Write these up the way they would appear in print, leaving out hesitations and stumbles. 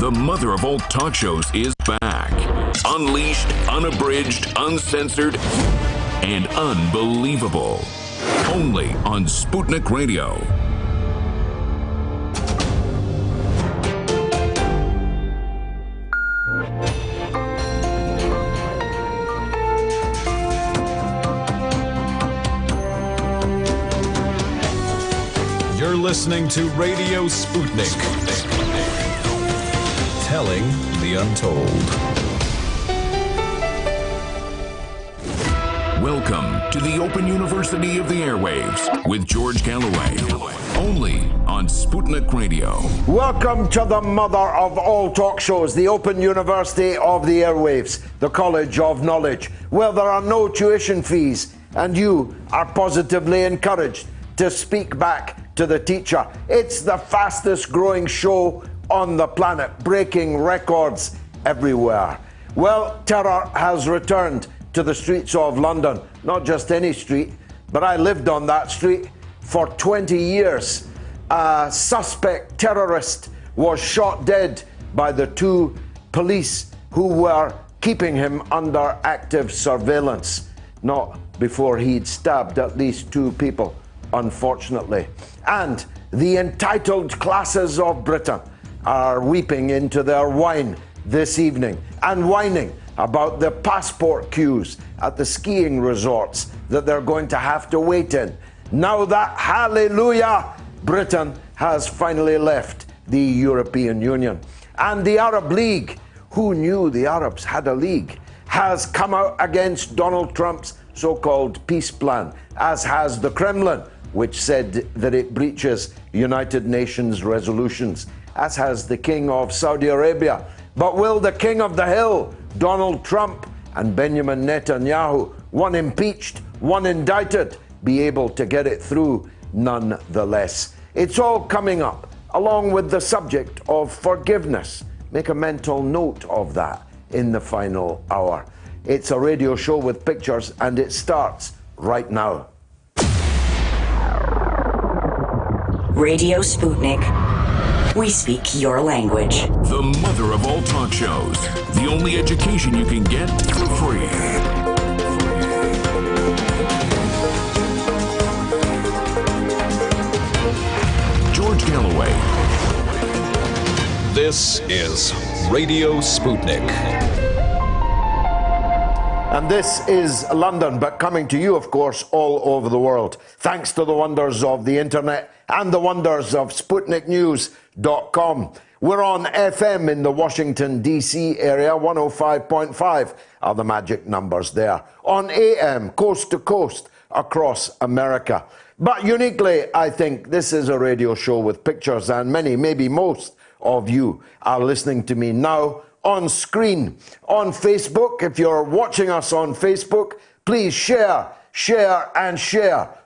The mother of all talk shows is back. Unleashed, unabridged, uncensored, and unbelievable. Only on Sputnik Radio. You're listening to Radio Sputnik. Telling the untold. Welcome to the Open University of the Airwaves with George Galloway. Only on Sputnik Radio. Welcome to the mother of all talk shows, the Open University of the Airwaves, the College of Knowledge, where there are no tuition fees and you are positively encouraged to speak back to the teacher. It's the fastest growing show on the planet, breaking records everywhere. Well, terror has returned to the streets of London. Not just any street, but I lived on that street for 20 years. A suspect terrorist was shot dead by the two police who were keeping him under active surveillance. Not before he'd stabbed at least two people, unfortunately. And the entitled classes of Britain are weeping into their wine this evening and whining about the passport queues at the skiing resorts that they're going to have to wait in. Now that, hallelujah, Britain has finally left the European Union. And the Arab League, who knew the Arabs had a league, has come out against Donald Trump's so-called peace plan, as has the Kremlin, which said that it breaches United Nations resolutions, as has the King of Saudi Arabia. But will the King of the Hill, Donald Trump, and Benjamin Netanyahu, one impeached, one indicted, be able to get it through nonetheless? It's all coming up, along with the subject of forgiveness. Make a mental note of that in the final hour. It's a radio show with pictures, and it starts right now. Radio Sputnik. We speak your language. The mother of all talk shows. The only education you can get for free. George Galloway. This is Radio Sputnik. And this is London, but coming to you, of course, all over the world, thanks to the wonders of the internet and the wonders of SputnikNews.com. We're on FM in the Washington, D.C. area, 105.5 are the magic numbers there. On AM, coast to coast, across America. But uniquely, I think this is a radio show with pictures, and many, maybe most of you are listening to me now on screen, on Facebook. If you're watching us on Facebook, please share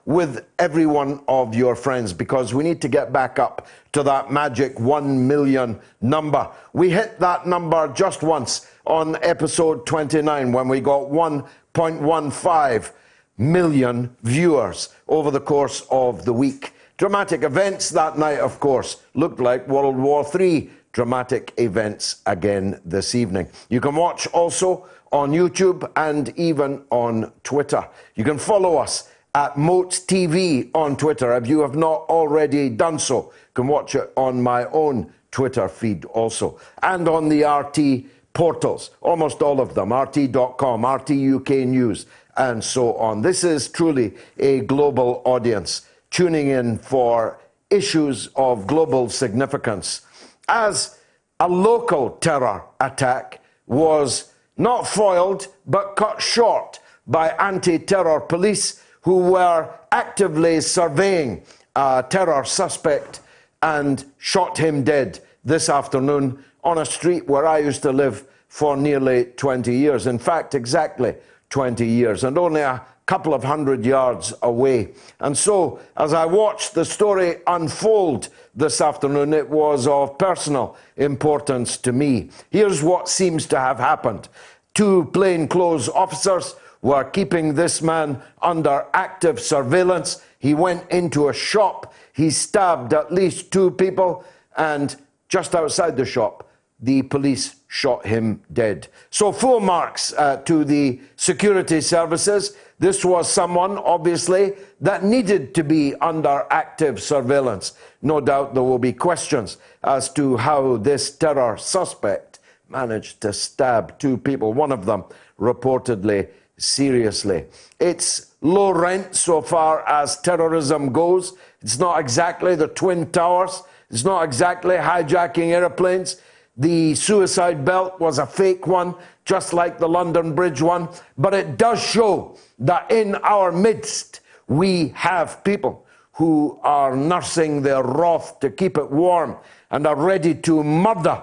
with every one of your friends, because we need to get back up to that magic 1 million number. We hit that number just once on episode 29 when we got 1.15 million viewers over the course of the week. Dramatic events that night, of course, looked like World War III dramatic events again this evening. You can watch also on YouTube and even on Twitter. You can follow us at Moats TV on Twitter. If you have not already done so, you can watch it on my own Twitter feed also. And on the RT portals, almost all of them, RT.com, RT UK News, and so on. This is truly a global audience tuning in for issues of global significance. As a local terror attack was not foiled, but cut short by anti-terror police who were actively surveying a terror suspect and shot him dead this afternoon on a street where I used to live for nearly 20 years. In fact, exactly 20 years, and only a couple of hundred yards away. And so, as I watched the story unfold this afternoon, it was of personal importance to me. Here's what seems to have happened. Two plainclothes officers were keeping this man under active surveillance. He went into a shop, he stabbed at least two people, and just outside the shop, the police shot him dead. So full marks to the security services. This was someone, obviously, that needed to be under active surveillance. No doubt there will be questions as to how this terror suspect managed to stab two people, one of them reportedly seriously. It's low rent so far as terrorism goes. It's not exactly the Twin Towers. It's not exactly hijacking airplanes. The suicide belt was a fake one, just like the London Bridge one. But it does show that in our midst, we have people who are nursing their wrath to keep it warm and are ready to murder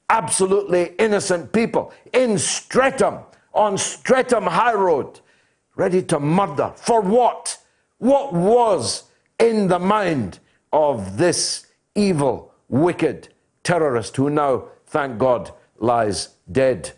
absolutely innocent people in Streatham, on Streatham High Road, ready to murder. For what? What was in the mind of this evil, wicked terrorist who now, thank God, lies dead?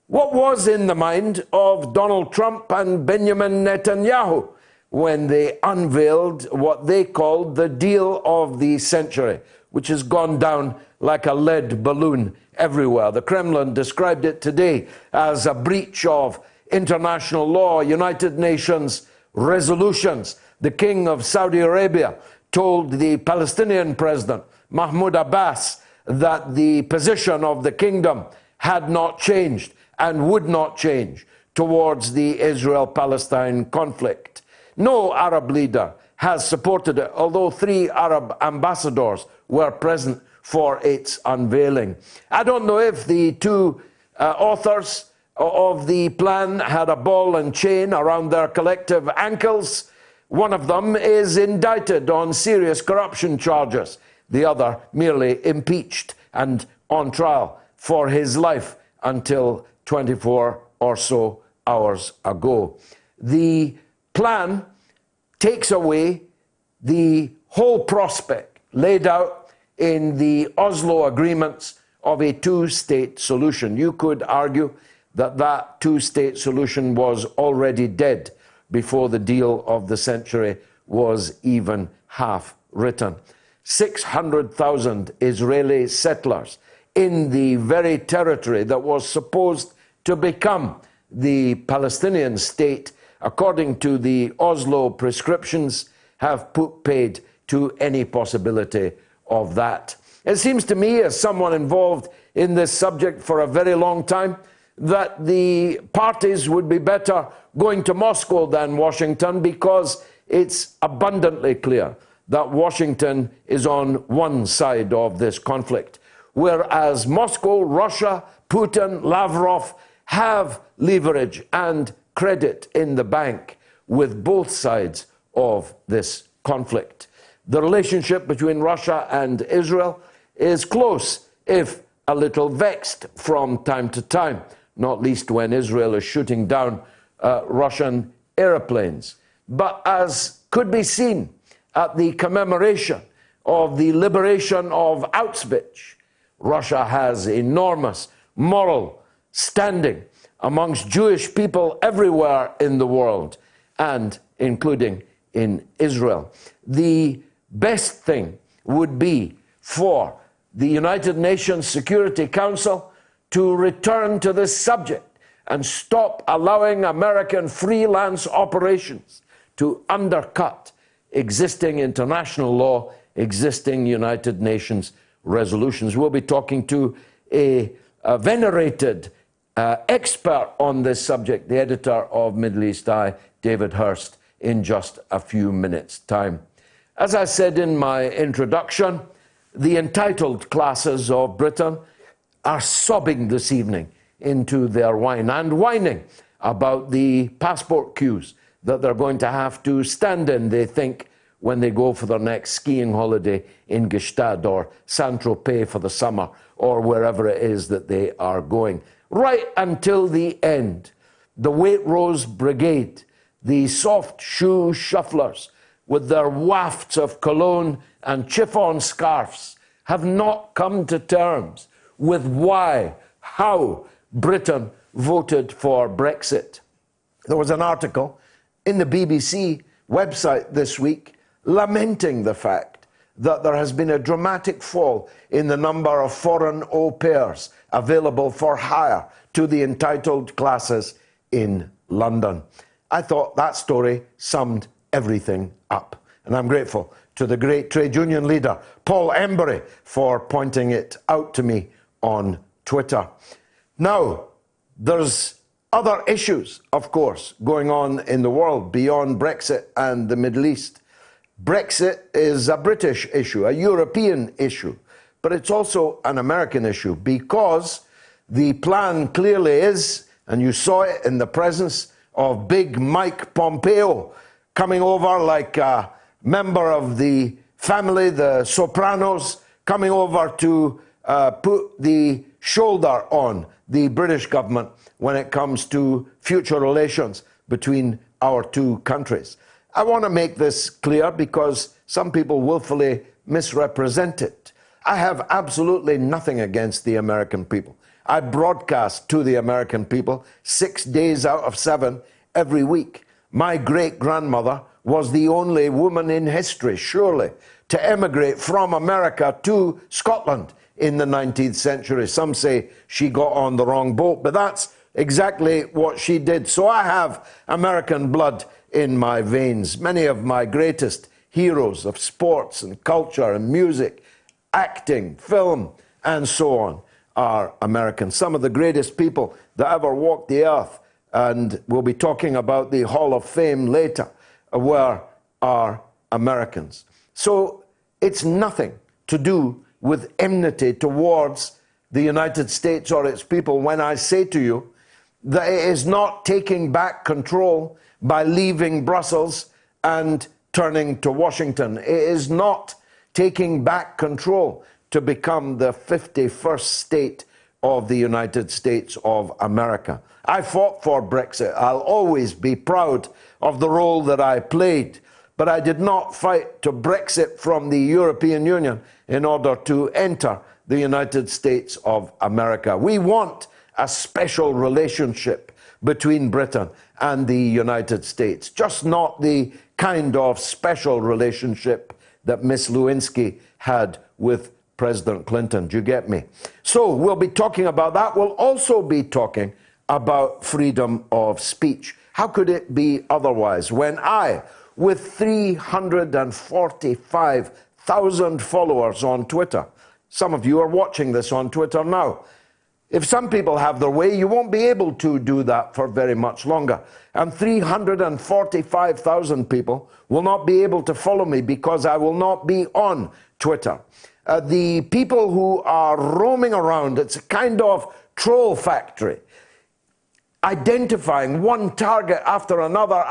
What was in the mind of Donald Trump and Benjamin Netanyahu when they unveiled what they called the deal of the century, which has gone down like a lead balloon everywhere? The Kremlin described it today as a breach of international law, United Nations resolutions. The King of Saudi Arabia told the Palestinian president, Mahmoud Abbas, that the position of the kingdom had not changed and would not change towards the Israel-Palestine conflict. No Arab leader has supported it, although 3 Arab ambassadors were present for its unveiling. I don't know if the two authors of the plan had a ball and chain around their collective ankles. One of them is indicted on serious corruption charges. The other merely impeached and on trial for his life until 24 or so hours ago. The plan takes away the whole prospect laid out in the Oslo agreements of a two-state solution. You could argue that that two-state solution was already dead before the deal of the century was even half written. 600,000 Israeli settlers in the very territory that was supposed to become the Palestinian state, according to the Oslo prescriptions, have put paid to any possibility of that. It seems to me, as someone involved in this subject for a very long time, that the parties would be better going to Moscow than Washington, because it's abundantly clear that Washington is on one side of this conflict, whereas Moscow, Russia, Putin, Lavrov have leverage and credit in the bank with both sides of this conflict. The relationship between Russia and Israel is close, if a little vexed from time to time, not least when Israel is shooting down Russian airplanes. But as could be seen at the commemoration of the liberation of Auschwitz, Russia has enormous moral standing amongst Jewish people everywhere in the world, and including in Israel. The best thing would be for the United Nations Security Council to return to this subject and stop allowing American freelance operations to undercut existing international law, existing United Nations resolutions. We'll be talking to a venerated expert on this subject, the editor of Middle East Eye, David Hearst, in just a few minutes' time. As I said in my introduction, the entitled classes of Britain are sobbing this evening into their wine and whining about the passport queues that they're going to have to stand in, they think, when they go for their next skiing holiday in Gstaad or Saint-Tropez for the summer, or wherever it is that they are going. Right until the end, the Waitrose Brigade, the soft shoe shufflers with their wafts of cologne and chiffon scarves, have not come to terms with how Britain voted for Brexit. There was an article in the BBC website this week lamenting the fact that there has been a dramatic fall in the number of foreign au pairs available for hire to the entitled classes in London. I thought that story summed everything up. And I'm grateful to the great trade union leader, Paul Embury, for pointing it out to me on Twitter. Now, there's other issues, of course, going on in the world beyond Brexit and the Middle East. Brexit is a British issue, a European issue, but it's also an American issue because the plan clearly is, and you saw it in the presence of Big Mike Pompeo coming over like a member of the family, the Sopranos, coming over to put the shoulder on the British government when it comes to future relations between our two countries. I want to make this clear because some people willfully misrepresent it. I have absolutely nothing against the American people. I broadcast to the American people 6 days out of 7 every week. My great-grandmother was the only woman in history, surely, to emigrate from America to Scotland in the 19th century. Some say she got on the wrong boat, but that's exactly what she did. So I have American blood in my veins. Many of my greatest heroes of sports and culture and music, acting, film, and so on are American. Some of the greatest people that ever walked the earth, and we'll be talking about the Hall of Fame later, are Americans. So it's nothing to do with enmity towards the United States or its people when I say to you that it is not taking back control by leaving Brussels and turning to Washington. It is not taking back control to become the 51st state of the United States of America. I fought for Brexit. I'll always be proud of the role that I played, but I did not fight to Brexit from the European Union in order to enter the United States of America. We want a special relationship between Britain and the United States, just not the kind of special relationship that Miss Lewinsky had with President Clinton. Do you get me? So we'll be talking about that. We'll also be talking about freedom of speech. How could it be otherwise when I, with 345,000 followers on Twitter, some of you are watching this on Twitter now, if some people have their way, you won't be able to do that for very much longer. And 345,000 people will not be able to follow me because I will not be on Twitter. The people who are roaming around, it's a kind of troll factory, identifying one target after another,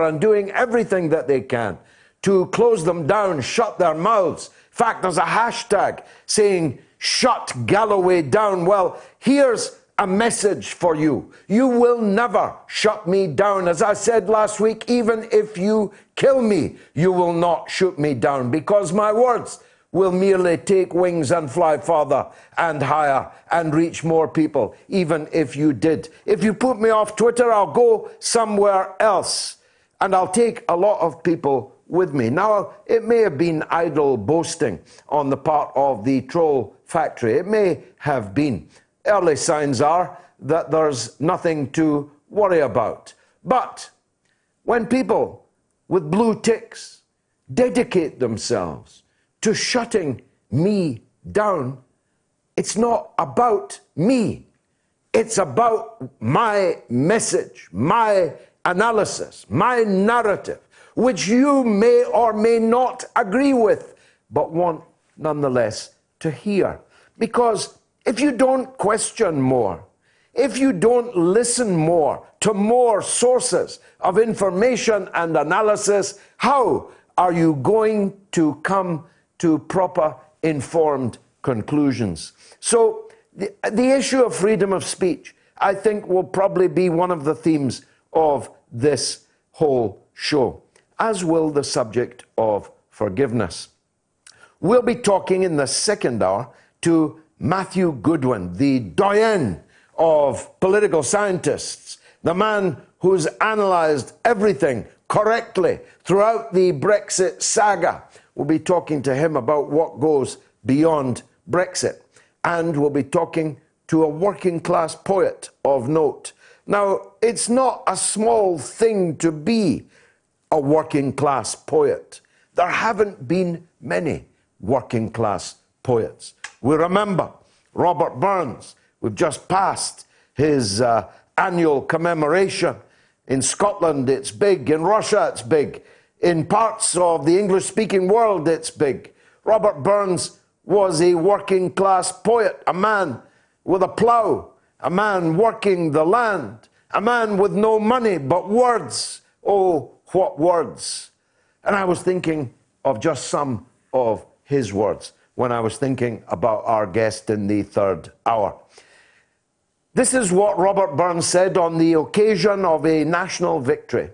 and doing everything that they can to close them down, shut their mouths. In fact, there's a hashtag saying, "Shut Galloway down." Well, here's a message for you. You will never shut me down. As I said last week, even if you kill me, you will not shoot me down, because my words will merely take wings and fly farther and higher and reach more people, even if you did. If you put me off Twitter, I'll go somewhere else, and I'll take a lot of people with me. Now, it may have been idle boasting on the part of the troll factory. It may have been. Early signs are that there's nothing to worry about. But when people with blue ticks dedicate themselves to shutting me down, it's not about me. It's about my message, my analysis, my narrative, which you may or may not agree with, but want nonetheless to hear. Because if you don't question more, if you don't listen more to more sources of information and analysis, how are you going to come to proper informed conclusions? So the issue of freedom of speech, I think, will probably be one of the themes of this whole show, as will the subject of forgiveness. We'll be talking in the second hour to Matthew Goodwin, the doyen of political scientists, the man who's analysed everything correctly throughout the Brexit saga. We'll be talking to him about what goes beyond Brexit. And we'll be talking to a working class poet of note. Now, it's not a small thing to be a working class poet. There haven't been many working class poets. We remember Robert Burns. We've just passed his annual commemoration. In Scotland, it's big. In Russia, it's big. In parts of the English-speaking world, it's big. Robert Burns was a working class poet, a man with a plough, a man working the land, a man with no money but words. Oh, what words. And I was thinking of just some of his words when I was thinking about our guest in the third hour. This is what Robert Burns said on the occasion of a national victory.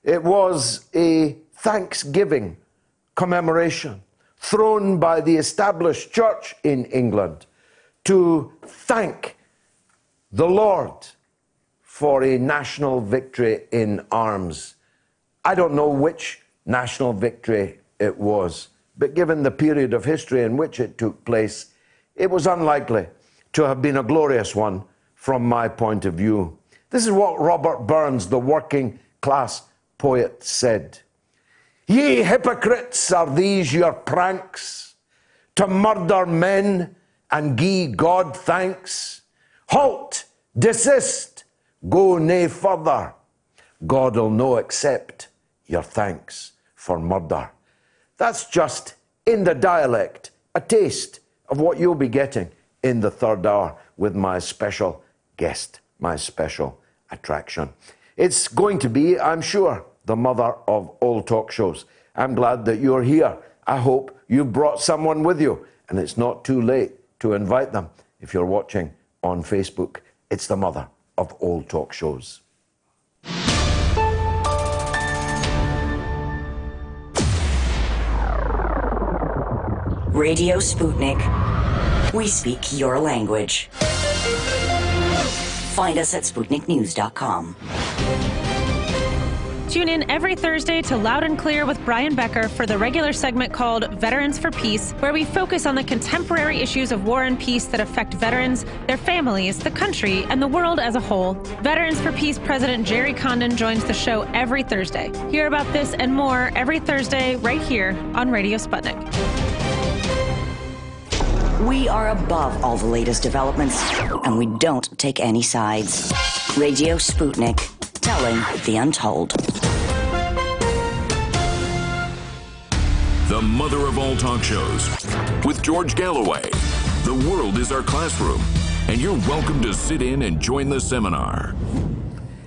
It was a Thanksgiving commemoration thrown by the established church in England to thank the Lord for a national victory in arms. I don't know which national victory it was, but given the period of history in which it took place, it was unlikely to have been a glorious one from my point of view. This is what Robert Burns, the working class poet, said. Ye hypocrites, are these your pranks, to murder men and gie God thanks? Halt, desist, go nae further. God'll no accept your thanks for murder. That's just, in the dialect, a taste of what you'll be getting in the third hour with my special guest, my special attraction. It's going to be, I'm sure, the mother of all talk shows. I'm glad that you're here. I hope you brought someone with you, and it's not too late to invite them. If you're watching on Facebook, it's the mother of all talk shows. Radio Sputnik. We speak your language. Find us at SputnikNews.com. Tune in every Thursday to Loud and Clear with Brian Becker for the regular segment called Veterans for Peace, where we focus on the contemporary issues of war and peace that affect veterans, their families, the country, and the world as a whole. Veterans for Peace President Jerry Condon joins the show every Thursday. Hear about this and more every Thursday right here on Radio Sputnik. We are above all the latest developments, and we don't take any sides. Radio Sputnik, telling the untold. The mother of all talk shows, with George Galloway. The world is our classroom, and you're welcome to sit in and join the seminar.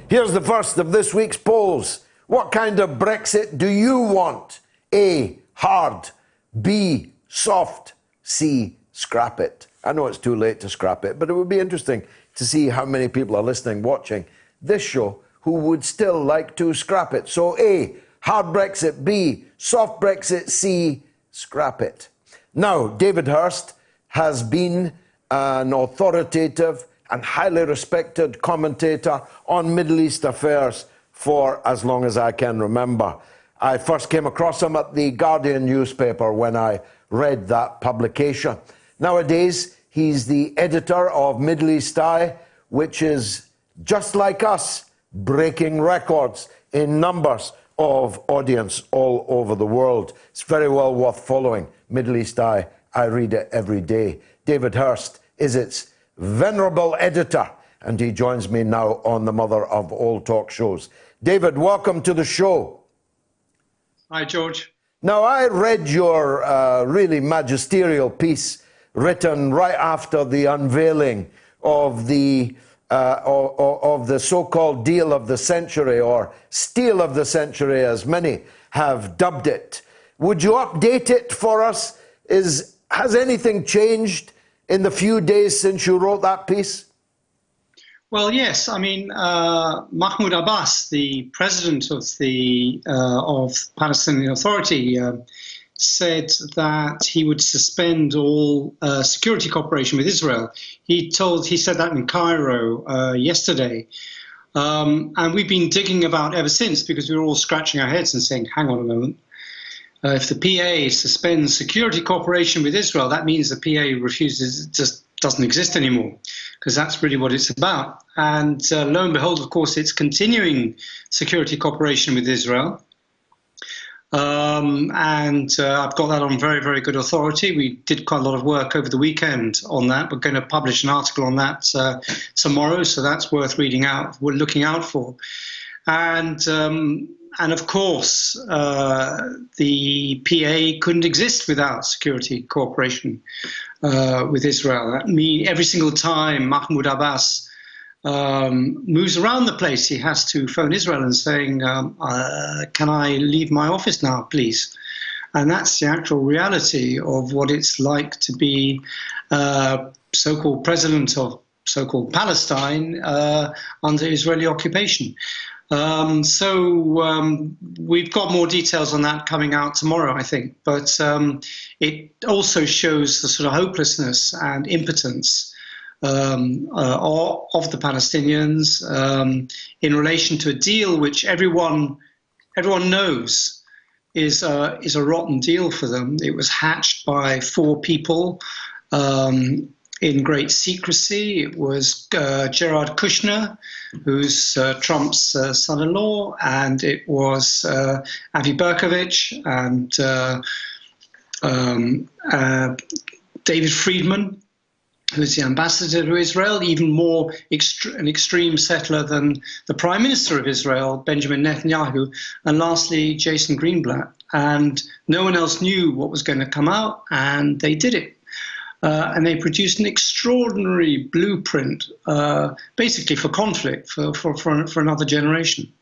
Here's the first of this week's polls. What kind of Brexit do you want? A, hard. B, soft. C, scrap it. I know it's too late to scrap it, but it would be interesting to see how many people are listening, watching this show who would still like to scrap it. So A, hard Brexit. B, soft Brexit. C, scrap it. Now, David Hearst has been an authoritative and highly respected commentator on Middle East affairs for as long as I can remember. I first came across him at the Guardian newspaper when I read that publication. Nowadays, he's the editor of Middle East Eye, which is, just like us, breaking records in numbers of audience all over the world. It's very well worth following Middle East Eye. I read it every day. David Hearst is its venerable editor, and he joins me now on the mother of all talk shows. David, welcome to the show. Hi, George. Now, I read your really magisterial piece written right after the unveiling of the so-called deal of the century, or steal of the century, as many have dubbed it. Would you update it for us? Has anything changed in the few days since you wrote that piece? Well, yes. I mean, Mahmoud Abbas, the president of the Palestinian Authority, said that he would suspend all security cooperation with Israel. He said that in Cairo yesterday. And we've been digging about ever since, because we were all scratching our heads and saying, hang on a moment. If the PA suspends security cooperation with Israel, that means the PA refuses, just doesn't exist anymore, because that's really what it's about. And lo and behold, of course, it's continuing security cooperation with Israel. I've got that on very, very good authority. We did quite a lot of work over the weekend on that. We're going to publish an article on that tomorrow, so that's worth reading out. We're looking out for. And of course, the PA couldn't exist without security cooperation with Israel. That means every single time Mahmoud Abbas moves around the place, he has to phone Israel and saying, can I leave my office now, please? And that's the actual reality of what it's like to be so-called president of so-called Palestine under Israeli occupation. We've got more details on that coming out tomorrow, I think. But it also shows the sort of hopelessness and impotence of the Palestinians in relation to a deal which everyone knows is a rotten deal for them. It was hatched by 4 people in great secrecy. It was Jared Kushner, who's Trump's son-in-law, and it was Avi Berkovich and David Friedman, who's the ambassador to Israel, even more an extreme settler than the Prime Minister of Israel, Benjamin Netanyahu, and lastly, Jason Greenblatt. And no one else knew what was going to come out, and they did it. And they produced an extraordinary blueprint, basically for conflict, for another generation.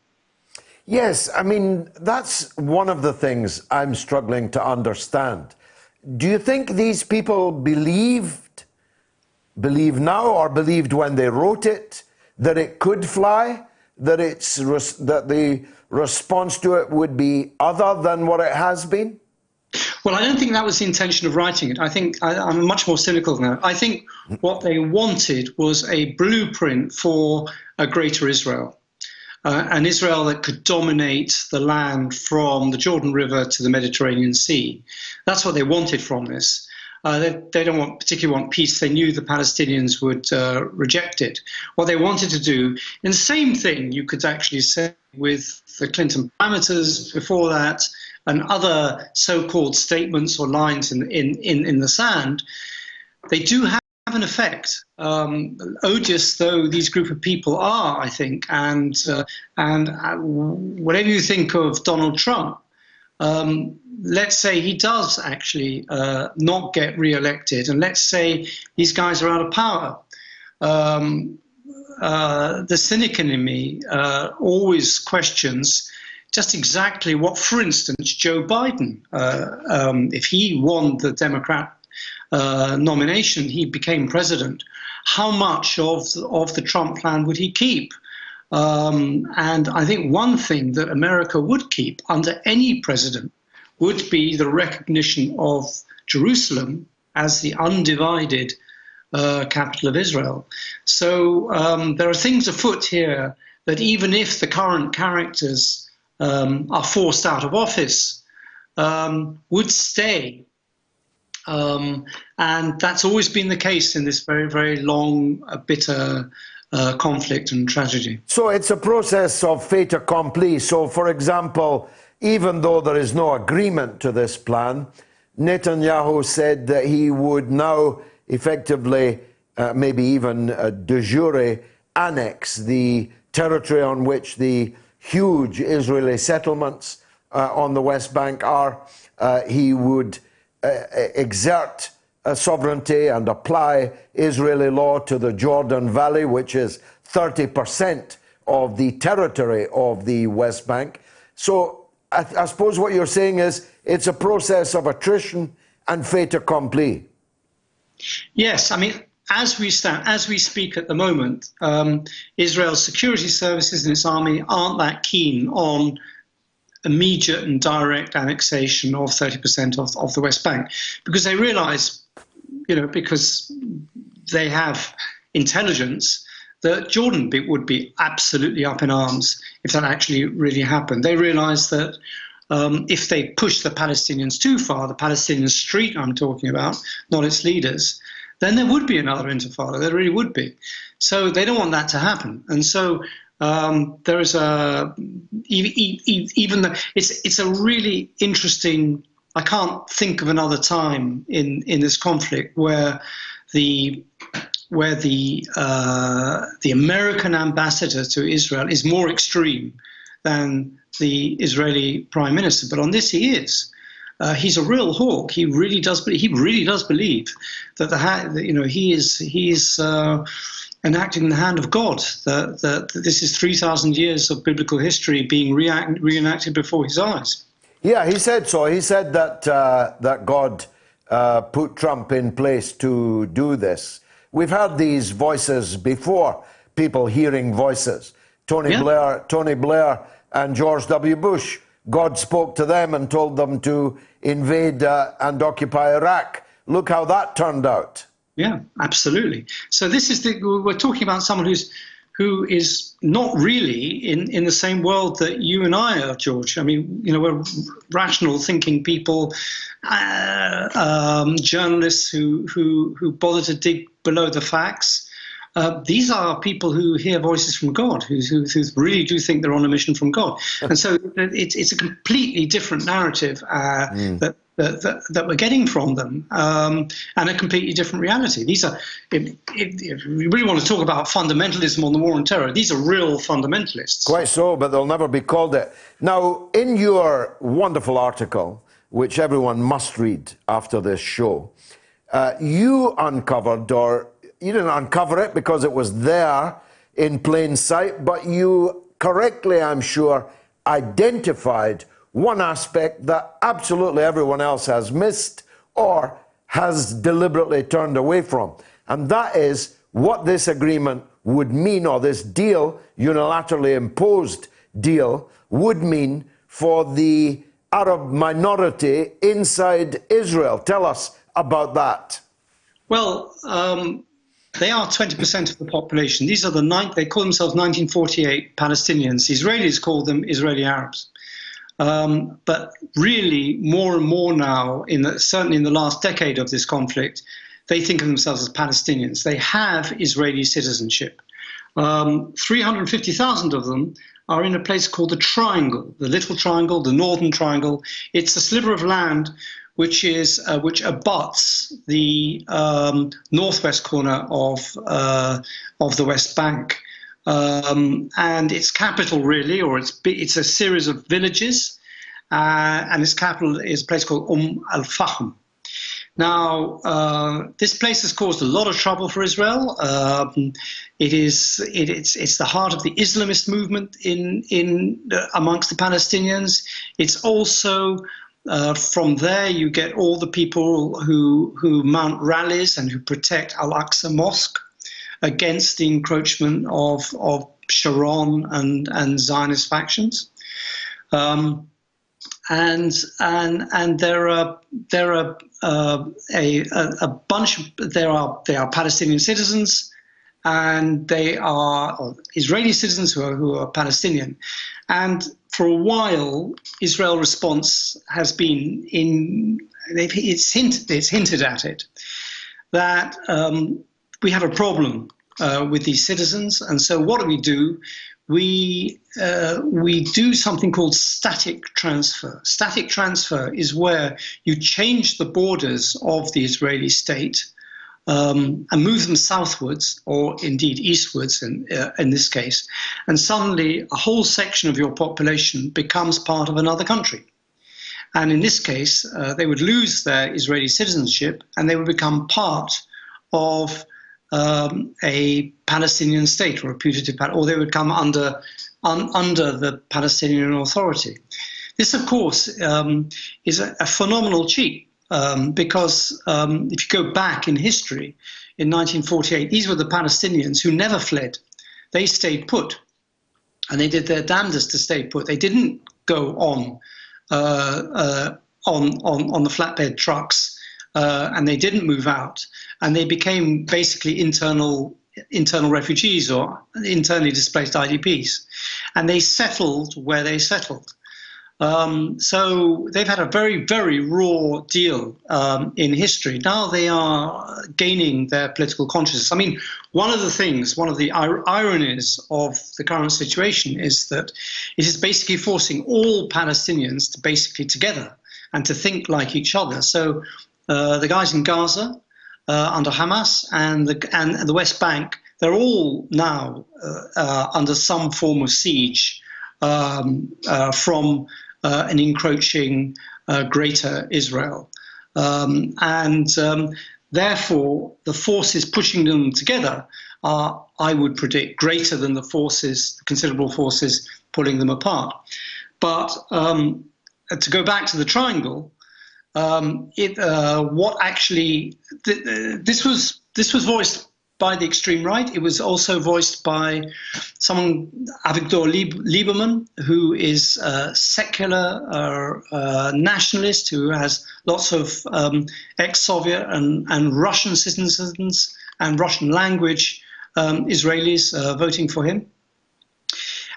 Yes, I mean, that's one of the things I'm struggling to understand. Do you think these people believe now or believed when they wrote it that it could fly, that the response to it would be other than what it has been? Well, I don't think that was the intention of writing it. I think I'm much more cynical than that. I think what they wanted was a blueprint for a greater Israel, an Israel that could dominate the land from the Jordan River to the Mediterranean Sea. That's what they wanted from this. They don't particularly want peace. They knew the Palestinians would reject it. What they wanted to do, and the same thing you could actually say with the Clinton parameters before that, and other so-called statements or lines in the sand, they do have an effect. Odious though these group of people are, I think, and whatever you think of Donald Trump, let's say he does actually not get re-elected, and let's say these guys are out of power. The cynic in me always questions just exactly what, for instance, Joe Biden, if he won the Democrat nomination, he became president, how much of the Trump plan would he keep? And I think one thing that America would keep under any president would be the recognition of Jerusalem as the undivided capital of Israel. So there are things afoot here that even if the current characters are forced out of office, would stay. And that's always been the case in this very, very long, bitter conflict and tragedy. So it's a process of fait accompli. So, for example, even though there is no agreement to this plan, Netanyahu said that he would now effectively, maybe even de jure, annex the territory on which the huge Israeli settlements on the West Bank are. He would exert sovereignty and apply Israeli law to the Jordan Valley, which is 30% of the territory of the West Bank. So I suppose what you're saying is it's a process of attrition and fait accompli. Yes, I mean, as we speak at the moment, Israel's security services and its army aren't that keen on immediate and direct annexation of 30% of the West Bank, because they realize, because they have intelligence, that Jordan would be absolutely up in arms if that actually really happened. They realize that if they push the Palestinians too far, the Palestinian street I'm talking about, not its leaders, then there would be another intifada. There really would be. So they don't want that to happen. And so there is it's a really interesting. I can't think of another time in this conflict where the American ambassador to Israel is more extreme than the Israeli prime minister. But on this, he is. He's a real hawk. He really does believe that he is enacting the hand of God. That this is 3,000 years of biblical history being reenacted before his eyes. Yeah, he said so. He said that that God put Trump in place to do this. We've heard these voices before. People hearing voices. Tony Blair, and George W. Bush. God spoke to them and told them to invade and occupy Iraq. Look how that turned out. Yeah, absolutely. So this is we're talking about someone who is not really in the same world that you and I are, George. I mean, we're rational thinking people, journalists who bother to dig below the facts. These are people who hear voices from God, who really do think they're on a mission from God. And so it's a completely different narrative that we're getting from them, and a completely different reality. These are, if we really want to talk about fundamentalism on the war on terror, these are real fundamentalists. Quite so, but they'll never be called it. Now, in your wonderful article, which everyone must read after this show, you uncovered, or you didn't uncover it because it was there in plain sight, but you correctly, I'm sure, identified one aspect that absolutely everyone else has missed or has deliberately turned away from. And that is what this agreement would mean, or this deal, unilaterally imposed deal, would mean for the Arab minority inside Israel. Tell us about that. Well, they are 20% of the population. These are they call themselves 1948 Palestinians. Israelis call them Israeli Arabs. But really, more and more now, certainly in the last decade of this conflict, they think of themselves as Palestinians. They have Israeli citizenship. 350,000 of them are in a place called the Triangle, the Little Triangle, the Northern Triangle. It's a sliver of land which abuts the northwest corner of the West Bank. And its capital, really, or it's a series of villages, and its capital is a place called al-Fahm. Now, this place has caused a lot of trouble for Israel. It's the heart of the Islamist movement amongst the Palestinians. It's also from there you get all the people who mount rallies and who protect Al-Aqsa Mosque against the encroachment of Sharon and Zionist factions, and there are a bunch. There are Palestinian citizens, and they are Israeli citizens who are Palestinian, and for a while Israel's response has been it's hinted at it that. We have a problem with these citizens, and so what do? We do something called static transfer. Static transfer is where you change the borders of the Israeli state and move them southwards, or indeed eastwards in this case, and suddenly a whole section of your population becomes part of another country. And in this case, they would lose their Israeli citizenship, and they would become part of a Palestinian state, or a putative, or they would come under the Palestinian Authority. This, of course, is a phenomenal cheat because if you go back in history, in 1948, these were the Palestinians who never fled. They stayed put, and they did their damnedest to stay put. They didn't go on the flatbed trucks. And they didn't move out, and they became basically internal refugees or internally displaced IDPs, and they settled where they settled. So they've had a very, very raw deal in history. Now they are gaining their political consciousness. I mean, one of the ironies of the current situation is that it is basically forcing all Palestinians to basically together and to think like each other. So the guys in Gaza under Hamas and the West Bank, they're all now under some form of siege from an encroaching greater Israel. Therefore, the forces pushing them together are, I would predict, greater than the considerable forces pulling them apart. But to go back to the triangle, this was voiced by the extreme right. It was also voiced by someone, Avigdor Lieberman, who is a secular nationalist who has lots of ex-Soviet and Russian citizens and Russian language Israelis voting for him.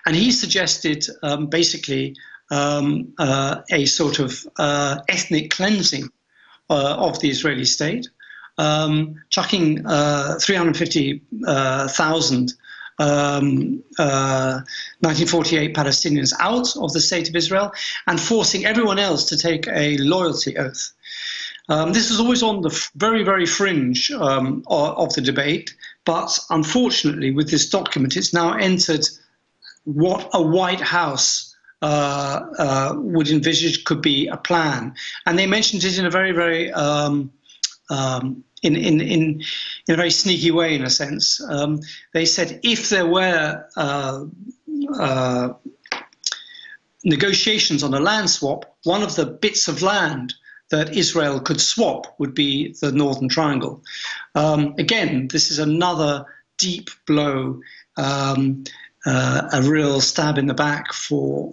And he suggested basically a sort of ethnic cleansing of the Israeli state, chucking 350,000 1948 Palestinians out of the state of Israel and forcing everyone else to take a loyalty oath. This was always on the very, very fringe of the debate, but unfortunately with this document it's now entered what a White House would envisage could be a plan. And they mentioned it in a very, very in a very sneaky way, in a sense. They said if there were negotiations on a land swap, one of the bits of land that Israel could swap would be the Northern Triangle. Again, this is another deep blow, a real stab in the back for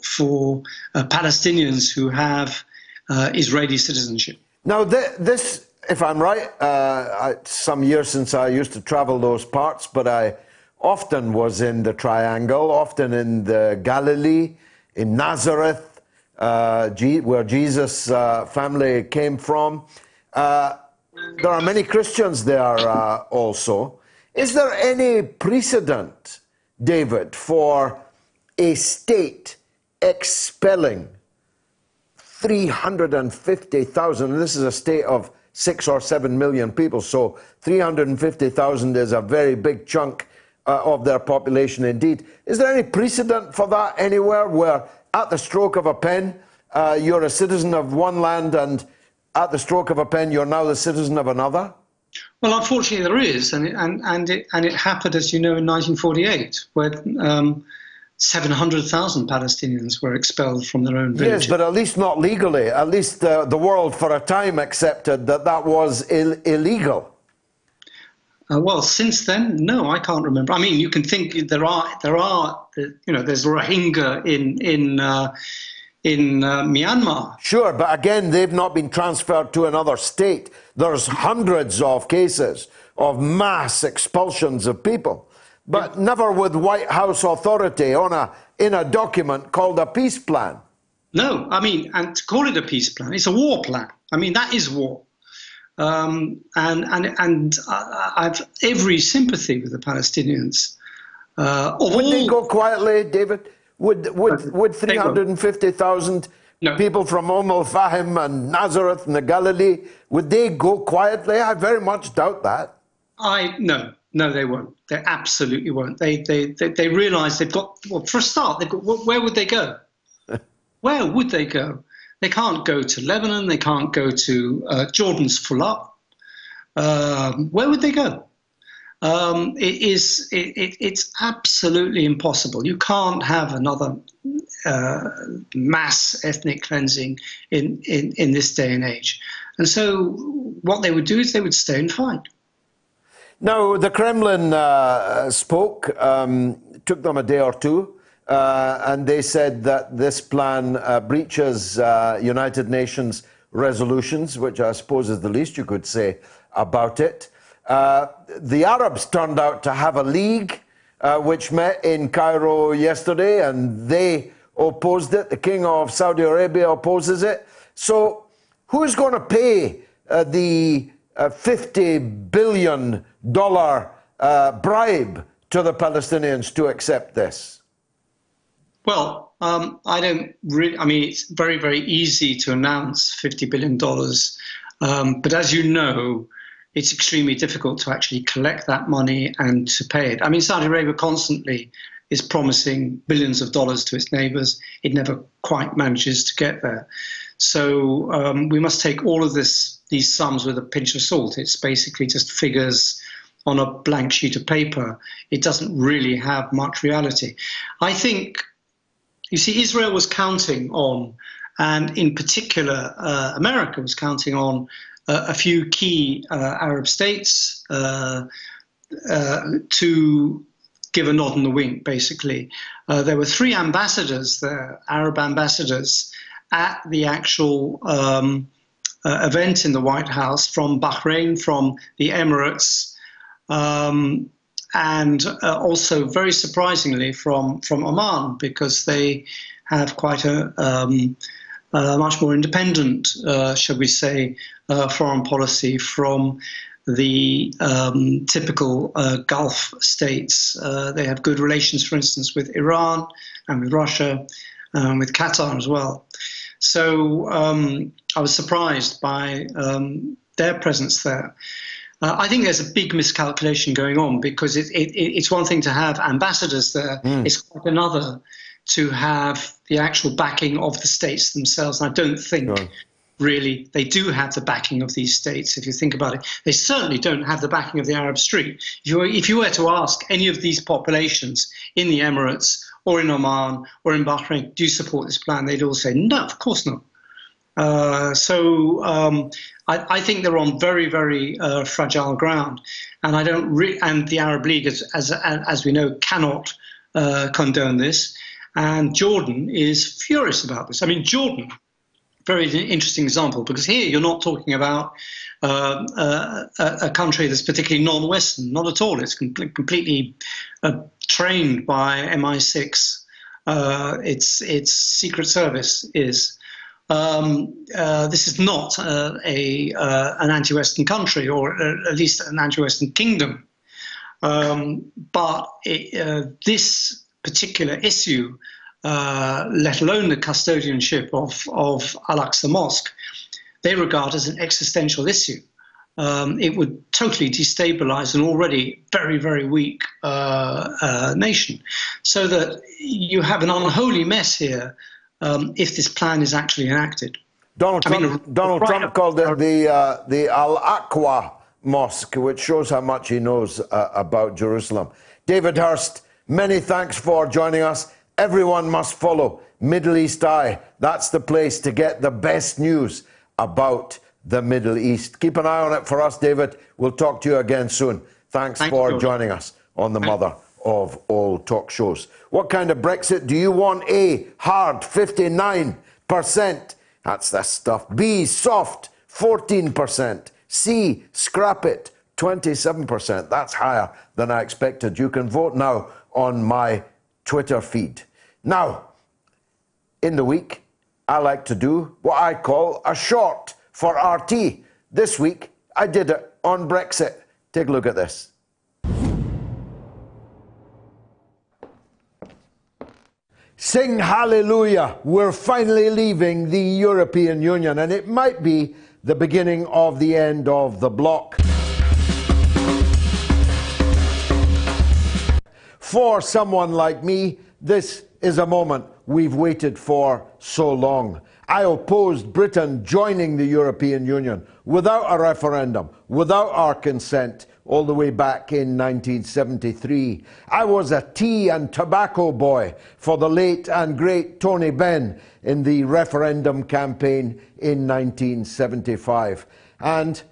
Palestinians who have Israeli citizenship. Now, this, if I'm right, some years since I used to travel those parts, but I often was in the Triangle, often in the Galilee, in Nazareth, where Jesus' family came from. There are many Christians there also. Is there any precedent, David, for a state expelling 350,000? This is a state of 6 or 7 million people, so 350,000 is a very big chunk of their population indeed. Is there any precedent for that anywhere where at the stroke of a pen you're a citizen of one land and at the stroke of a pen you're now the citizen of another? Well, unfortunately there is, and it happened, as you know, in 1948, where 700,000 Palestinians were expelled from their own villages. Yes, but at least not legally. At least the world for a time accepted that that was illegal. Well, since then, no, I can't remember. I mean, you can think there are, you know, there's Rohingya in Myanmar. Sure, but again, they've not been transferred to another state. There's hundreds of cases of mass expulsions of people, but never with White House authority in a document called a peace plan. No, I mean, and to call it a peace plan, it's a war plan. I mean, that is war. And I've every sympathy with the Palestinians. Would they go quietly, David? Would 350,000 people from Al-Fahim and Nazareth and the Galilee, would they go quietly? I very much doubt that. No, they won't. They absolutely won't. They realise they've got, well, for a start, they've got, where would they go? Where would they go? They can't go to Lebanon. They can't go to Jordan's full up. Where would they go? It's absolutely impossible. You can't have another mass ethnic cleansing in this day and age. And so what they would do is they would stay and fight. Now, the Kremlin spoke, took them a day or two, and they said that this plan breaches United Nations resolutions, which I suppose is the least you could say about it. The Arabs turned out to have a league which met in Cairo yesterday, and they opposed it. The King of Saudi Arabia opposes it. So who's going to pay the $50 billion bribe to the Palestinians to accept this? Well, I don't really, I mean, it's very, very easy to announce $50 billion. But as you know, it's extremely difficult to actually collect that money and to pay it. I mean, Saudi Arabia constantly is promising billions of dollars to its neighbors. It never quite manages to get there. So we must take all of these sums with a pinch of salt. It's basically just figures on a blank sheet of paper. It doesn't really have much reality. I think, you see, Israel was counting on, and in particular, America was counting on a few key Arab states to give a nod and a wink, basically. There were 3 ambassadors there, Arab ambassadors, at the actual event in the White House from Bahrain, from the Emirates, and also, very surprisingly, from Oman, because they have quite a much more independent, shall we say, foreign policy from the typical Gulf states. They have good relations, for instance, with Iran and with Russia, with Qatar as well. So I was surprised by their presence there. I think there's a big miscalculation going on, because it's one thing to have ambassadors there, it's quite another to have the actual backing of the states themselves. And I don't think really they do have the backing of these states, if you think about it. They certainly don't have the backing of the Arab Street. If you were to ask any of these populations in the Emirates or in Oman or in Bahrain, do you support this plan? They'd all say, no, of course not. I think they're on very, very fragile ground, and and the Arab League, as we know, cannot condone this. And Jordan is furious about this. I mean, Jordan, very interesting example, because here you're not talking about a country that's particularly non-Western, not at all. It's completely trained by MI6. Its secret service is. This is not an anti-Western country, or at least an anti-Western kingdom. But this particular issue, let alone the custodianship of Al-Aqsa Mosque, they regard as an existential issue. It would totally destabilize an already very, very weak nation. So that you have an unholy mess here if this plan is actually enacted. Donald Trump called it the Al-Aqsa Mosque, which shows how much he knows about Jerusalem. David Hearst, many thanks for joining us. Everyone must follow Middle East Eye. That's the place to get the best news about the Middle East. Keep an eye on it for us, David. We'll talk to you again soon. Thanks for joining us on the mother of all talk shows. What kind of Brexit do you want? A, hard, 59%. That's the stuff. B, soft, 14%. C, scrap it, 27%. That's higher than I expected. You can vote now on my Twitter feed. Now, in the week, I like to do what I call a short for RT. This week, I did it on Brexit. Take a look at this. Sing hallelujah, we're finally leaving the European Union, and it might be the beginning of the end of the bloc. For someone like me, this is a moment we've waited for so long. I opposed Britain joining the European Union without a referendum, without our consent, all the way back in 1973. I was a tea and tobacco boy for the late and great Tony Benn in the referendum campaign in 1975. And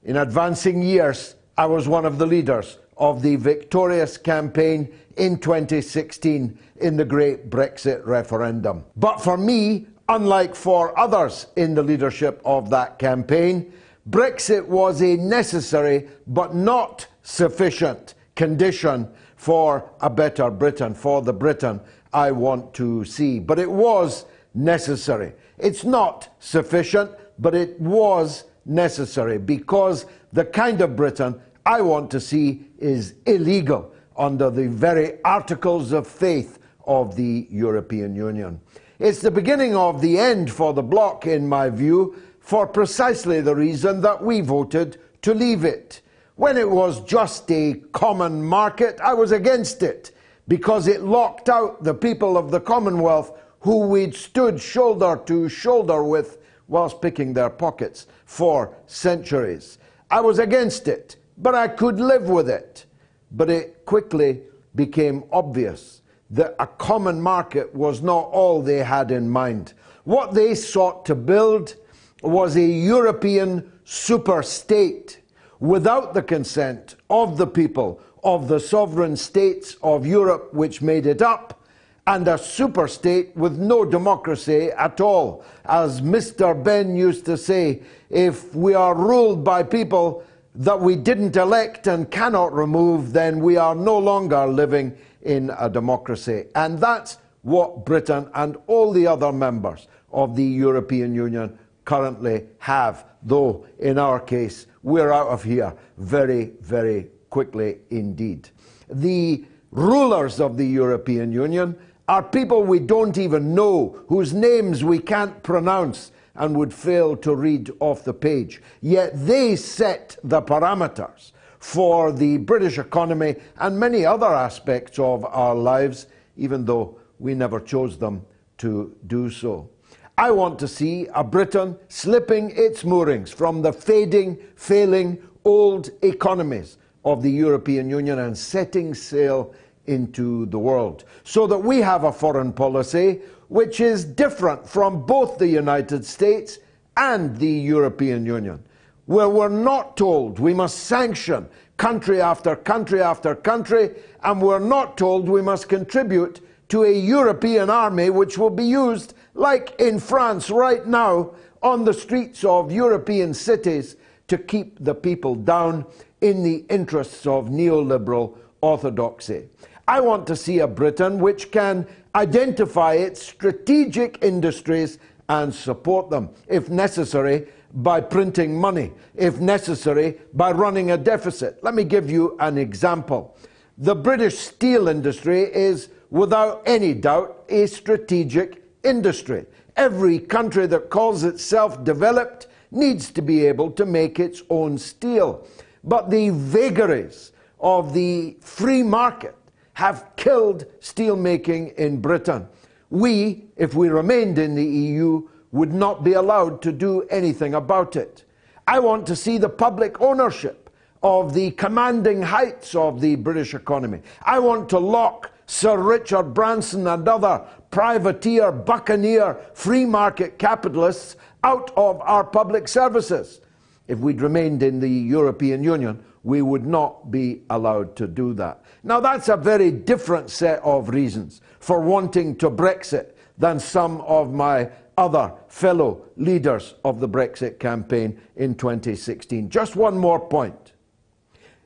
in advancing years, I was one of the leaders of the victorious campaign in 2016 in the great Brexit referendum. But for me, unlike for others in the leadership of that campaign, Brexit was a necessary but not sufficient condition for a better Britain, for the Britain I want to see. But it was necessary. It's not sufficient, but it was necessary, because the kind of Britain I want to see is illegal under the very articles of faith of the European Union. It's the beginning of the end for the bloc, in my view, for precisely the reason that we voted to leave it. When it was just a common market, I was against it, because it locked out the people of the Commonwealth who we'd stood shoulder to shoulder with whilst picking their pockets for centuries. I was against it, but I could live with it. But it quickly became obvious that a common market was not all they had in mind. What they sought to build was a European super-state without the consent of the people of the sovereign states of Europe which made it up, and a super-state with no democracy at all. As Mr. Benn used to say, if we are ruled by people that we didn't elect and cannot remove, then we are no longer living in a democracy. And that's what Britain and all the other members of the European Union currently have, though in our case we're out of here very, very quickly indeed. The rulers of the European Union are people we don't even know, whose names we can't pronounce and would fail to read off the page. Yet they set the parameters for the British economy and many other aspects of our lives, even though we never chose them to do so. I want to see a Britain slipping its moorings from the fading, failing old economies of the European Union and setting sail into the world, so that we have a foreign policy which is different from both the United States and the European Union, where we're not told we must sanction country after country after country, and we're not told we must contribute to a European army which will be used, like in France right now, on the streets of European cities to keep the people down in the interests of neoliberal orthodoxy. I want to see a Britain which can identify its strategic industries and support them, if necessary, by printing money, if necessary, by running a deficit. Let me give you an example. The British steel industry is, without any doubt, a strategic industry. Every country that calls itself developed needs to be able to make its own steel. But the vagaries of the free market have killed steelmaking in Britain. We, if we remained in the EU, would not be allowed to do anything about it. I want to see the public ownership of the commanding heights of the British economy. I want to lock Sir Richard Branson and other privateer, buccaneer, free market capitalists out of our public services. If we'd remained in the European Union, we would not be allowed to do that. Now, that's a very different set of reasons for wanting to Brexit than some of my other fellow leaders of the Brexit campaign in 2016. Just one more point.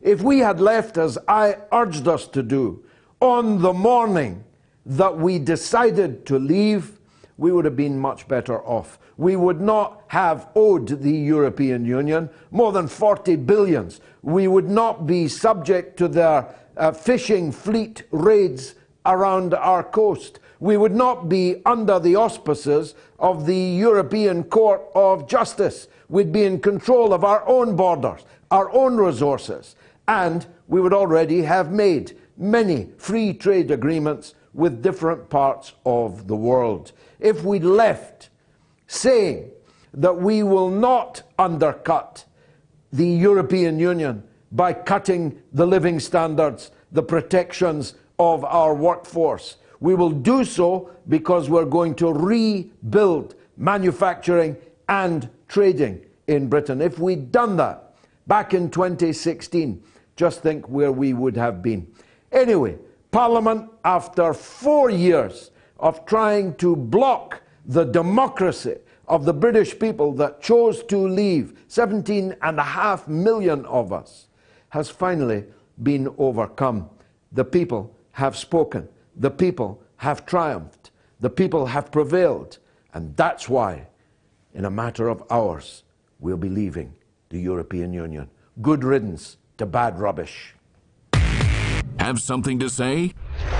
If we had left, as I urged us to do, on the morning that we decided to leave, we would have been much better off. We would not have owed the European Union more than 40 billion. We would not be subject to their fishing fleet raids around our coast. We would not be under the auspices of the European Court of Justice. We'd be in control of our own borders, our own resources, and we would already have made many free trade agreements with different parts of the world. If we left saying that we will not undercut the European Union by cutting the living standards, the protections of our workforce, we will do so because we're going to rebuild manufacturing and trading in Britain. If we'd done that back in 2016, just think where we would have been. Anyway, Parliament, after 4 years of trying to block the democracy of the British people that chose to leave, 17.5 million of us, has finally been overcome. The people have spoken. The people have triumphed. The people have prevailed. And that's why, in a matter of hours, we'll be leaving the European Union. Good riddance to bad rubbish. Have something to say?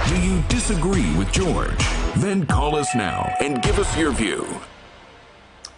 Do you disagree with George? Then call us now and give us your view.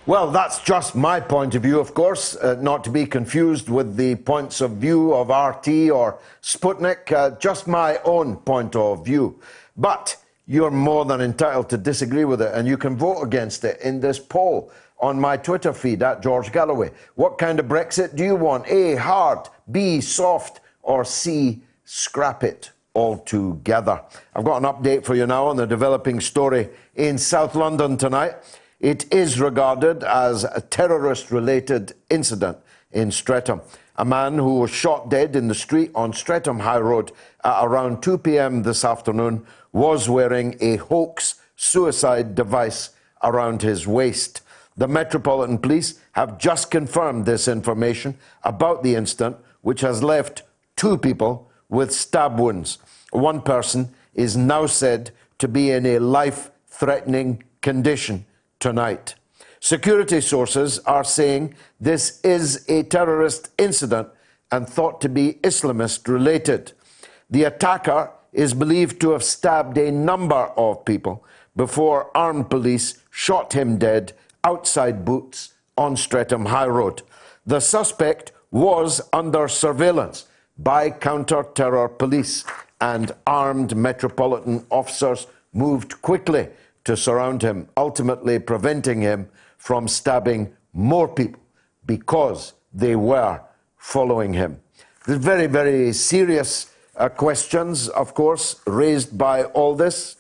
Well, that's just my point of view, of course, not to be confused with the points of view of RT or Sputnik, just my own point of view. But you're more than entitled to disagree with it, and you can vote against it in this poll on my Twitter feed, at George Galloway. What kind of Brexit do you want? A, hard, B, soft, or C, scrap it altogether? I've got an update for you now on the developing story in South London tonight. It is regarded as a terrorist-related incident in Streatham. A man who was shot dead in the street on Streatham High Road at around 2 p.m. this afternoon was wearing a hoax suicide device around his waist. The Metropolitan Police have just confirmed this information about the incident, which has left 2 people with stab wounds. One person is now said to be in a life-threatening condition tonight. Security sources are saying this is a terrorist incident and thought to be Islamist related. The attacker is believed to have stabbed a number of people before armed police shot him dead outside Boots on Streatham High Road. The suspect was under surveillance by counter-terror police, and armed Metropolitan officers moved quickly to surround him, ultimately preventing him from stabbing more people because they were following him. There's very, very serious questions, of course, raised by all this.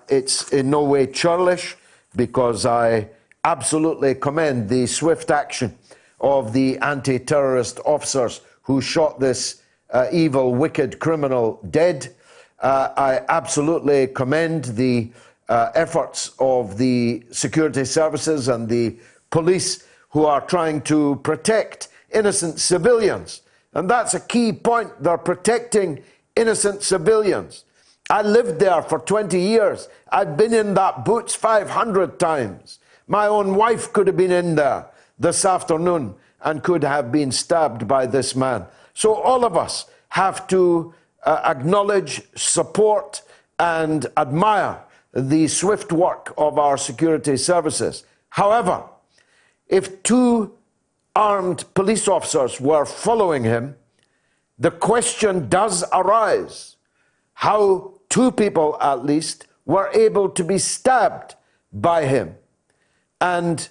It's in no way churlish, because I absolutely commend the swift action of the anti-terrorist officers who shot this evil, wicked criminal dead. I absolutely commend the efforts of the security services and the police who are trying to protect innocent civilians. And that's a key point. They're protecting innocent civilians. I lived there for 20 years. I've been in that Boots 500 times. My own wife could have been in there this afternoon and could have been stabbed by this man. So all of us have to acknowledge, support, and admire the swift work of our security services. However, if 2 armed police officers were following him, the question does arise how 2 people at least were able to be stabbed by him. And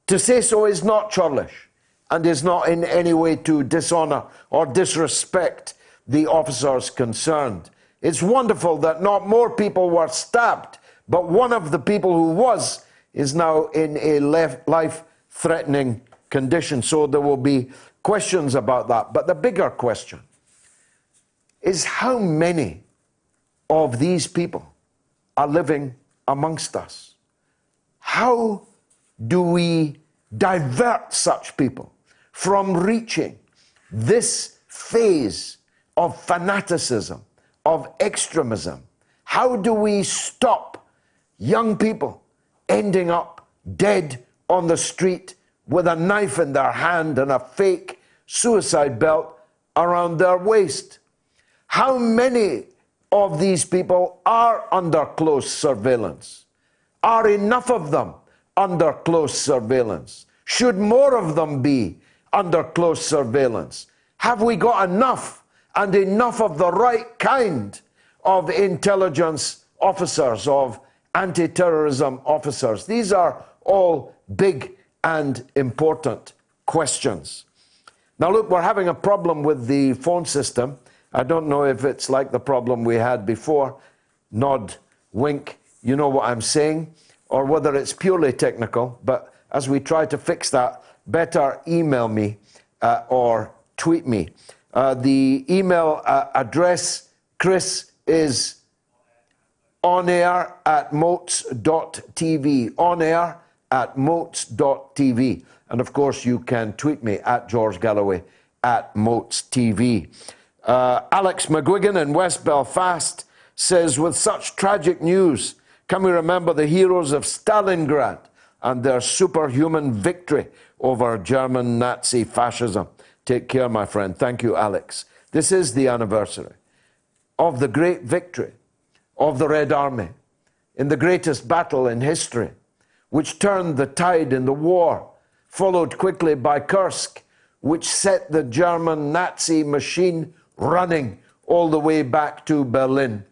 to say so is not churlish and is not in any way to dishonour or disrespect the officers concerned. It's wonderful that not more people were stabbed, but one of the people who was is now in a life-threatening condition. So there will be questions about that. But the bigger question is how many of these people are living amongst us? How do we divert such people from reaching this phase of fanaticism, of extremism? How do we stop young people ending up dead on the street with a knife in their hand and a fake suicide belt around their waist? How many of these people are under close surveillance? Are enough of them under close surveillance? Should more of them be under close surveillance? Have we got enough, and enough of the right kind of intelligence officers, of anti-terrorism officers? These are all big and important questions. Now look, we're having a problem with the phone system. I don't know if it's like the problem we had before, nod, wink, you know what I'm saying, or whether it's purely technical. But as we try to fix that, better email me or tweet me. The email address, Chris, is onair@moats.tv, onair@moats.tv. And of course, you can tweet me at George Galloway @MoatsTV. Alex McGuigan in West Belfast says, with such tragic news, can we remember the heroes of Stalingrad and their superhuman victory over German Nazi fascism? Take care, my friend. Thank you, Alex. This is the anniversary of the great victory of the Red Army in the greatest battle in history, which turned the tide in the war, followed quickly by Kursk, which set the German Nazi machine running all the way back to Berlin.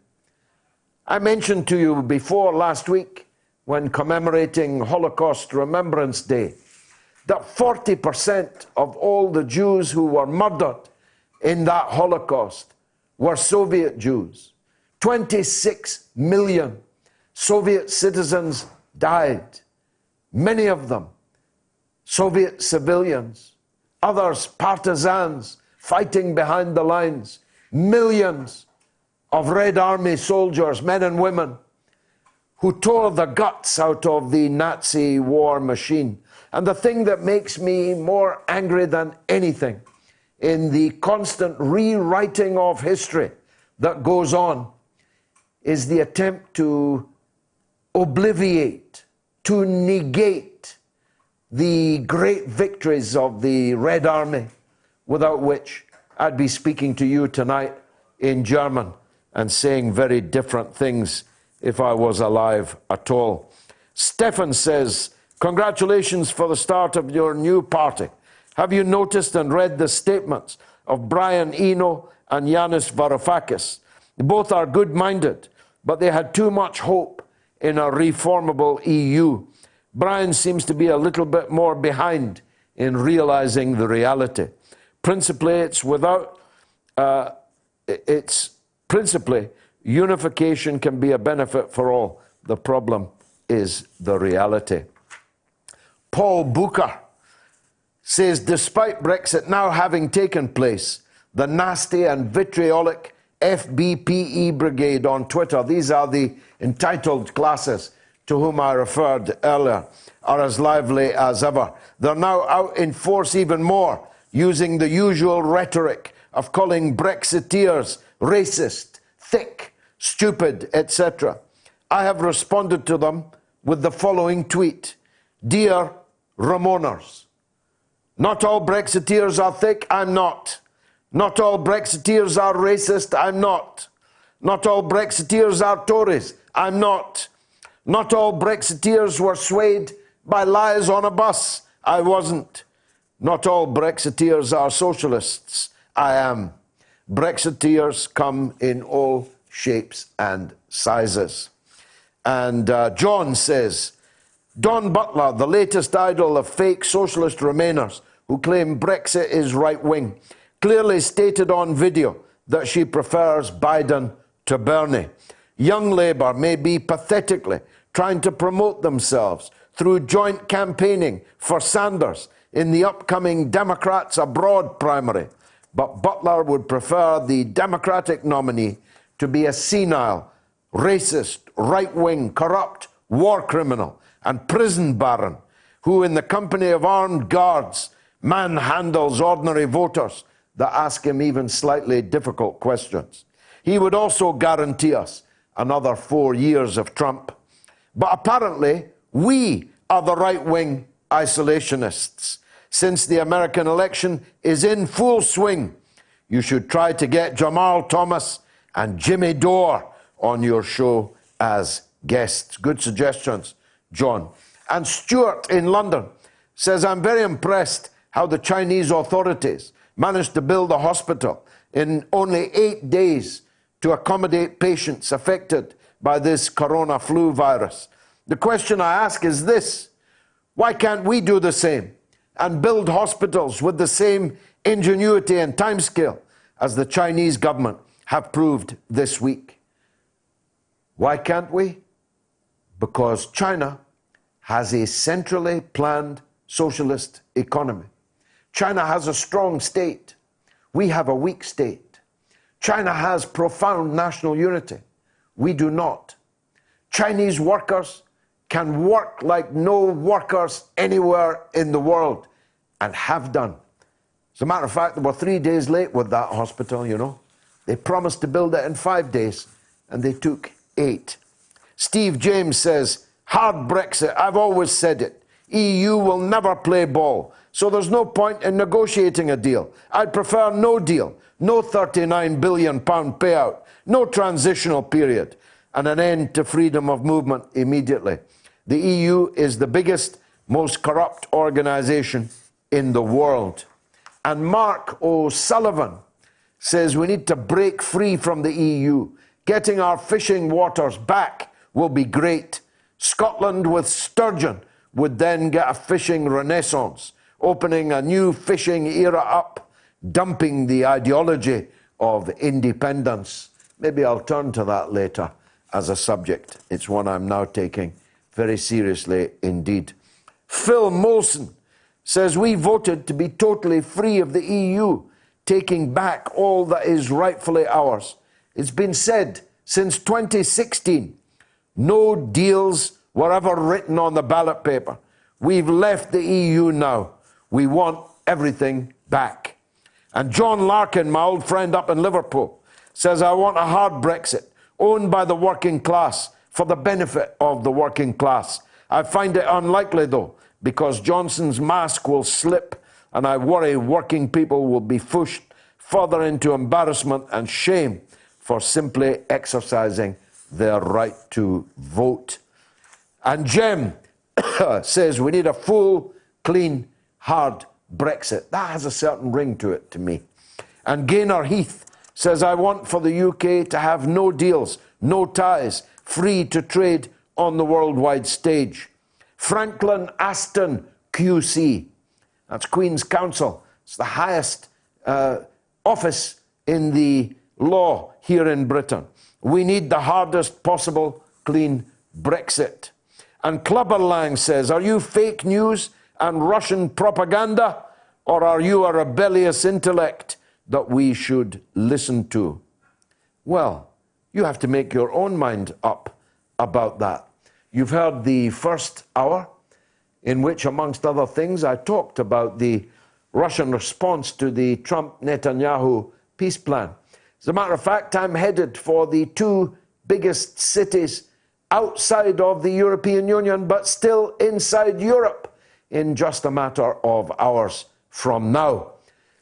I mentioned to you before last week, when commemorating Holocaust Remembrance Day, that 40% of all the Jews who were murdered in that Holocaust were Soviet Jews. 26 million Soviet citizens died, many of them Soviet civilians, others partisans fighting behind the lines, millions of Red Army soldiers, men and women, who tore the guts out of the Nazi war machine. And the thing that makes me more angry than anything in the constant rewriting of history that goes on is the attempt to obliviate, to negate the great victories of the Red Army, without which I'd be speaking to you tonight in German and saying very different things if I was alive at all. Stefan says, congratulations for the start of your new party. Have you noticed and read the statements of Brian Eno and Yanis Varoufakis? Both are good-minded, but they had too much hope in a reformable EU. Brian seems to be a little bit more behind in realizing the reality. Principally, unification can be a benefit for all. The problem is the reality. Paul Booker says, despite Brexit now having taken place, the nasty and vitriolic FBPE brigade on Twitter, these are the entitled classes to whom I referred earlier, are as lively as ever. They're now out in force even more, using the usual rhetoric of calling Brexiteers racist, thick, stupid, etc. I have responded to them with the following tweet. Dear Ramoners, not all Brexiteers are thick, I'm not. Not all Brexiteers are racist, I'm not. Not all Brexiteers are Tories, I'm not. Not all Brexiteers were swayed by lies on a bus, I wasn't. Not all Brexiteers are socialists, I am. Brexiteers come in all shapes and sizes. And John says, Don Butler, the latest idol of fake socialist Remainers who claim Brexit is right-wing, clearly stated on video that she prefers Biden to Bernie. Young Labour may be pathetically trying to promote themselves through joint campaigning for Sanders in the upcoming Democrats Abroad primary, but Butler would prefer the Democratic nominee to be a senile, racist, right-wing, corrupt war criminal and prison baron who, in the company of armed guards, manhandles ordinary voters that ask him even slightly difficult questions. He would also guarantee us another 4 years of Trump. But apparently, we are the right-wing isolationists. Since the American election is in full swing, you should try to get Jamal Thomas and Jimmy Dore on your show as guests. Good suggestions, John. And Stuart in London says, I'm very impressed how the Chinese authorities managed to build a hospital in only 8 days to accommodate patients affected by this corona flu virus. The question I ask is this: why can't we do the same and build hospitals with the same ingenuity and timescale as the Chinese government have proved this week? Why can't we? Because China has a centrally planned socialist economy. China has a strong state. We have a weak state. China has profound national unity. We do not. Chinese workers can work like no workers anywhere in the world, and have done. As a matter of fact, they were 3 days late with that hospital, you know. They promised to build it in 5 days. and they took 8. Steve James says, hard Brexit, I've always said it. EU will never play ball, so there's no point in negotiating a deal. I'd prefer no deal, no £39 billion payout, no transitional period, and an end to freedom of movement immediately. The EU is the biggest, most corrupt organisation in the world. And Mark O'Sullivan says we need to break free from the EU. Getting our fishing waters back will be great. Scotland with sturgeon would then get a fishing renaissance, opening a new fishing era up, dumping the ideology of independence. Maybe I'll turn to that later as a subject. It's one I'm now taking very seriously indeed. Phil Molson says we voted to be totally free of the EU, taking back all that is rightfully ours. It's been said since 2016, no deals were ever written on the ballot paper. We've left the EU now. We want everything back. And John Larkin, my old friend up in Liverpool, says I want a hard Brexit, owned by the working class, for the benefit of the working class. I find it unlikely, though, because Johnson's mask will slip, and I worry working people will be pushed further into embarrassment and shame for simply exercising their right to vote. And Jem says we need a full, clean, hard Brexit. That has a certain ring to it to me. And Gaynor Heath says I want for the UK to have no deals, no ties, free to trade on the worldwide stage. Franklin Aston QC, that's Queen's Counsel. It's the highest office in the law here in Britain. We need the hardest possible clean Brexit. And Clubberlang says, are you fake news and Russian propaganda, or are you a rebellious intellect that we should listen to? Well, you have to make your own mind up about that. You've heard the first hour, in which, amongst other things, I talked about the Russian response to the Trump-Netanyahu peace plan. As a matter of fact, I'm headed for the 2 biggest cities outside of the European Union, but still inside Europe, in just a matter of hours from now.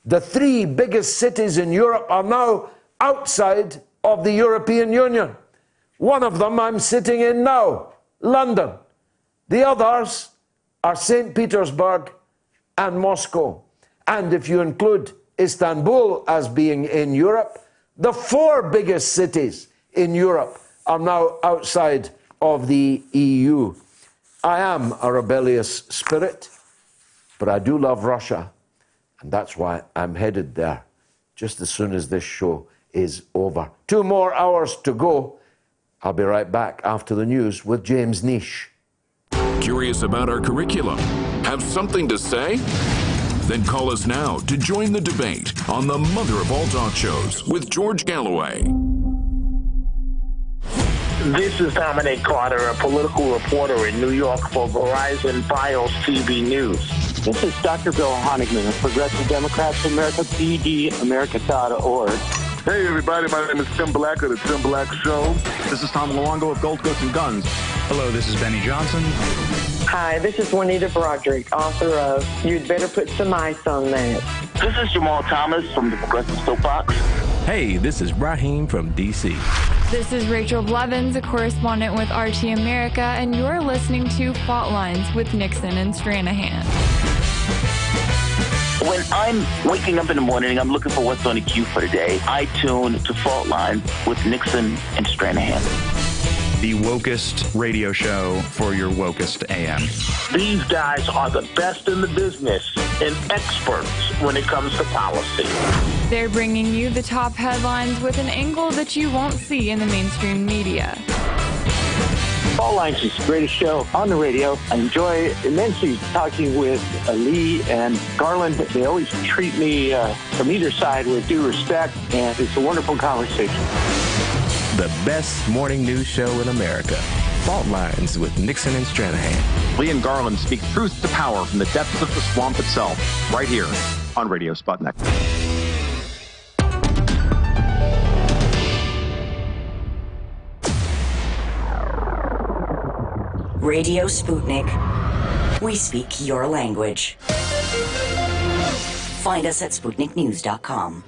The 3 biggest cities in Europe are now outside of the European Union. One of them I'm sitting in now, London. The others are St. Petersburg and Moscow. And if you include Istanbul as being in Europe, the 4 biggest cities in Europe are now outside of the EU. I am a rebellious spirit, but I do love Russia, and that's why I'm headed there just as soon as this show is over. 2 more hours to go. I'll be right back after the news with James Nish. Curious about our curriculum? Have something to say? Then call us now to join the debate on the mother of all talk shows with George Galloway. This is Dominic Carter, a political reporter in New York for Verizon Fios TV News. This is Dr. Bill Honigman of Progressive Democrats of America, PDAmerica.org. Hey, everybody, my name is Tim Black of The Tim Black Show. This is Tom Luongo of Gold Coast and Guns. Hello, this is Benny Johnson. Hi, this is Juanita Broderick, author of You'd Better Put Some Ice on That. This is Jamal Thomas from the Progressive Soapbox. Hey, this is Raheem from D.C. This is Rachel Blevins, a correspondent with RT America, and you're listening to Fault Lines with Nixon and Stranahan. When I'm waking up in the morning and I'm looking for what's on the queue for the day, I tune to Fault Lines with Nixon and Stranahan. The wokest radio show for your wokest AM. These guys are the best in the business and experts when it comes to policy. They're bringing you the top headlines with an angle that you won't see in the mainstream media. Fault Lines is the greatest show on the radio. I enjoy immensely talking with Lee and Garland. They always treat me from either side with due respect, and it's a wonderful conversation. The best morning news show in America. Fault Lines with Nixon and Stranahan. Lee and Garland speak truth to power from the depths of the swamp itself, right here on Radio Sputnik. Radio Sputnik. We speak your language. Find us at SputnikNews.com.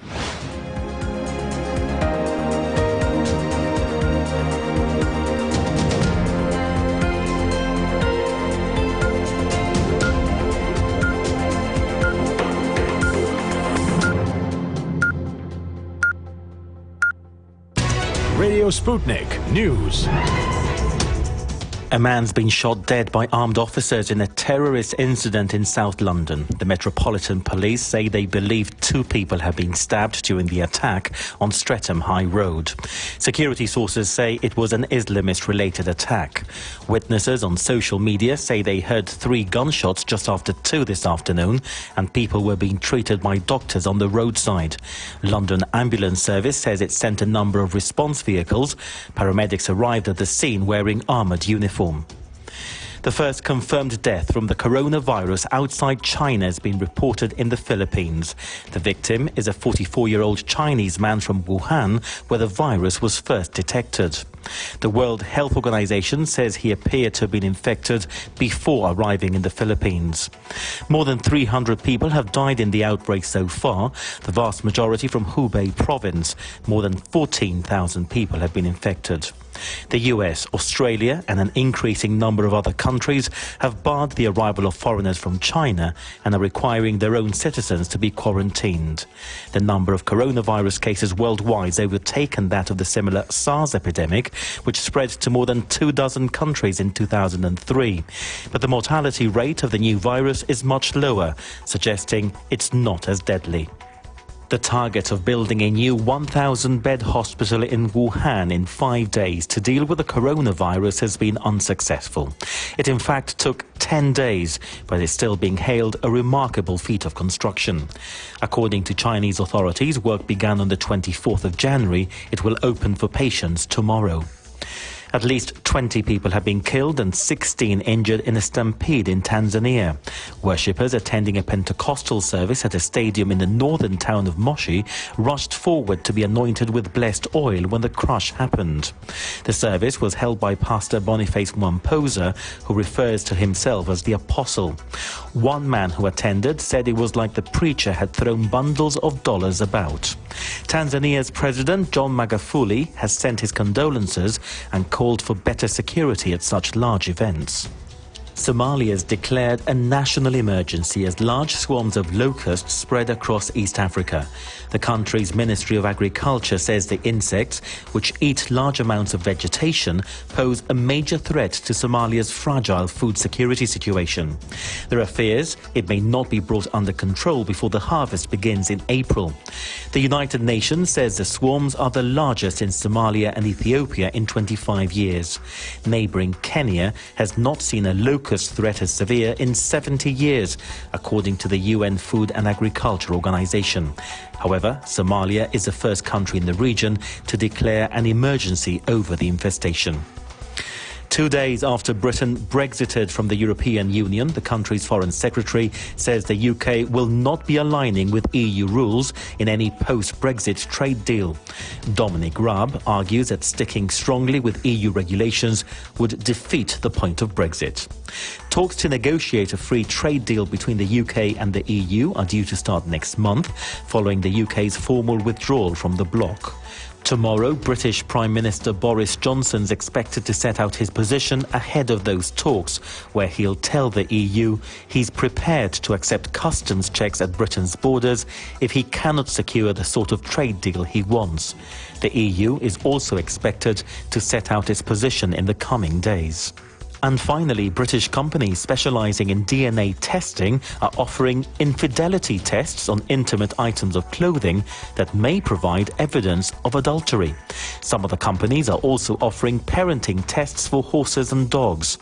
Radio Sputnik News. A man's been shot dead by armed officers in a terrorist incident in South London. The Metropolitan Police say they believe 2 people have been stabbed during the attack on Streatham High Road. Security sources say it was an Islamist-related attack. Witnesses on social media say they heard 3 gunshots just after 2 this afternoon, and people were being treated by doctors on the roadside. London Ambulance Service says it sent a number of response vehicles. Paramedics arrived at the scene wearing armoured uniforms. The first confirmed death from the coronavirus outside China has been reported in the Philippines. The victim is a 44-year-old Chinese man from Wuhan, where the virus was first detected. The World Health Organization says he appeared to have been infected before arriving in the Philippines. More than 300 people have died in the outbreak so far, the vast majority from Hubei province. More than 14,000 people have been infected. The US, Australia and an increasing number of other countries have barred the arrival of foreigners from China and are requiring their own citizens to be quarantined. The number of coronavirus cases worldwide has overtaken that of the similar SARS epidemic, which spread to more than 24 countries in 2003. But the mortality rate of the new virus is much lower, suggesting it's not as deadly. The target of building a new 1,000-bed hospital in Wuhan in 5 days to deal with the coronavirus has been unsuccessful. It in fact took 10 days, but is still being hailed a remarkable feat of construction. According to Chinese authorities, work began on the 24th of January. It will open for patients tomorrow. At least 20 people have been killed and 16 injured in a stampede in Tanzania. Worshippers attending a Pentecostal service at a stadium in the northern town of Moshi rushed forward to be anointed with blessed oil when the crush happened. The service was held by Pastor Boniface Mwamposa, who refers to himself as the Apostle. One man who attended said it was like the preacher had thrown bundles of dollars about. Tanzania's President John Magufuli has sent his condolences and called for better security at such large events. Somalia has declared a national emergency as large swarms of locusts spread across East Africa. The country's Ministry of Agriculture says the insects, which eat large amounts of vegetation, pose a major threat to Somalia's fragile food security situation. There are fears it may not be brought under control before the harvest begins in April. The United Nations says the swarms are the largest in Somalia and Ethiopia in 25 years. Neighbouring Kenya has not seen a locust threat as severe in 70 years, according to the UN Food and Agriculture Organization. However, Somalia is the first country in the region to declare an emergency over the infestation. 2 days after Britain Brexited from the European Union, the country's Foreign Secretary says the UK will not be aligning with EU rules in any post-Brexit trade deal. Dominic Raab argues that sticking strongly with EU regulations would defeat the point of Brexit. Talks to negotiate a free trade deal between the UK and the EU are due to start next month, following the UK's formal withdrawal from the bloc. Tomorrow, British Prime Minister Boris Johnson's expected to set out his position ahead of those talks, where he'll tell the EU he's prepared to accept customs checks at Britain's borders if he cannot secure the sort of trade deal he wants. The EU is also expected to set out its position in the coming days. And finally, British companies specialising in DNA testing are offering infidelity tests on intimate items of clothing that may provide evidence of adultery. Some of the companies are also offering parenting tests for horses and dogs.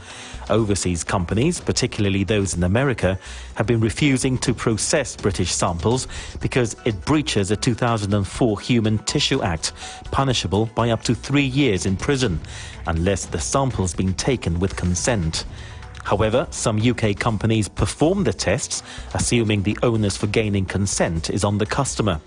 Overseas companies, particularly those in America, have been refusing to process British samples because it breaches a 2004 Human Tissue Act, punishable by up to 3 years in prison, unless the sample's been taken with consent. However, some UK companies perform the tests, assuming the onus for gaining consent is on the customer.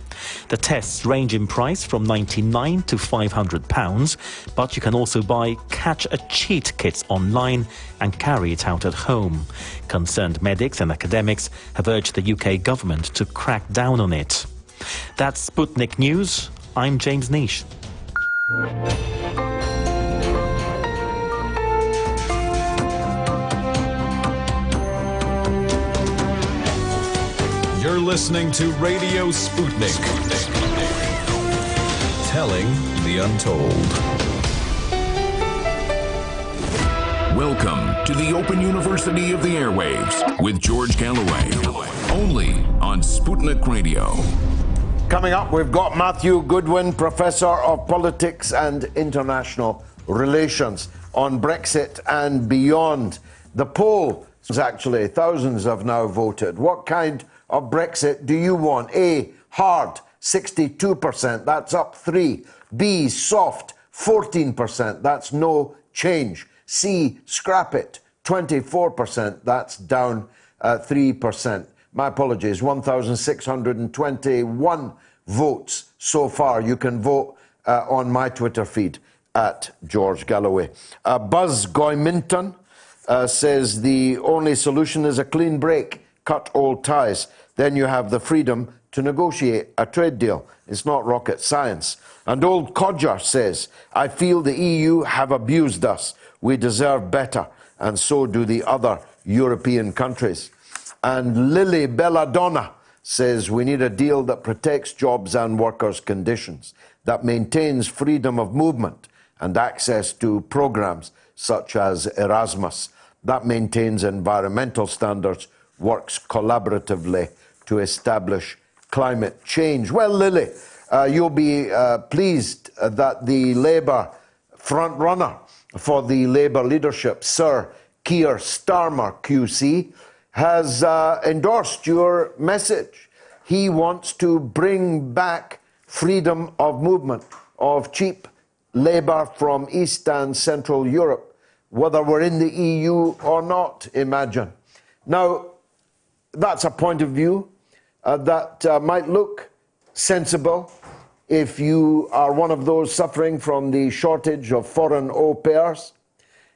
The tests range in price from £99 to £500, but you can also buy catch-a-cheat kits online and carry it out at home. Concerned medics and academics have urged the UK government to crack down on it. That's Sputnik News. I'm James Nish. You're listening to Radio Sputnik. Telling the untold. Welcome to the Open University of the Airwaves with George Galloway. Only on Sputnik Radio. Coming up, we've got Matthew Goodwin, Professor of Politics and International Relations, on Brexit and beyond. The poll, actually, thousands have now voted. What kind of Brexit do you want? A, hard, 62%, that's up 3. B, soft, 14%, that's no change. C, scrap it, 24%, that's down 3%. My apologies, 1,621 votes so far. You can vote on my Twitter feed at George Galloway. Buzz Goyminton says the only solution is a clean break, cut all ties. Then you have the freedom to negotiate a trade deal. It's not rocket science. And old Codger says, I feel the EU have abused us. We deserve better, and so do the other European countries. And Lily Belladonna says we need a deal that protects jobs and workers' conditions, that maintains freedom of movement and access to programs such as Erasmus, that maintains environmental standards, works collaboratively to establish climate change. Well, Lily, you'll be pleased that the Labour front-runner for the Labour leadership, Sir Keir Starmer QC, has endorsed your message. He wants to bring back freedom of movement of cheap labour from East and Central Europe, whether we're in the EU or not, imagine. Now, that's a point of view that might look sensible if you are one of those suffering from the shortage of foreign au pairs,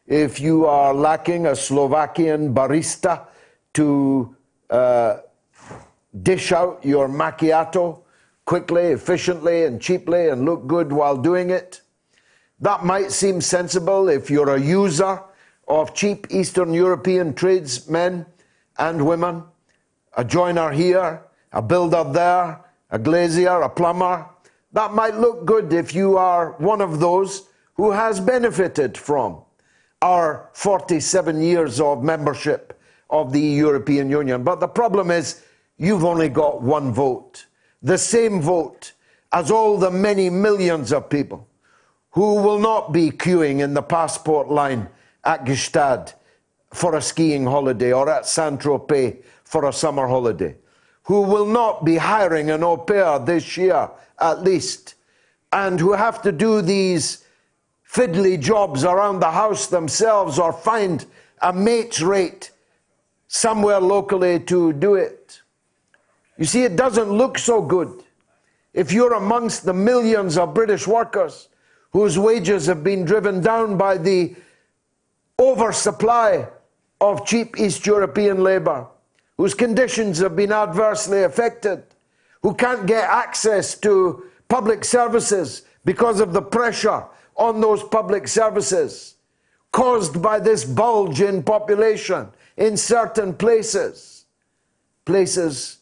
if you are lacking a Slovakian barista to dish out your macchiato quickly, efficiently, and cheaply and look good while doing it. That might seem sensible if you're a user of cheap Eastern European tradesmen and women, a joiner here, a builder there, a glazier, a plumber. That might look good if you are one of those who has benefited from our 47 years of membership of the European Union. But the problem is you've only got one vote, the same vote as all the many millions of people who will not be queuing in the passport line at Gstaad for a skiing holiday or at Saint-Tropez for a summer holiday, who will not be hiring an au pair this year at least, and who have to do these fiddly jobs around the house themselves or find a mate's rate somewhere locally to do it. You see, it doesn't look so good if you're amongst the millions of British workers whose wages have been driven down by the oversupply of cheap East European labour, whose conditions have been adversely affected, who can't get access to public services because of the pressure on those public services caused by this bulge in population in certain places. Places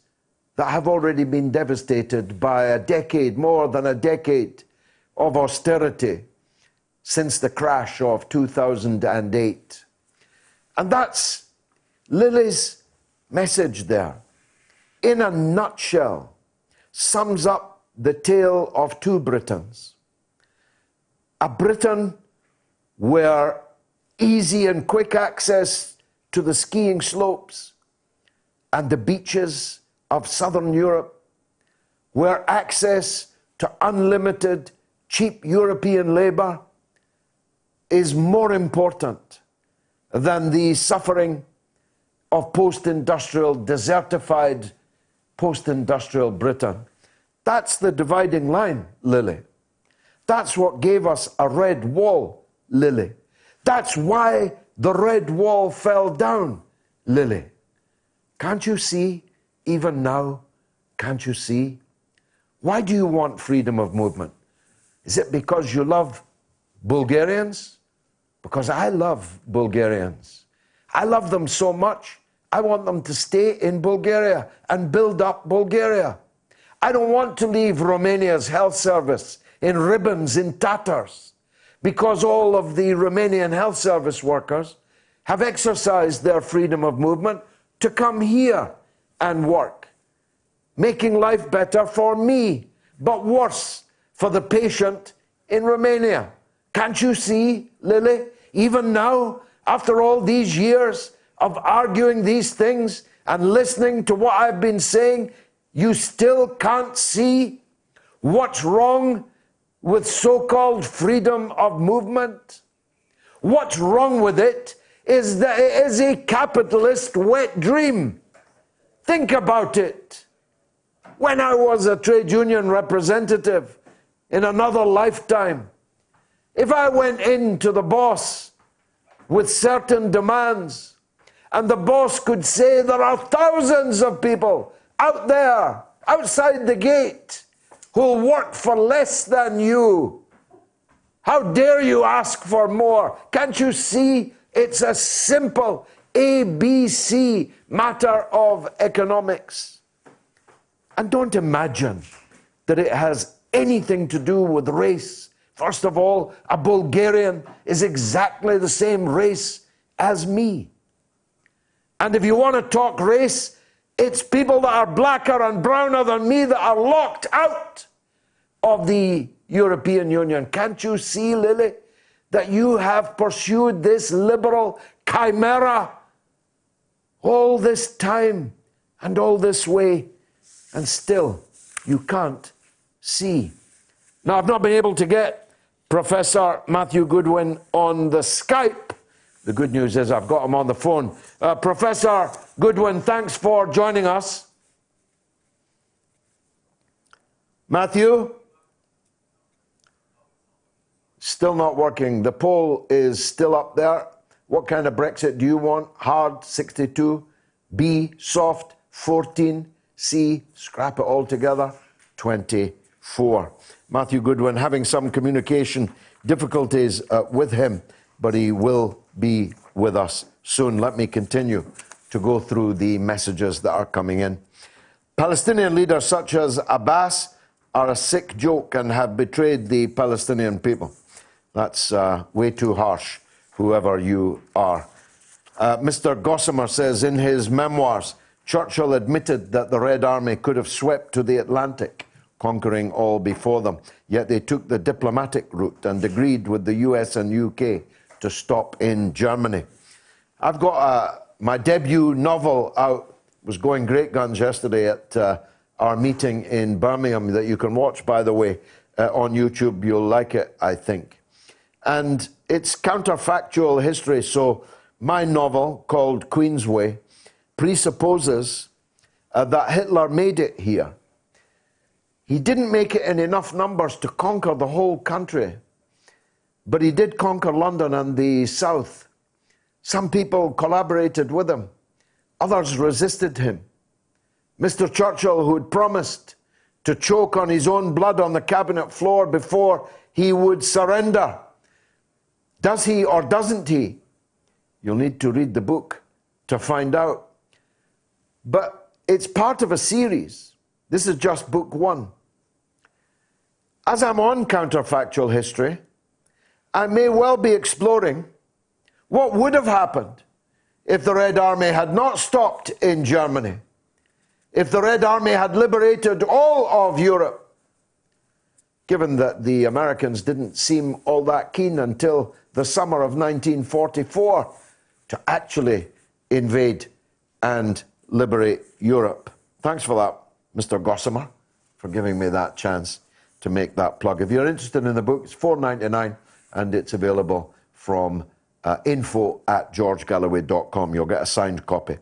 that have already been devastated by a decade, more than a decade, of austerity since the crash of 2008. And that's Lily's message there. In a nutshell, sums up the tale of two Britons. A Britain where easy and quick access to the skiing slopes and the beaches of southern Europe, where access to unlimited cheap European labour is more important than the suffering of post-industrial, desertified post-industrial Britain. That's the dividing line, Lily. That's what gave us a red wall, Lily. That's why the red wall fell down, Lily. Can't you see, even now, can't you see? Why do you want freedom of movement? Is it because you love Bulgarians? Because I love Bulgarians. I love them so much, I want them to stay in Bulgaria and build up Bulgaria. I don't want to leave Romania's health service in ribbons, in tatters, because all of the Romanian health service workers have exercised their freedom of movement to come here and work, making life better for me, but worse for the patient in Romania. Can't you see, Lily? Even now, after all these years of arguing these things and listening to what I've been saying, you still can't see what's wrong with so-called freedom of movement? What's wrong with it is that it is a capitalist wet dream. Think about it. When I was a trade union representative in another lifetime, if I went into the boss with certain demands, and the boss could say, there are thousands of people out there, outside the gate, who'll work for less than you. How dare you ask for more? Can't you see it's a simple ABC matter of economics? And don't imagine that it has anything to do with race. First of all, a Bulgarian is exactly the same race as me. And if you want to talk race, it's people that are blacker and browner than me that are locked out of the European Union. Can't you see, Lily, that you have pursued this liberal chimera all this time and all this way, and still you can't see? Now, I've not been able to get Professor Matthew Goodwin on the Skype. The good news is I've got him on the phone. Professor Goodwin, thanks for joining us. Matthew? Still not working. The poll is still up there. What kind of Brexit do you want? Hard, 62. B, soft, 14. C, scrap it all together, 24. Matthew Goodwin, having some communication difficulties with him, but he will be with us soon. Let me continue to go through the messages that are coming in. Palestinian leaders such as Abbas are a sick joke and have betrayed the Palestinian people. That's way too harsh, whoever you are. Mr. Gossamer says in his memoirs, Churchill admitted that the Red Army could have swept to the Atlantic, conquering all before them. Yet they took the diplomatic route and agreed with the US and UK to stop in Germany. I've got my debut novel out. It was going great guns yesterday at our meeting in Birmingham that you can watch, by the way, on YouTube. You'll like it, I think. And it's counterfactual history. So my novel, called Queensway, presupposes that Hitler made it here. He didn't make it in enough numbers to conquer the whole country, but he did conquer London and the South. Some people collaborated with him. Others resisted him. Mr. Churchill, who had promised to choke on his own blood on the cabinet floor before he would surrender. Does he or doesn't he? You'll need to read the book to find out. But it's part of a series. This is just book one. As I'm on counterfactual history, I may well be exploring what would have happened if the Red Army had not stopped in Germany, if the Red Army had liberated all of Europe, given that the Americans didn't seem all that keen until the summer of 1944 to actually invade and liberate Europe. Thanks for that, Mr. Gossamer, for giving me that chance to make that plug. If you're interested in the book, it's $4.99 and it's available from info@georgegalloway.com. You'll get a signed copy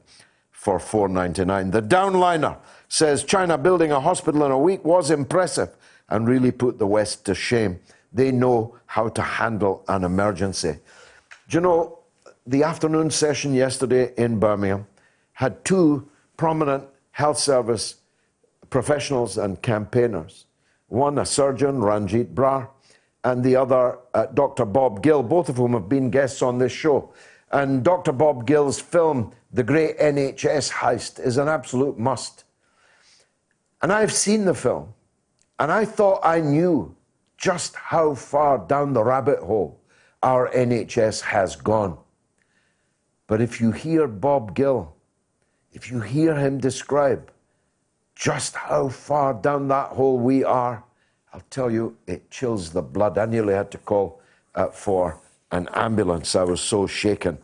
for $4.99. The downliner says China building a hospital in a week was impressive and really put the West to shame. They know how to handle an emergency. Do you know, the afternoon session yesterday in Birmingham had two prominent health service professionals and campaigners. One, a surgeon, Ranjit Brar, and the other, Dr. Bob Gill, both of whom have been guests on this show. And Dr. Bob Gill's film, The Great NHS Heist, is an absolute must. And I've seen the film, and I thought I knew just how far down the rabbit hole our NHS has gone. But if you hear Bob Gill, if you hear him describe just how far down that hole we are, I'll tell you, it chills the blood. I nearly had to call for an ambulance. I was so shaken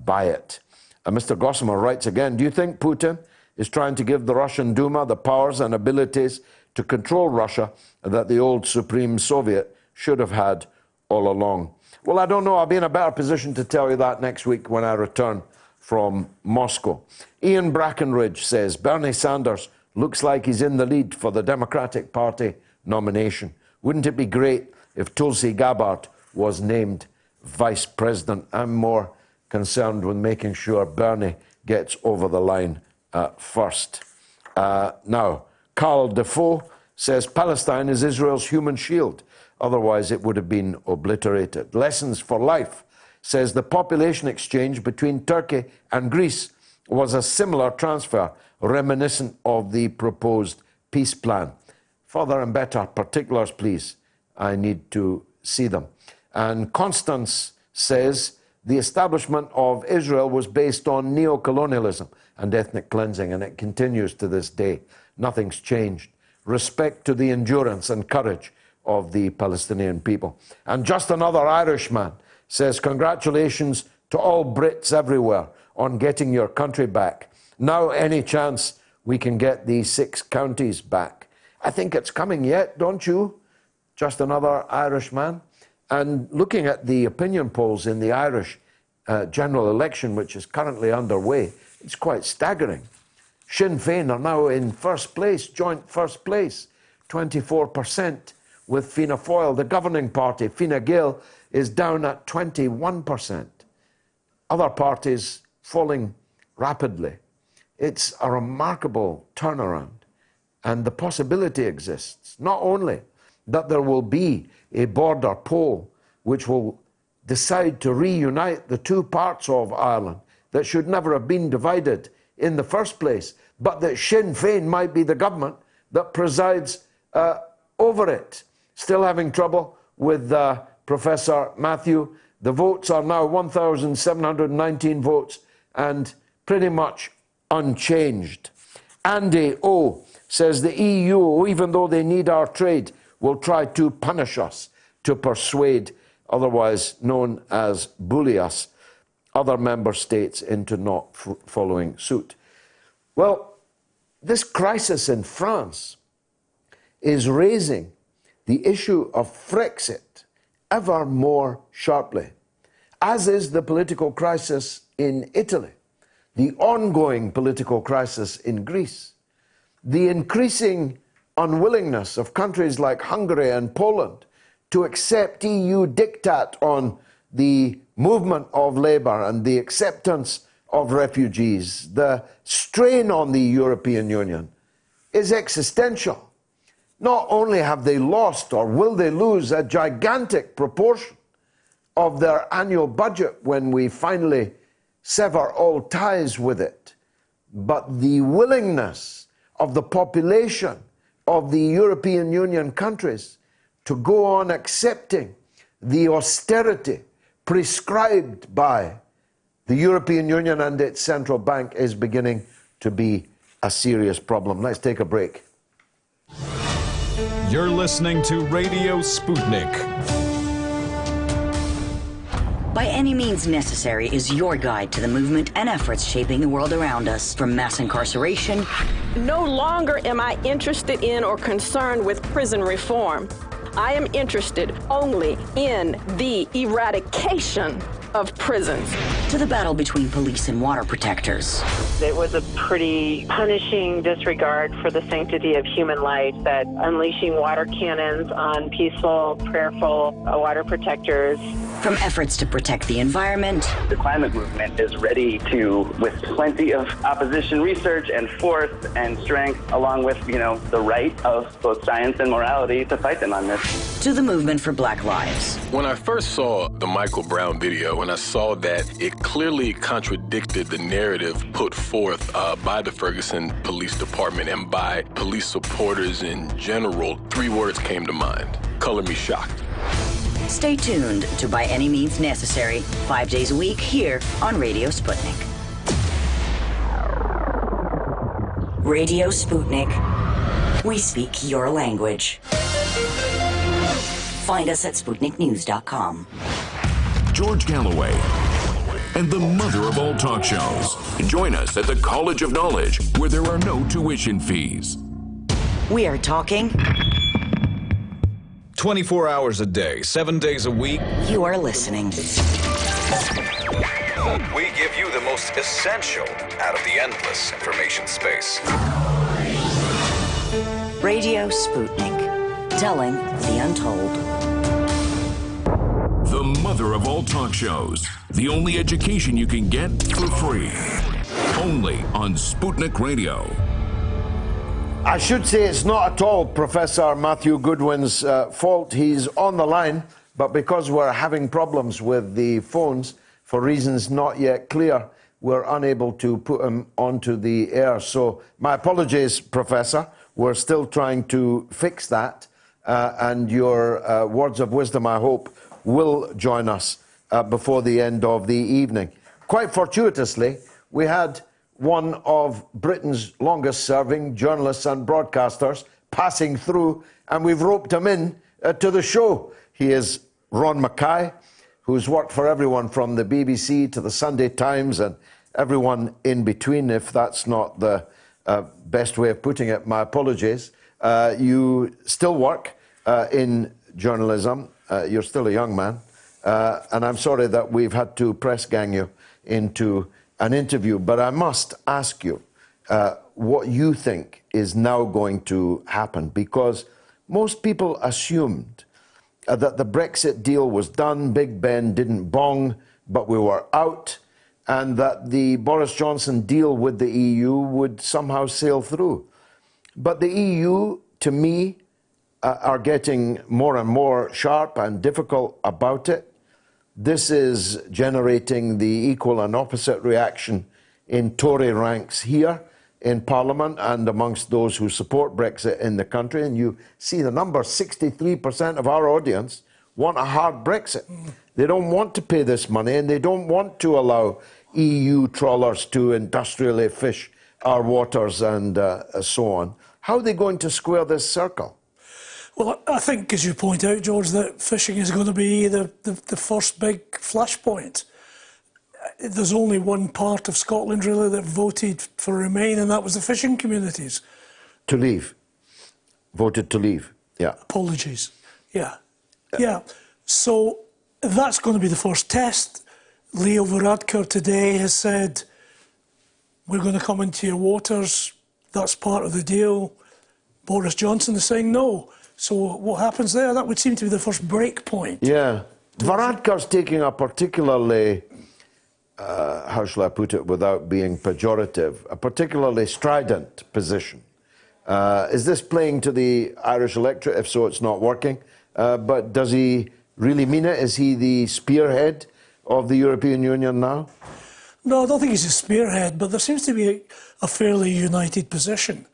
by it. Mr. Gossamer writes again, do you think Putin is trying to give the Russian Duma the powers and abilities to control Russia that the old Supreme Soviet should have had all along? Well, I don't know. I'll be in a better position to tell you that next week when I return from Moscow. Ian Brackenridge says, Bernie Sanders looks like he's in the lead for the Democratic Party nomination. Wouldn't it be great if Tulsi Gabbard was named vice president? I'm more concerned with making sure Bernie gets over the line first. Now, Carl Defoe says Palestine is Israel's human shield. Otherwise, it would have been obliterated. Lessons for Life says the population exchange between Turkey and Greece was a similar transfer, reminiscent of the proposed peace plan. Further and better particulars, please. I need to see them. And Constance says the establishment of Israel was based on neocolonialism and ethnic cleansing, and it continues to this day. Nothing's changed. Respect to the endurance and courage of the Palestinian people. And Just Another Irishman says, congratulations to all Brits everywhere on getting your country back. Now any chance we can get the 6 counties back? I think it's coming yet, don't you? Just Another Irishman. And looking at the opinion polls in the Irish general election, which is currently underway, it's quite staggering. Sinn Féin are now in first place, joint first place, 24% with Fianna Fáil. The governing party, Fine Gael, is down at 21%. Other parties falling rapidly. It's a remarkable turnaround. And the possibility exists, not only that there will be a border poll which will decide to reunite the two parts of Ireland that should never have been divided in the first place, but that Sinn Féin might be the government that presides over it. Still having trouble with Professor Matthew. The votes are now 1,719 votes and pretty much unchanged. Andy O says the EU, even though they need our trade, will try to punish us, to persuade, otherwise known as bully us, other member states into not following suit. Well, this crisis in France is raising the issue of Frexit ever more sharply, as is the political crisis in Italy, the ongoing political crisis in Greece, the increasing unwillingness of countries like Hungary and Poland to accept EU diktat on the movement of labour and the acceptance of refugees. The strain on the European Union is existential. Not only have they lost or will they lose a gigantic proportion of their annual budget when we finally sever all ties with it, but the willingness of the population of the European Union countries to go on accepting the austerity prescribed by the European Union and its central bank is beginning to be a serious problem. Let's take a break. You're listening to Radio Sputnik. By Any Means Necessary is your guide to the movement and efforts shaping the world around us, from mass incarceration. No longer am I interested in or concerned with prison reform. I am interested only in the eradication of prisons. To the battle between police and water protectors. It was a pretty punishing disregard for the sanctity of human life, that unleashing water cannons on peaceful, prayerful water protectors. From efforts to protect the environment. The climate movement is ready to, with plenty of opposition research and force and strength, along with, the right of both science and morality to fight them on this. To the movement for Black Lives. When I first saw the Michael Brown video, and I saw that it clearly contradicted the narrative put forth by the Ferguson Police Department and by police supporters in general, 3 words came to mind. Color me shocked. Stay tuned to By Any Means Necessary, 5 days a week here on Radio Sputnik. Radio Sputnik. We speak your language. Find us at SputnikNews.com. George Galloway and the mother of all talk shows. Join us at the College of Knowledge, where there are no tuition fees. We are talking 24 hours a day, 7 days a week. You are listening. We give you the most essential out of the endless information space. Radio Sputnik, telling the untold. The mother of all talk shows. The only education you can get for free. Only on Sputnik Radio. I should say it's not at all Professor Matthew Goodwin's fault. He's on the line, but because we're having problems with the phones, for reasons not yet clear, we're unable to put him onto the air. So my apologies, Professor. We're still trying to fix that. And your words of wisdom, I hope, will join us before the end of the evening. Quite fortuitously, we had one of Britain's longest-serving journalists and broadcasters passing through, and we've roped him in to the show. He is Ron McKay, who's worked for everyone from the BBC to the Sunday Times and everyone in between. If that's not the best way of putting it, my apologies. You still work in journalism. You're still a young man. And I'm sorry that we've had to press gang you into an interview, but I must ask you what you think is now going to happen, because most people assumed that the Brexit deal was done, Big Ben didn't bong, but we were out, and that the Boris Johnson deal with the EU would somehow sail through. But the EU, to me, are getting more and more sharp and difficult about it. This is generating the equal and opposite reaction in Tory ranks here in Parliament and amongst those who support Brexit in the country. And you see the number, 63% of our audience want a hard Brexit. They don't want to pay this money, and they don't want to allow EU trawlers to industrially fish our waters and so on. How are they going to square this circle? Well, I think, as you point out, George, that fishing is going to be the first big flashpoint. There's only one part of Scotland, really, that voted for Remain, and that was the fishing communities. To leave. Voted to leave, yeah. Apologies, yeah. Yeah, so that's going to be the first test. Leo Varadkar today has said, we're going to come into your waters, that's part of the deal. Boris Johnson is saying no. So what happens there? That would seem to be the first break point. Yeah. Varadkar's taking a particularly, how shall I put it without being pejorative, a particularly strident position. Is this playing to the Irish electorate? If so, it's not working. But does he really mean it? Is he the spearhead of the European Union now? No, I don't think he's a spearhead, but there seems to be a fairly united position.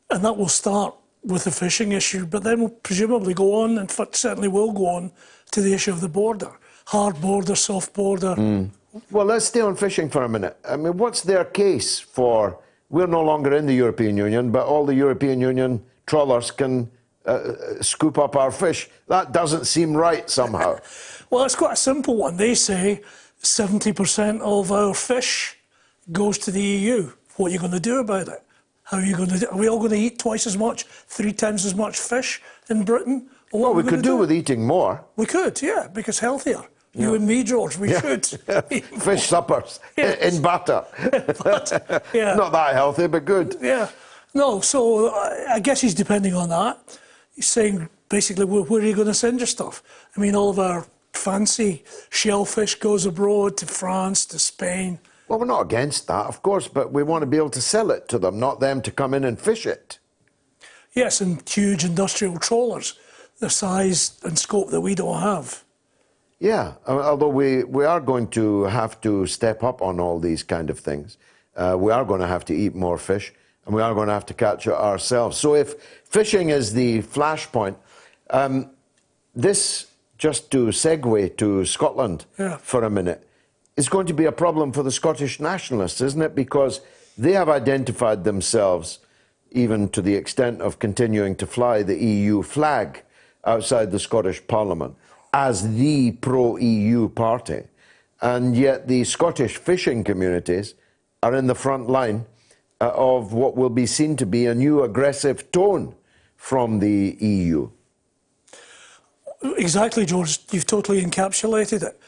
And that will start with the fishing issue, but then will presumably go on, in fact certainly will go on, to the issue of the border. Hard border, soft border. Well, let's stay on fishing for a minute. I mean, what's their case for, we're no longer in the European Union, but all the European Union trawlers can scoop up our fish? That doesn't seem right somehow. Well, it's quite a simple one. They say 70% of our fish goes to the EU. What are you going to do about it? How are you going to do? Are we all going to eat twice as much, 3 times as much fish in Britain? Well, we could do with eating more. We could, yeah, because healthier. You and me, George, we should. Fish suppers in butter. Yeah. Not that healthy, but good. Yeah. No, so I guess he's depending on that. He's saying, basically, where are you going to send your stuff? I mean, all of our fancy shellfish goes abroad to France, to Spain. Well, we're not against that, of course, but we want to be able to sell it to them, not them to come in and fish it. Yes, and huge industrial trawlers, the size and scope that we don't have. Yeah, although we are going to have to step up on all these kind of things. We are going to have to eat more fish, and we are going to have to catch it ourselves. So if fishing is the flashpoint, this, just to segue to Scotland for a minute, is going to be a problem for the Scottish nationalists, isn't it? Because they have identified themselves, even to the extent of continuing to fly the EU flag outside the Scottish Parliament, as the pro-EU party. And yet the Scottish fishing communities are in the front line of what will be seen to be a new aggressive tone from the EU. Exactly, George. You've totally encapsulated it.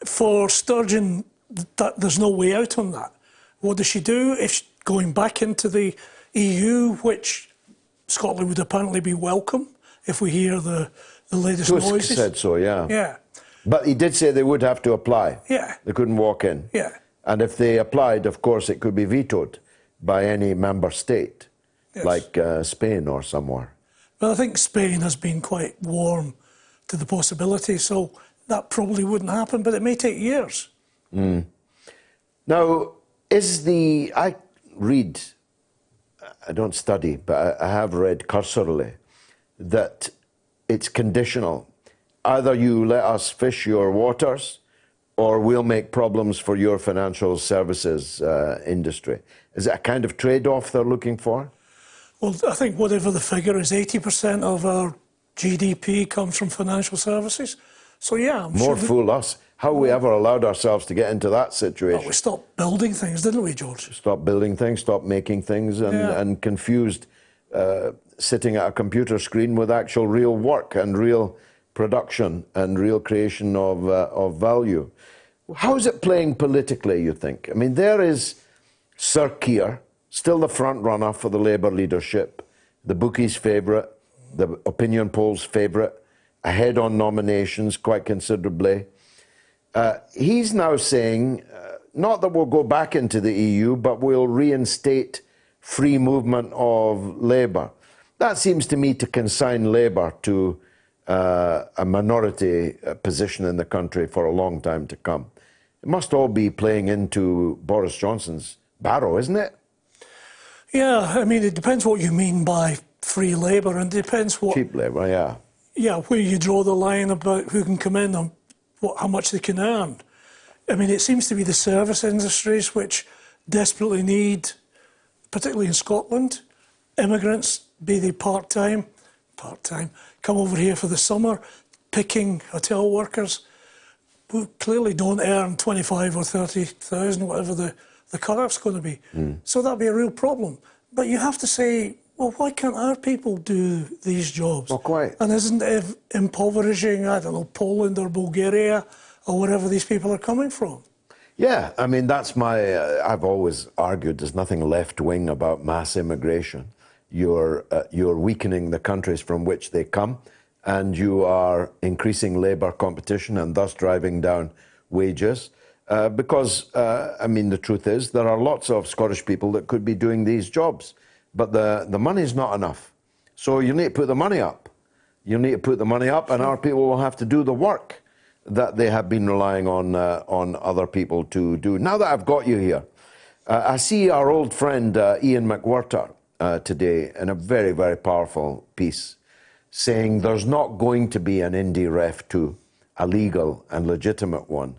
For Sturgeon, there's no way out on that. What does she do if going back into the EU, which Scotland would apparently be welcome if we hear the latest noises? Tusk said so, yeah. Yeah. But he did say they would have to apply. Yeah. They couldn't walk in. Yeah. And if they applied, of course, it could be vetoed by any member state, like Spain or somewhere. Well, I think Spain has been quite warm to the possibility, so that probably wouldn't happen, but it may take years. Now, I read, I don't study, but I have read cursorily that it's conditional. Either you let us fish your waters, or we'll make problems for your financial services industry. Is it a kind of trade-off they're looking for? Well, I think whatever the figure is, 80% of our GDP comes from financial services. So, yeah, I'm More sure fool us. How we ever allowed ourselves to get into that situation? Well, we stopped building things, didn't we, George? Stopped building things, stopped making things, and confused sitting at a computer screen with actual real work and real production and real creation of value. How is it playing politically, you think? I mean, there is Sir Keir, still the front runner for the Labour leadership, the bookies' favourite, the opinion polls' favourite, ahead on nominations quite considerably. He's now saying, not that we'll go back into the EU, but we'll reinstate free movement of labour. That seems to me to consign Labour to a minority position in the country for a long time to come. It must all be playing into Boris Johnson's barrow, isn't it? Yeah, I mean, it depends what you mean by free labour, and it depends what... Cheap labour, yeah. Yeah, where you draw the line about who can come in and how much they can earn. I mean, it seems to be the service industries which desperately need, particularly in Scotland, immigrants, be they part-time, come over here for the summer, picking hotel workers who clearly don't earn 25 or 30,000, whatever the cut-off's going to be. So that'd be a real problem. But you have to say, well, why can't our people do these jobs? Well, quite. And isn't it impoverishing, I don't know, Poland or Bulgaria or wherever these people are coming from? Yeah, I mean, that's my... I've always argued there's nothing left-wing about mass immigration. You're weakening the countries from which they come, and you are increasing labour competition and thus driving down wages. Because, I mean, the truth is there are lots of Scottish people that could be doing these jobs, but the money's not enough. So you need to put the money up. You need to put the money up, and our people will have to do the work that they have been relying on other people to do. Now that I've got you here, I see our old friend Ian McWhirter today in a very, very powerful piece, saying there's not going to be an Indy Ref 2, a legal and legitimate one,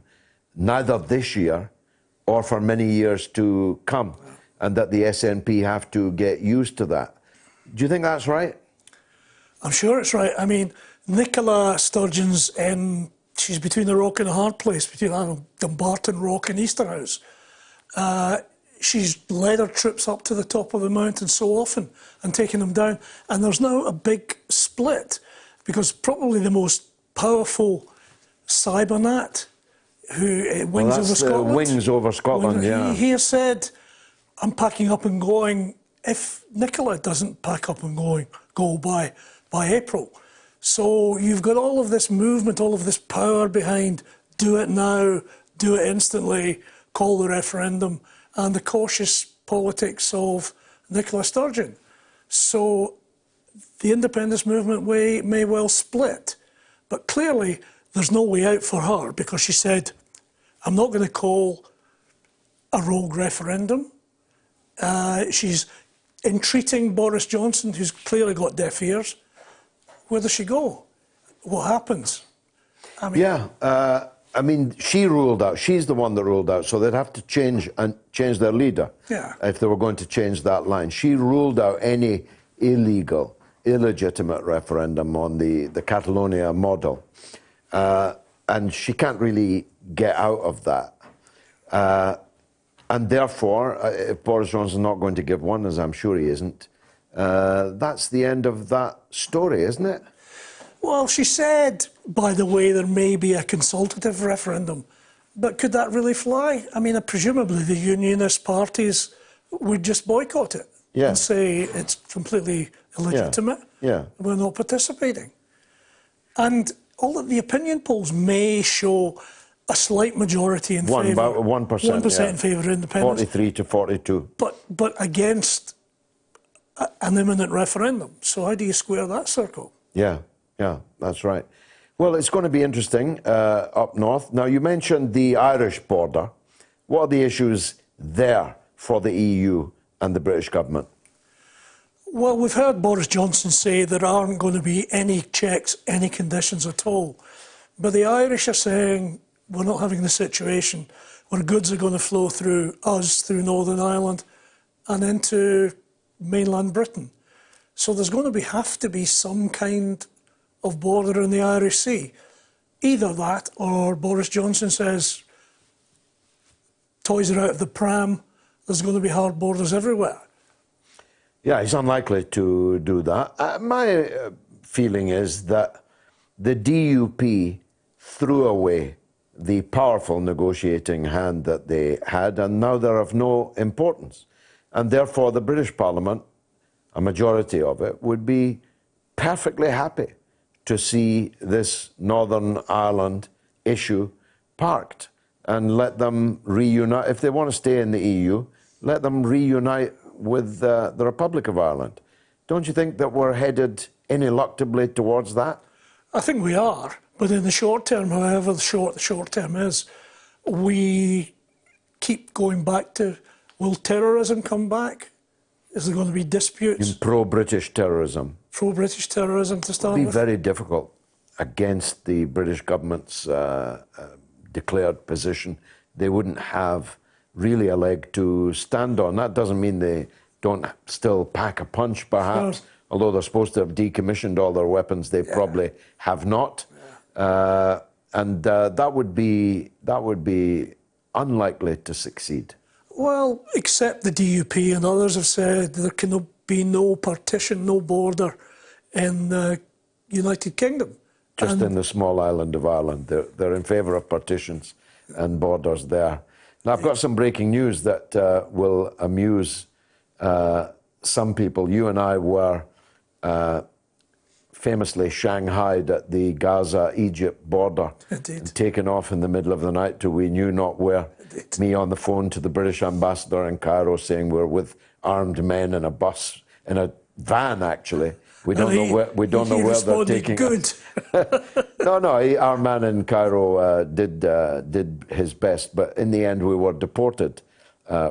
neither this year or for many years to come, and that the SNP have to get used to that. Do you think that's right? I'm sure it's right. I mean, Nicola Sturgeon's she's between a rock and a hard place, between Dumbarton Rock and Easterhouse. She's led her troops up to the top of the mountain so often and taken them down. And there's now a big split because probably the most powerful cybernat who Well, Wings that's Over Scotland. Wings Over Scotland, yeah. He has said, I'm packing up and going if Nicola doesn't pack up and go by April. So you've got all of this movement, all of this power behind do it now, do it instantly, call the referendum, and the cautious politics of Nicola Sturgeon. So the independence movement may well split, but clearly there's no way out for her because she said, I'm not going to call a rogue referendum. She's entreating Boris Johnson, who's clearly got deaf ears. Where does she go? What happens? I mean, she ruled out. She's the one that ruled out. So they'd have to change their leader if they were going to change that line. She ruled out any illegal, illegitimate referendum on the Catalonia model, and she can't really get out of that. And therefore, if Boris Johnson's not going to give one, as I'm sure he isn't, that's the end of that story, isn't it? Well, she said, by the way, there may be a consultative referendum, but could that really fly? I mean, presumably the unionist parties would just boycott it and say it's completely illegitimate. We're not participating. And all of the opinion polls may show a slight majority in favour. About 1%. 1% in favour of independence. 43 to 42. But against an imminent referendum. So how do you square that circle? Yeah, that's right. Well, it's going to be interesting up north. Now, you mentioned the Irish border. What are the issues there for the EU and the British government? Well, we've heard Boris Johnson say there aren't going to be any checks, any conditions at all. But the Irish are saying we're not having the situation where goods are going to flow through us, through Northern Ireland, and into mainland Britain. So there's going to have to be some kind of border in the Irish Sea. Either that, or Boris Johnson says, toys are out of the pram, there's going to be hard borders everywhere. Yeah, he's unlikely to do that. My feeling is that the DUP threw away the powerful negotiating hand that they had, and now they're of no importance. And therefore, the British Parliament, a majority of it, would be perfectly happy to see this Northern Ireland issue parked and let them reunite. If they want to stay in the EU, let them reunite with the Republic of Ireland. Don't you think that we're headed ineluctably towards that? I think we are. But in the short term, however the short term is, we keep going back to, will terrorism come back? Is there going to be disputes? In pro-British terrorism. Pro-British terrorism to start with? It would be very difficult against the British government's declared position. They wouldn't have really a leg to stand on. That doesn't mean they don't still pack a punch, perhaps, although they're supposed to have decommissioned all their weapons. They probably have not. That would be unlikely to succeed. Well, except the DUP and others have said there can be no partition, no border in the United Kingdom. Just in the small island of Ireland. They're in favour of partitions and borders there. Now, I've got some breaking news that will amuse some people. You and I were famously shanghaied at the Gaza-Egypt border. And taken off in the middle of the night to we knew not where. Me on the phone to the British ambassador in Cairo saying we're with armed men in a bus, in a van actually. We don't know where they're taking us. No, our man in Cairo did his best, but in the end we were deported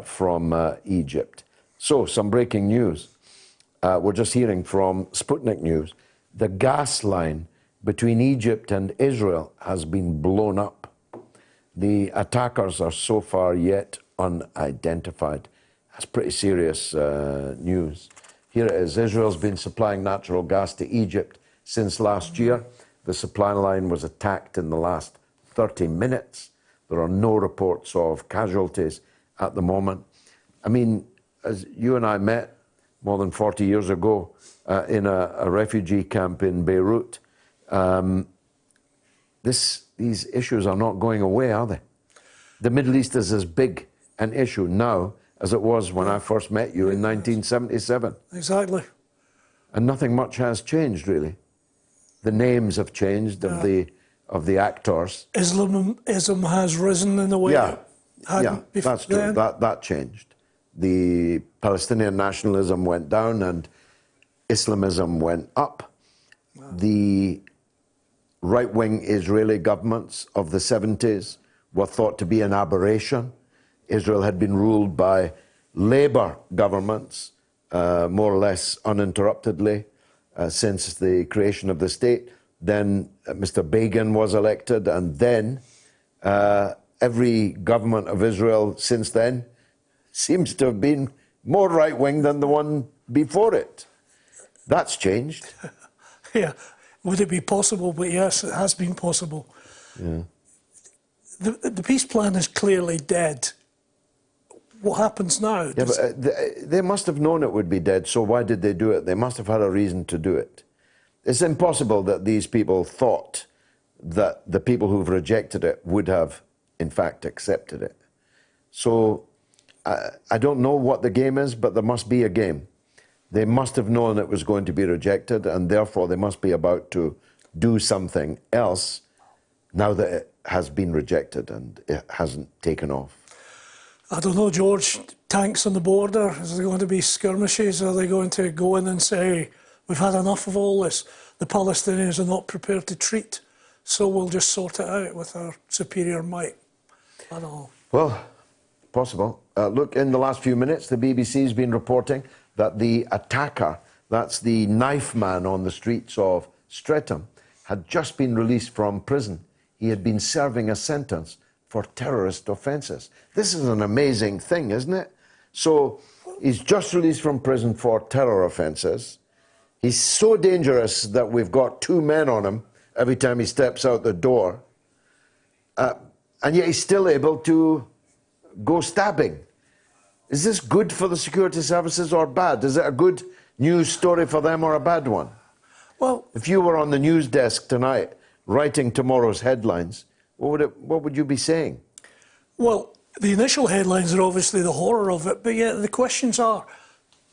from Egypt. So, some breaking news. We're just hearing from Sputnik News. The gas line between Egypt and Israel has been blown up. The attackers are so far yet unidentified. That's pretty serious news. Here it is. Israel's been supplying natural gas to Egypt since last year. The supply line was attacked in the last 30 minutes. There are no reports of casualties at the moment. I mean, as you and I met more than 40 years ago in a refugee camp in Beirut, this these issues are not going away, are they? The Middle East is as big an issue now as it was when I first met you in 1977. Exactly. And nothing much has changed, really. The names have changed of the actors. Islam has risen in a way it hadn't before. That's true. That changed. The Palestinian nationalism went down and Islamism went up. The right-wing Israeli governments of the 70s were thought to be an aberration. Israel had been ruled by Labour governments, more or less uninterruptedly, since the creation of the state. Then Mr. Begin was elected, and then every government of Israel since then seems to have been more right-wing than the one before it. That's changed. Yeah. Would it be possible? But yes, it has been possible. Yeah. The peace plan is clearly dead. What happens now? Yeah, but they must have known it would be dead, so why did they do it? They must have had a reason to do it. It's impossible that these people thought that the people who've rejected it would have, in fact, accepted it. So I don't know what the game is, but there must be a game. They must have known it was going to be rejected, and therefore they must be about to do something else now that it has been rejected and it hasn't taken off. I don't know, George. Tanks on the border, is there going to be skirmishes? Are they going to go in and say, we've had enough of all this? The Palestinians are not prepared to treat, so we'll just sort it out with our superior might. I don't know. Well, possible. Look, in the last few minutes, the BBC's been reporting that the attacker, that's the knife man on the streets of Streatham, had just been released from prison. He had been serving a sentence for terrorist offences. This is an amazing thing, isn't it? So he's just released from prison for terror offences. He's so dangerous that we've got 2 men on him every time he steps out the door. And yet he's still able to go stabbing. Is this good for the security services or bad? Is it a good news story for them or a bad one? Well, if you were on the news desk tonight writing tomorrow's headlines, what would you be saying? Well, the initial headlines are obviously the horror of it, but yet the questions are,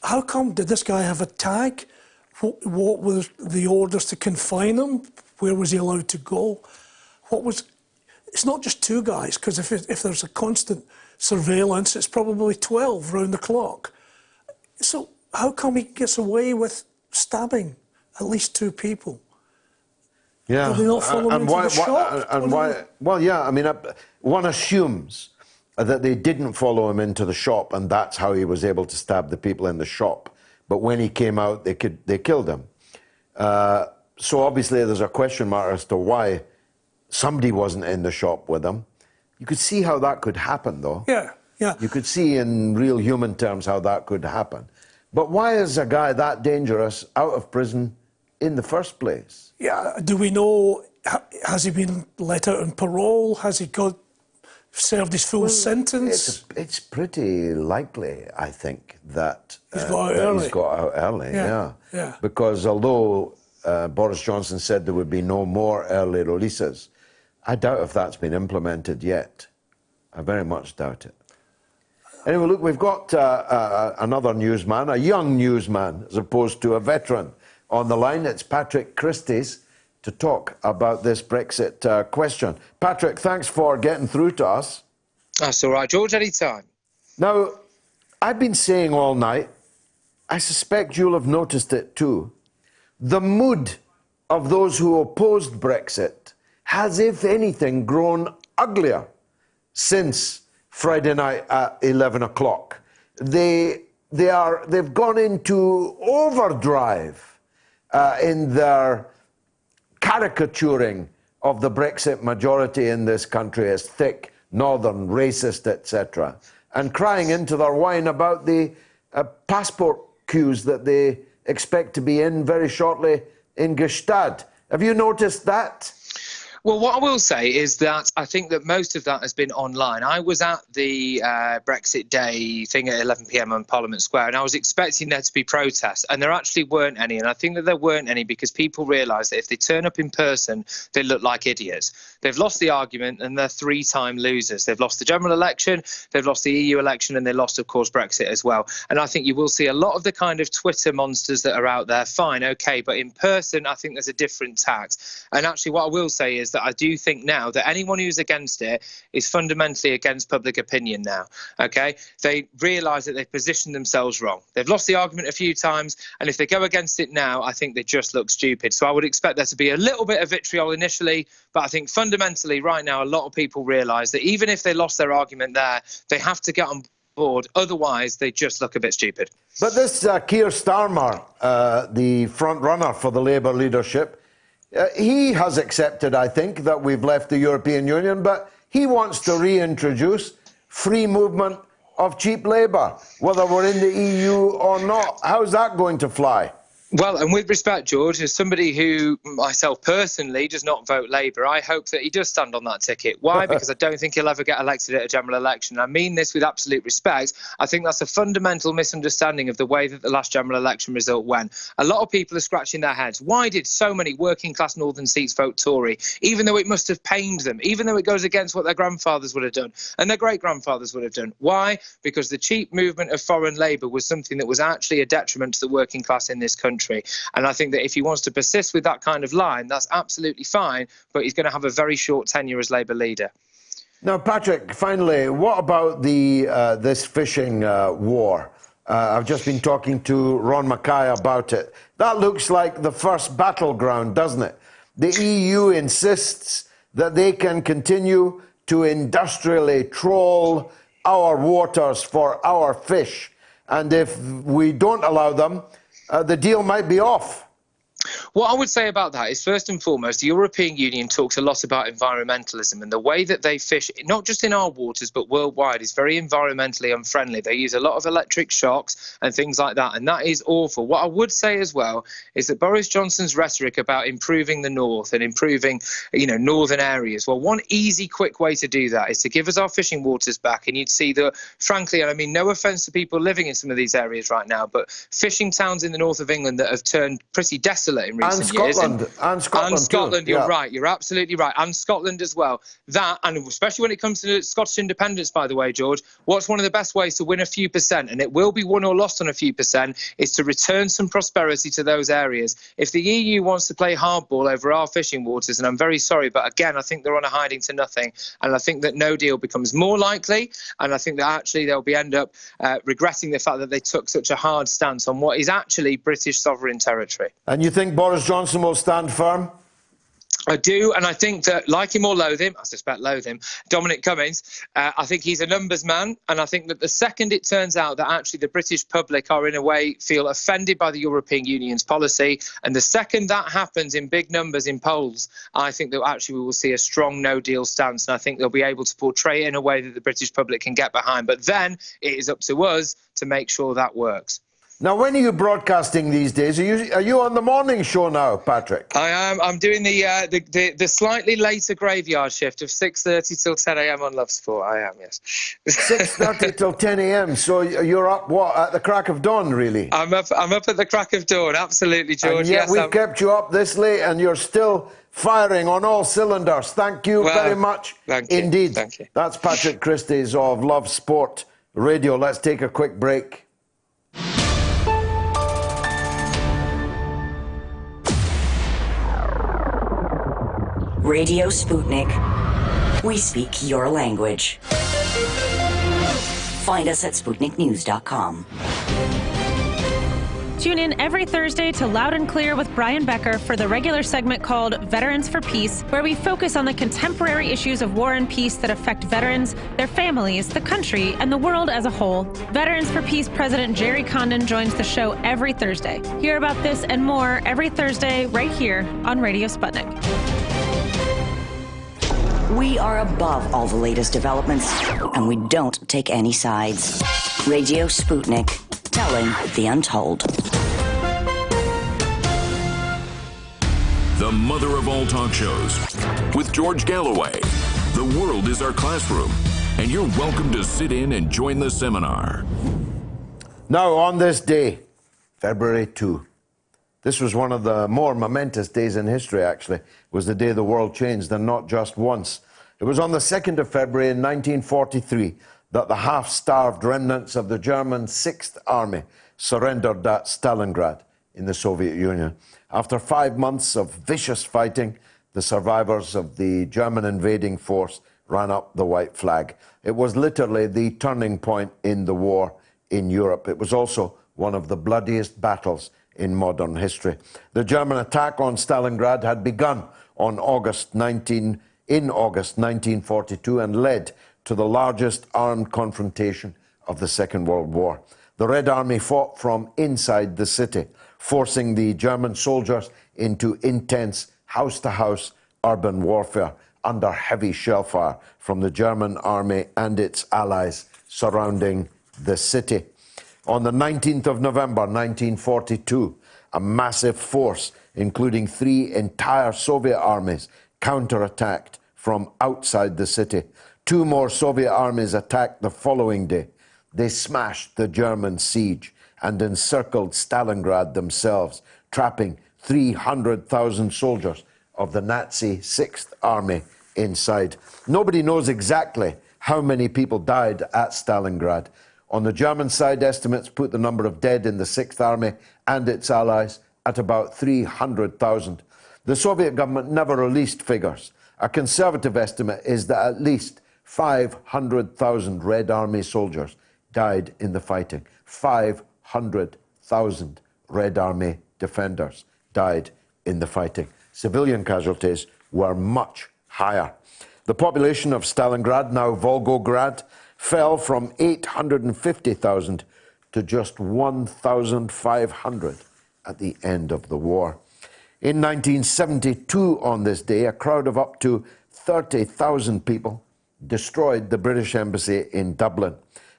how come did this guy have a tag? What were the orders to confine him? Where was he allowed to go? It's not just 2 guys, because if there's a constant surveillance, it's probably 12 round the clock. So how come he gets away with stabbing at least 2 people? Yeah, Did they not follow him into the shop? Well, yeah, I mean, one assumes that they didn't follow him into the shop, and that's how he was able to stab the people in the shop. But when he came out, they killed him. So obviously there's a question mark as to why somebody wasn't in the shop with him. You could see how that could happen, though. Yeah. You could see in real human terms how that could happen. But why is a guy that dangerous out of prison in the first place? Yeah, do we know, has he been let out on parole? Has he served his full sentence? It's pretty likely, I think, that he's got out early. Yeah. Because although Boris Johnson said there would be no more early releases, I doubt if that's been implemented yet. I very much doubt it. Anyway, look, we've got another newsman, a young newsman, as opposed to a veteran, on the line. It's Patrick Christie's to talk about this Brexit question. Patrick, thanks for getting through to us. That's all right, George, anytime. Now, I've been saying all night, I suspect you'll have noticed it too, the mood of those who opposed Brexit has, if anything, grown uglier since Friday night at 11 o'clock. They've gone into overdrive in their caricaturing of the Brexit majority in this country as thick, northern, racist, etc., and crying into their wine about the passport queues that they expect to be in very shortly in Gstaad. Have you noticed that? Well, what I will say is that I think that most of that has been online. I was at the Brexit Day thing at 11 p.m. on Parliament Square, and I was expecting there to be protests, and there actually weren't any. And I think that there weren't any because people realise that if they turn up in person, they look like idiots. They've lost the argument, and they're three-time losers. They've lost the general election, they've lost the EU election, and they lost, of course, Brexit as well. And I think you will see a lot of the kind of Twitter monsters that are out there. Fine, OK, but in person, I think there's a different tact. And actually, what I will say is that I do think now that anyone who's against it is fundamentally against public opinion now, OK? They realise that they've positioned themselves wrong. They've lost the argument a few times, and if they go against it now, I think they just look stupid. So I would expect there to be a little bit of vitriol initially, but I think fundamentally right now a lot of people realise that even if they lost their argument there, they have to get on board. Otherwise, they just look a bit stupid. But this Keir Starmer, the front runner for the Labour leadership, he has accepted, I think, that we've left the European Union, but he wants to reintroduce free movement of cheap labour, whether we're in the EU or not. How's that going to fly? Well, and with respect, George, as somebody who myself personally does not vote Labour, I hope that he does stand on that ticket. Why? Because I don't think he'll ever get elected at a general election. I mean this with absolute respect. I think that's a fundamental misunderstanding of the way that the last general election result went. A lot of people are scratching their heads. Why did so many working class northern seats vote Tory, even though it must have pained them, even though it goes against what their grandfathers would have done and their great-grandfathers would have done? Why? Because the cheap movement of foreign labour was something that was actually a detriment to the working class in this country. And I think that if he wants to persist with that kind of line, that's absolutely fine, but he's going to have a very short tenure as Labour leader. Now, Patrick, finally, what about this fishing war? I've just been talking to Ron McKay about it. That looks like the first battleground, doesn't it? The EU insists that they can continue to industrially troll our waters for our fish. And if we don't allow them, the deal might be off. What I would say about that is, first and foremost, the European Union talks a lot about environmentalism, and the way that they fish, not just in our waters, but worldwide, is very environmentally unfriendly. They use a lot of electric shocks and things like that, and that is awful. What I would say as well is that Boris Johnson's rhetoric about improving the north and improving, northern areas, well, one easy, quick way to do that is to give us our fishing waters back, and you'd see that, frankly, and I mean no offence to people living in some of these areas right now, but fishing towns in the north of England that have turned pretty desolate in recent years. And Scotland, too. you're right. You're absolutely right. And Scotland as well. That, and especially when it comes to Scottish independence, by the way, George, what's one of the best ways to win a few percent, and it will be won or lost on a few percent, is to return some prosperity to those areas. If the EU wants to play hardball over our fishing waters, and I'm very sorry, but again, I think they're on a hiding to nothing, and I think that no deal becomes more likely, and I think that actually they'll end up regretting the fact that they took such a hard stance on what is actually British sovereign territory. And you think Boris Johnson will stand firm? I do, and I think that, like him or loathe him, I suspect loathe him, Dominic Cummings, I think he's a numbers man, and I think that the second it turns out that actually the British public are in a way feel offended by the European Union's policy, and the second that happens in big numbers in polls, I think that actually we will see a strong no-deal stance, and I think they'll be able to portray it in a way that the British public can get behind. But then it is up to us to make sure that works. Now, when are you broadcasting these days? Are you on the morning show now, Patrick? I am. I'm doing the slightly later graveyard shift of 6:30 till 10 a.m. on Love Sport. I am, yes. 6:30 till 10 a.m. So you're up, what, at the crack of dawn, really? I'm up at the crack of dawn, absolutely, George. And yet we've kept you up this late and you're still firing on all cylinders. Thank you very much. Thank you. Indeed. Thank you. That's Patrick Christys of Love Sport Radio. Let's take a quick break. Radio Sputnik. We speak your language. Find us at SputnikNews.com. Tune in every Thursday to Loud and Clear with Brian Becker for the regular segment called Veterans for Peace, where we focus on the contemporary issues of war and peace that affect veterans, their families, the country, and the world as a whole. Veterans for Peace President Jerry Condon joins the show every Thursday. Hear about this and more every Thursday right here on Radio Sputnik. We are above all the latest developments, and we don't take any sides. Radio Sputnik, telling the untold. The mother of all talk shows. with George Galloway. The world is our classroom, and you're welcome to sit in and join the seminar. Now, on this day, February 2, this was one of the more momentous days in history, actually. It was the day the world changed, and not just once. It was on the 2nd of February in 1943 that the half-starved remnants of the German 6th Army surrendered at Stalingrad in the Soviet Union. After 5 months of vicious fighting, the survivors of the German invading force ran up the white flag. It was literally the turning point in the war in Europe. It was also one of the bloodiest battles in modern history. The German attack on Stalingrad had begun in August 1942 and led to the largest armed confrontation of the Second World War. The Red Army fought from inside the city, forcing the German soldiers into intense house-to-house urban warfare under heavy shell fire from the German army and its allies surrounding the city. On the 19th of November 1942, a massive force, including 3 entire Soviet armies, counterattacked from outside the city. 2 more Soviet armies attacked the following day. They smashed the German siege and encircled Stalingrad themselves, trapping 300,000 soldiers of the Nazi 6th Army inside. Nobody knows exactly how many people died at Stalingrad. On the German side, estimates put the number of dead in the 6th Army and its allies at about 300,000. The Soviet government never released figures. A conservative estimate is that at least 500,000 Red Army soldiers died in the fighting. 500,000 Red Army defenders died in the fighting. Civilian casualties were much higher. The population of Stalingrad, now Volgograd, fell from 850,000 to just 1,500 at the end of the war. In 1972, on this day, a crowd of up to 30,000 people destroyed the British embassy in Dublin.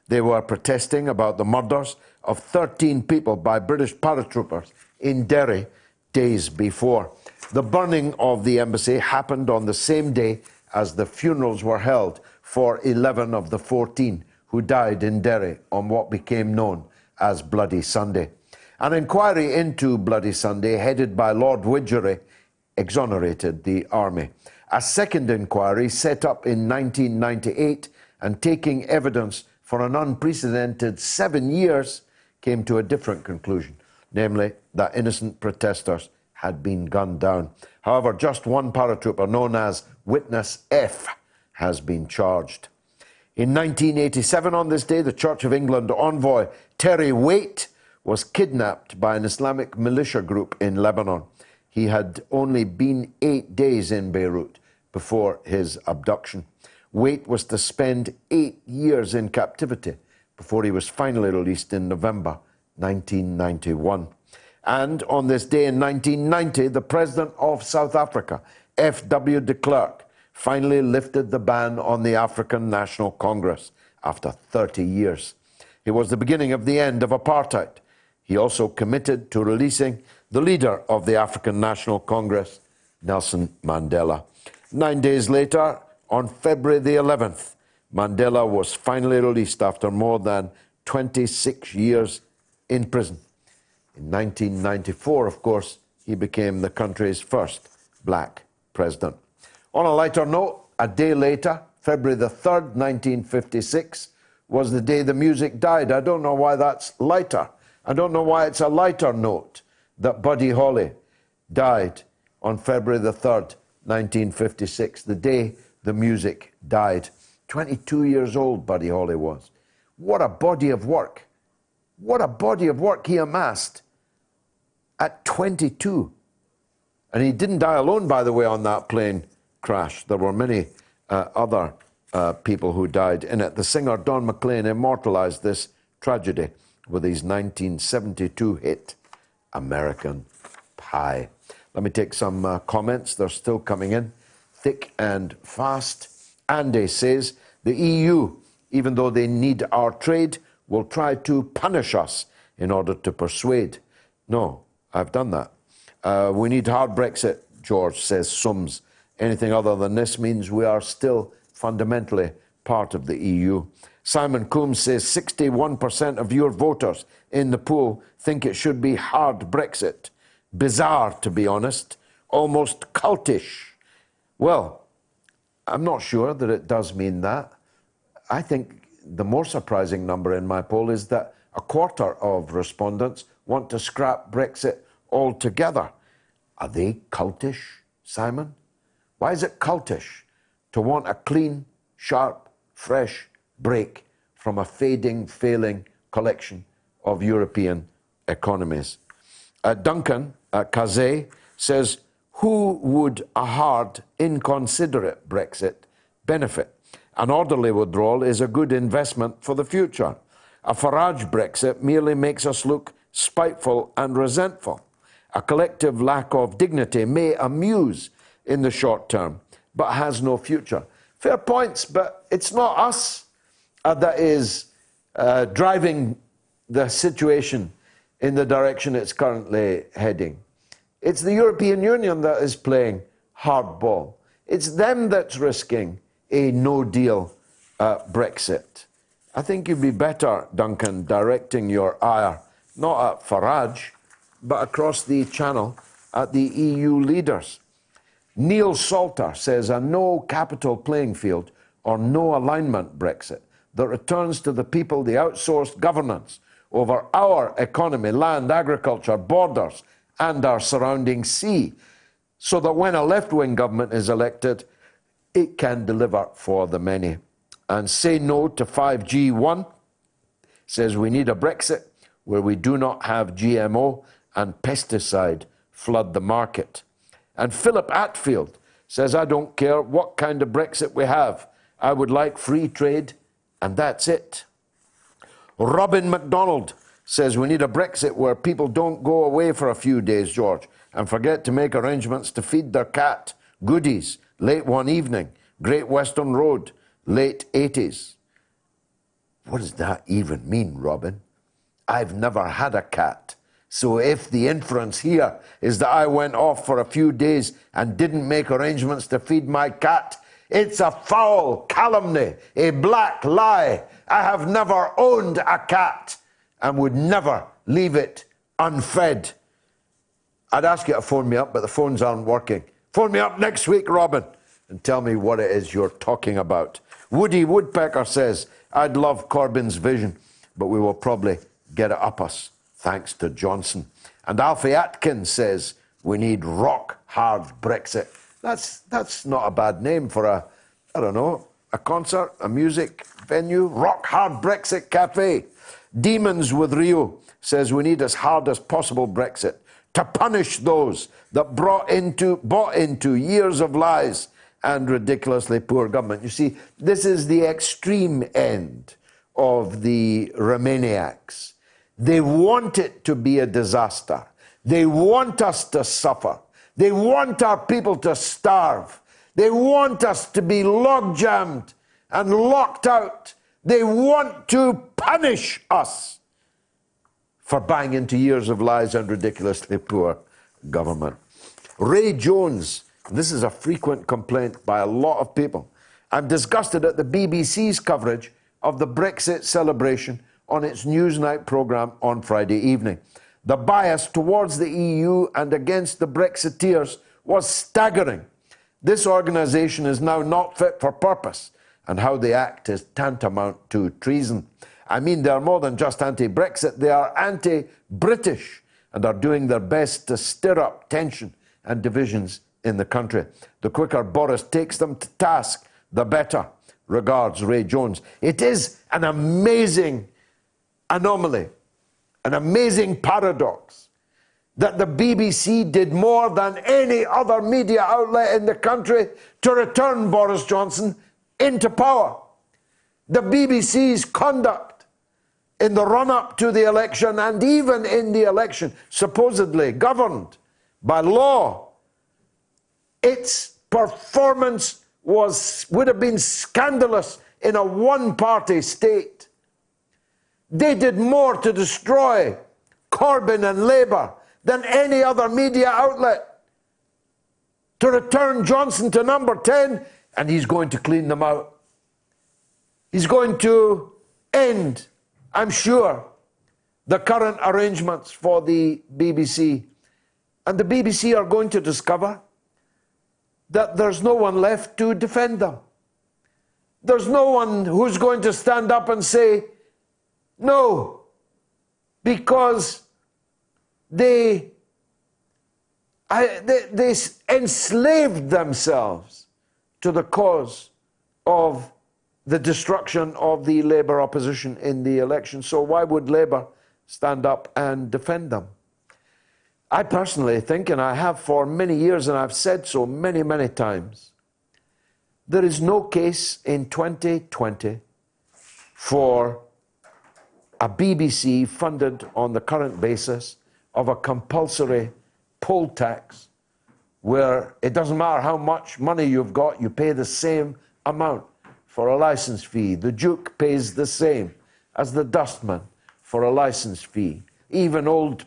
They were protesting about the murders of 13 people by British paratroopers in Derry days before. The burning of the embassy happened on the same day as the funerals were held for 11 of the 14 who died in Derry on what became known as Bloody Sunday. An inquiry into Bloody Sunday, headed by Lord Widgery, exonerated the army. A second inquiry, set up in 1998 and taking evidence for an unprecedented 7 years, came to a different conclusion, namely that innocent protesters had been gunned down. However, just one paratrooper, known as Witness F, has been charged. In 1987, on this day, the Church of England envoy Terry Waite was kidnapped by an Islamic militia group in Lebanon. He had only been 8 days in Beirut before his abduction. Waite was to spend 8 years in captivity before he was finally released in November 1991. And on this day in 1990, the President of South Africa, F.W. de Klerk, finally lifted the ban on the African National Congress after 30 years. It was the beginning of the end of apartheid. He also committed to releasing the leader of the African National Congress, Nelson Mandela. 9 days later, on February the 11th, Mandela was finally released after more than 26 years in prison. In 1994, of course, he became the country's first black president. On a lighter note, a day later, February the 3rd, 1956, was the day the music died. I don't know why that's lighter. I don't know why it's a lighter note that Buddy Holly died on February the 3rd, 1956, the day the music died. 22 years old Buddy Holly was. What a body of work. What a body of work he amassed at 22. And he didn't die alone, by the way, on that plane crash. There were many other people who died in it. The singer Don McLean immortalized this tragedy with his 1972 hit, American Pie. Let me take some comments. They're still coming in, thick and fast. Andy says, the EU, even though they need our trade, will try to punish us in order to persuade. No, I've done that. We need hard Brexit, George, says Sums Anything other than this means we are still fundamentally part of the EU. Simon Coombs says 61% of your voters in the poll think it should be hard Brexit. Bizarre, to be honest. Almost cultish. Well, I'm not sure that it does mean that. I think the more surprising number in my poll is that a quarter of respondents want to scrap Brexit altogether. Are they cultish, Simon? Why is it cultish to want a clean, sharp, fresh break from a fading, failing collection of European economies? Duncan Kazay says, who would a hard, inconsiderate Brexit benefit? An orderly withdrawal is a good investment for the future. A Farage Brexit merely makes us look spiteful and resentful. A collective lack of dignity may amuse in the short term, but has no future. Fair points, but it's not us that is driving the situation in the direction it's currently heading. It's the European Union that is playing hardball. It's them that's risking a no-deal Brexit. I think you'd be better, Duncan, directing your ire not at Farage, but across the channel at the EU leaders. Neil Salter says a no capital playing field or no alignment Brexit that returns to the people the outsourced governance over our economy, land, agriculture, borders, and our surrounding sea, so that when a left-wing government is elected, it can deliver for the many. And say no to 5G1 says we need a Brexit where we do not have GMO and pesticide flood the market. And Philip Atfield says, I don't care what kind of Brexit we have. I would like free trade, and that's it. Robin MacDonald says we need a Brexit where people don't go away for a few days, George, and forget to make arrangements to feed their cat. Goodies, late one evening, Great Western Road, late 80s. What does that even mean, Robin? I've never had a cat. So if the inference here is that I went off for a few days and didn't make arrangements to feed my cat, it's a foul calumny, a black lie. I have never owned a cat and would never leave it unfed. I'd ask you to phone me up, but the phones aren't working. Phone me up next week, Robin, and tell me what it is you're talking about. Woody Woodpecker says, I'd love Corbyn's vision, but we will probably get it up us, thanks to Johnson. And Alfie Atkins says, we need rock-hard Brexit. That's not a bad name for a concert, a music venue. Rock-hard Brexit Cafe. Demons with Rio says we need as hard as possible Brexit to punish those that bought into years of lies and ridiculously poor government. You see, this is the extreme end of the Remainiacs. They want it to be a disaster. They want us to suffer. They want our people to starve. They want us to be log-jammed and locked out. They want to punish us for buying into years of lies and ridiculously poor government. Ray Jones, this is a frequent complaint by a lot of people. I'm disgusted at the BBC's coverage of the Brexit celebration on its Newsnight programme on Friday evening. The bias towards the EU and against the Brexiteers was staggering. This organisation is now not fit for purpose, and how they act is tantamount to treason. I mean, they are more than just anti-Brexit, they are anti-British and are doing their best to stir up tension and divisions in the country. The quicker Boris takes them to task, the better. Regards, Ray Jones. It is an amazing anomaly, an amazing paradox that the BBC did more than any other media outlet in the country to return Boris Johnson into power. The BBC's conduct in the run-up to the election and even in the election, supposedly governed by law, its performance would have been scandalous in a one-party state. They did more to destroy Corbyn and Labour than any other media outlet. to return Johnson to number 10, and he's going to clean them out. He's going to end, I'm sure, the current arrangements for the BBC. And the BBC are going to discover that there's no one left to defend them. There's no one who's going to stand up and say, no, because they enslaved themselves to the cause of the destruction of the Labour opposition in the election. So why would Labour stand up and defend them? I personally think, and I have for many years, and I've said so many, many times, there is no case in 2020 for a BBC funded on the current basis of a compulsory poll tax where it doesn't matter how much money you've got, you pay the same amount for a license fee. The Duke pays the same as the dustman for a license fee. Even old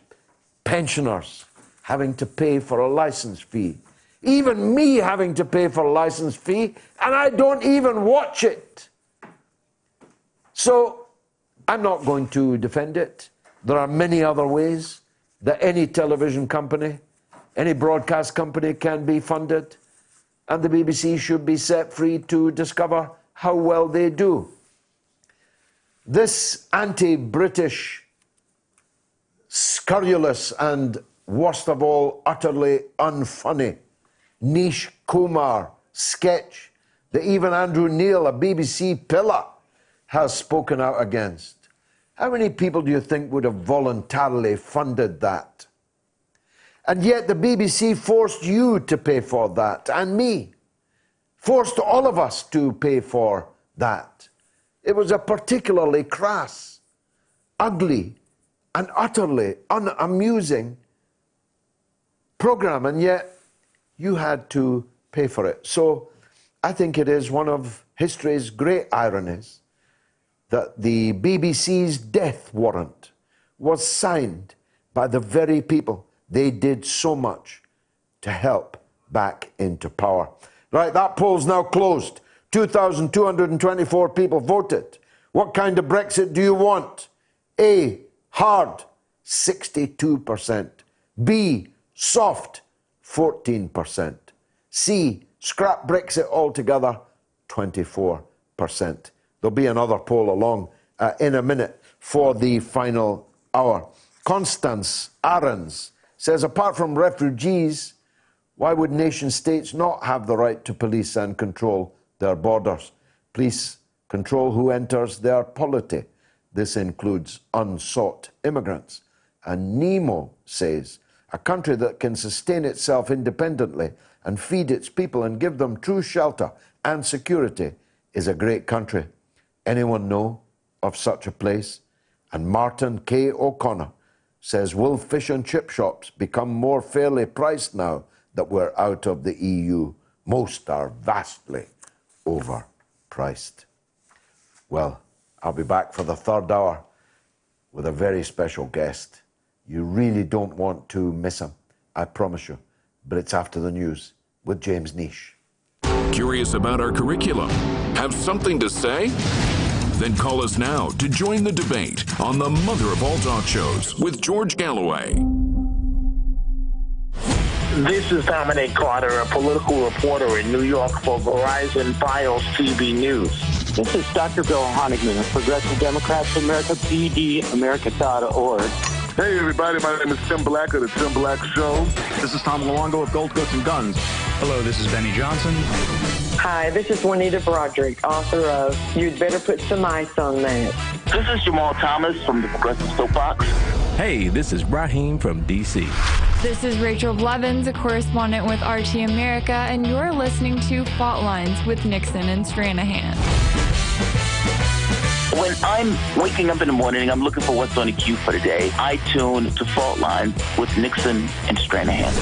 pensioners having to pay for a license fee. Even me having to pay for a license fee, and I don't even watch it. So I'm not going to defend it. There are many other ways that any television company, any broadcast company can be funded, and the BBC should be set free to discover how well they do. This anti-British, scurrilous, and worst of all, utterly unfunny Nish Kumar sketch that even Andrew Neil, a BBC pillar, has spoken out against. How many people do you think would have voluntarily funded that? And yet the BBC forced you to pay for that, and me. Forced all of us to pay for that. It was a particularly crass, ugly, and utterly unamusing program, and yet you had to pay for it. So I think it is one of history's great ironies that the BBC's death warrant was signed by the very people they did so much to help back into power. Right, that poll's now closed. 2,224 people voted. What kind of Brexit do you want? A, hard, 62%. B, soft, 14%. C, scrap Brexit altogether, 24%. There'll be another poll along in a minute for the final hour. Constance Ahrens says, apart from refugees, why would nation states not have the right to police and control their borders? Police control who enters their polity. This includes unsought immigrants. And Nemo says, a country that can sustain itself independently and feed its people and give them true shelter and security is a great country. Anyone know of such a place? And Martin K. O'Connor says, will fish and chip shops become more fairly priced now that we're out of the EU? Most are vastly overpriced. Well, I'll be back for the third hour with a very special guest. You really don't want to miss him, I promise you. But it's after the news with James Nish. Curious about our curriculum? Have something to say? Then call us now to join the debate on the mother of all talk shows with George Galloway. This is Dominic Carter, a political reporter in New York for Verizon Files TV News. This is Dr. Bill Honigman of Progressive Democrats of America, PDAmerica.org. Hey, everybody, my name is Tim Black of The Tim Black Show. This is Tom Luongo of Gold, Guts, and Guns. Hello, this is Benny Johnson. Hi, this is Juanita Broderick, author of You'd Better Put Some Ice on That. This is Jamal Thomas from the Progressive Soapbox. Hey, this is Raheem from D.C. This is Rachel Blevins, a correspondent with RT America, and you're listening to Fault Lines with Nixon and Stranahan. When I'm waking up in the morning and I'm looking for what's on the queue for the day, I tune to Fault Lines with Nixon and Stranahan.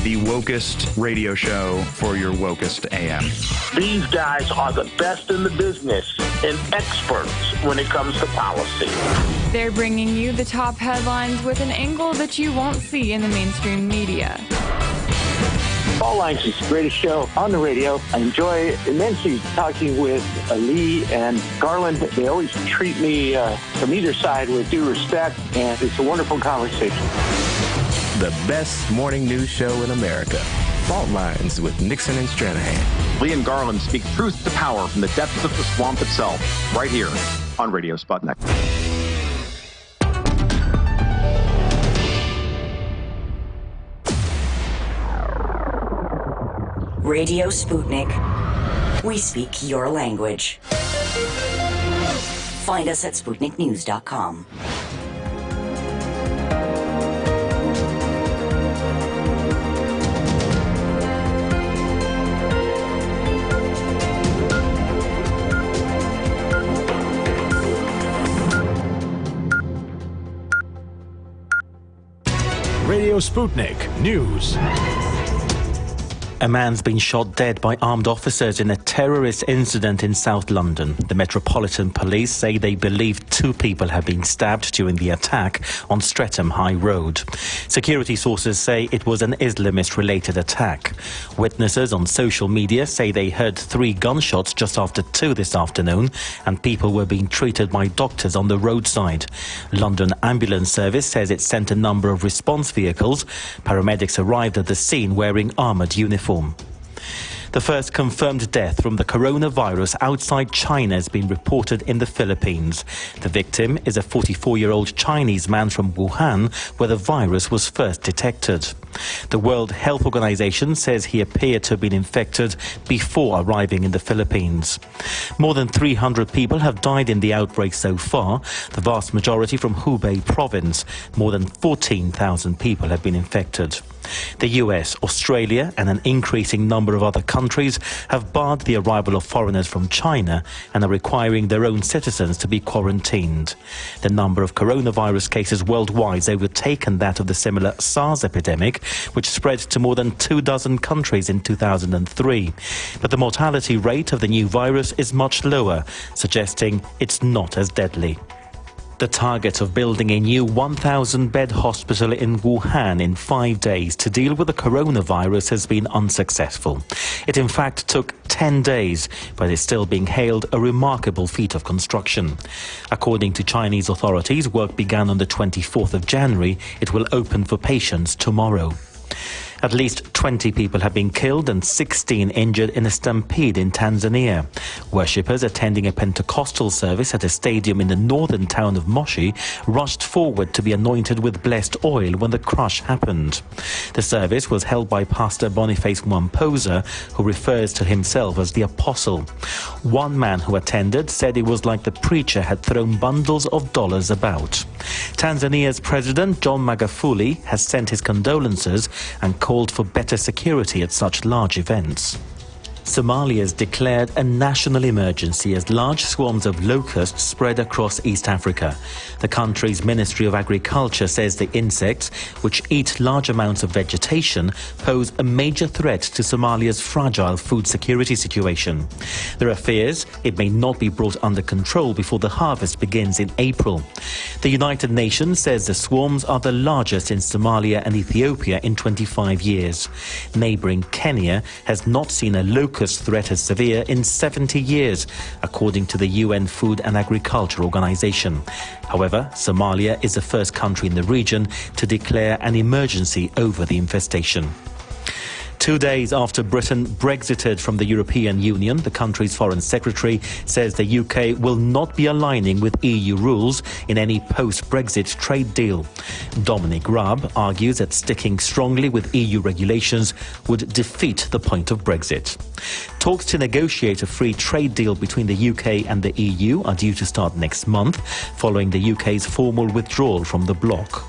The wokest radio show for your wokest AM. These guys are the best in the business and experts when it comes to policy. They're bringing you the top headlines with an angle that you won't see in the mainstream media. Fault Lines is the greatest show on the radio. I enjoy immensely talking with Lee and Garland. They always treat me from either side with due respect, and it's a wonderful conversation. The best morning news show in America. Fault Lines with Nixon and Stranahan. Lee and Garland speak truth to power from the depths of the swamp itself, right here on Radio Sputnik. Radio Sputnik. We speak your language. Find us at SputnikNews.com. Radio Sputnik News. A man's been shot dead by armed officers in a terrorist incident in South London. The Metropolitan Police say they believe 2 people have been stabbed during the attack on Streatham High Road. Security sources say it was an Islamist-related attack. Witnesses on social media say they heard 3 gunshots just after 2 this afternoon, and people were being treated by doctors on the roadside. London Ambulance Service says it sent a number of response vehicles. Paramedics arrived at the scene wearing armoured uniforms. The first confirmed death from the coronavirus outside China has been reported in the Philippines. The victim is a 44-year-old Chinese man from Wuhan, where the virus was first detected. The World Health Organization says he appeared to have been infected before arriving in the Philippines. More than 300 people have died in the outbreak so far, the vast majority from Hubei province. More than 14,000 people have been infected. The US, Australia and an increasing number of other countries have barred the arrival of foreigners from China and are requiring their own citizens to be quarantined. The number of coronavirus cases worldwide has overtaken that of the similar SARS epidemic, which spread to more than 24 countries in 2003. But the mortality rate of the new virus is much lower, suggesting it's not as deadly. The target of building a new 1,000-bed hospital in Wuhan in 5 days to deal with the coronavirus has been unsuccessful. It in fact took 10 days, but is still being hailed a remarkable feat of construction. According to Chinese authorities, work began on the 24th of January. It will open for patients tomorrow. At least 20 people have been killed and 16 injured in a stampede in Tanzania. Worshippers attending a Pentecostal service at a stadium in the northern town of Moshi rushed forward to be anointed with blessed oil when the crush happened. The service was held by Pastor Boniface Mwamposa, who refers to himself as the Apostle. One man who attended said it was like the preacher had thrown bundles of dollars about. Tanzania's President John Magufuli has sent his condolences and called for better security at such large events. Somalia has declared a national emergency as large swarms of locusts spread across East Africa. The country's Ministry of Agriculture says the insects, which eat large amounts of vegetation, pose a major threat to Somalia's fragile food security situation. There are fears it may not be brought under control before the harvest begins in April. The United Nations says the swarms are the largest in Somalia and Ethiopia in 25 years. Neighbouring Kenya has not seen a locust threat as severe in 70 years, according to the UN Food and Agriculture Organization. However, Somalia is the first country in the region to declare an emergency over the infestation. 2 days after Britain Brexited from the European Union, the country's Foreign Secretary says the UK will not be aligning with EU rules in any post-Brexit trade deal. Dominic Raab argues that sticking strongly with EU regulations would defeat the point of Brexit. Talks to negotiate a free trade deal between the UK and the EU are due to start next month, following the UK's formal withdrawal from the bloc.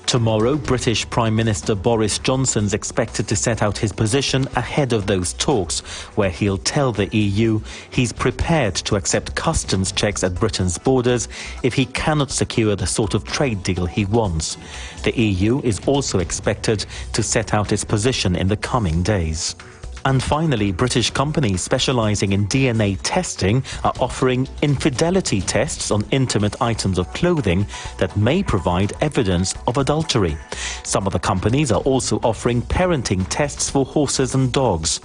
Tomorrow, British Prime Minister Boris Johnson is expected to set out his position ahead of those talks, where he'll tell the EU he's prepared to accept customs checks at Britain's borders if he cannot secure the sort of trade deal he wants. The EU is also expected to set out its position in the coming days. And finally, British companies specialising in DNA testing are offering infidelity tests on intimate items of clothing that may provide evidence of adultery. Some of the companies are also offering parenting tests for horses and dogs.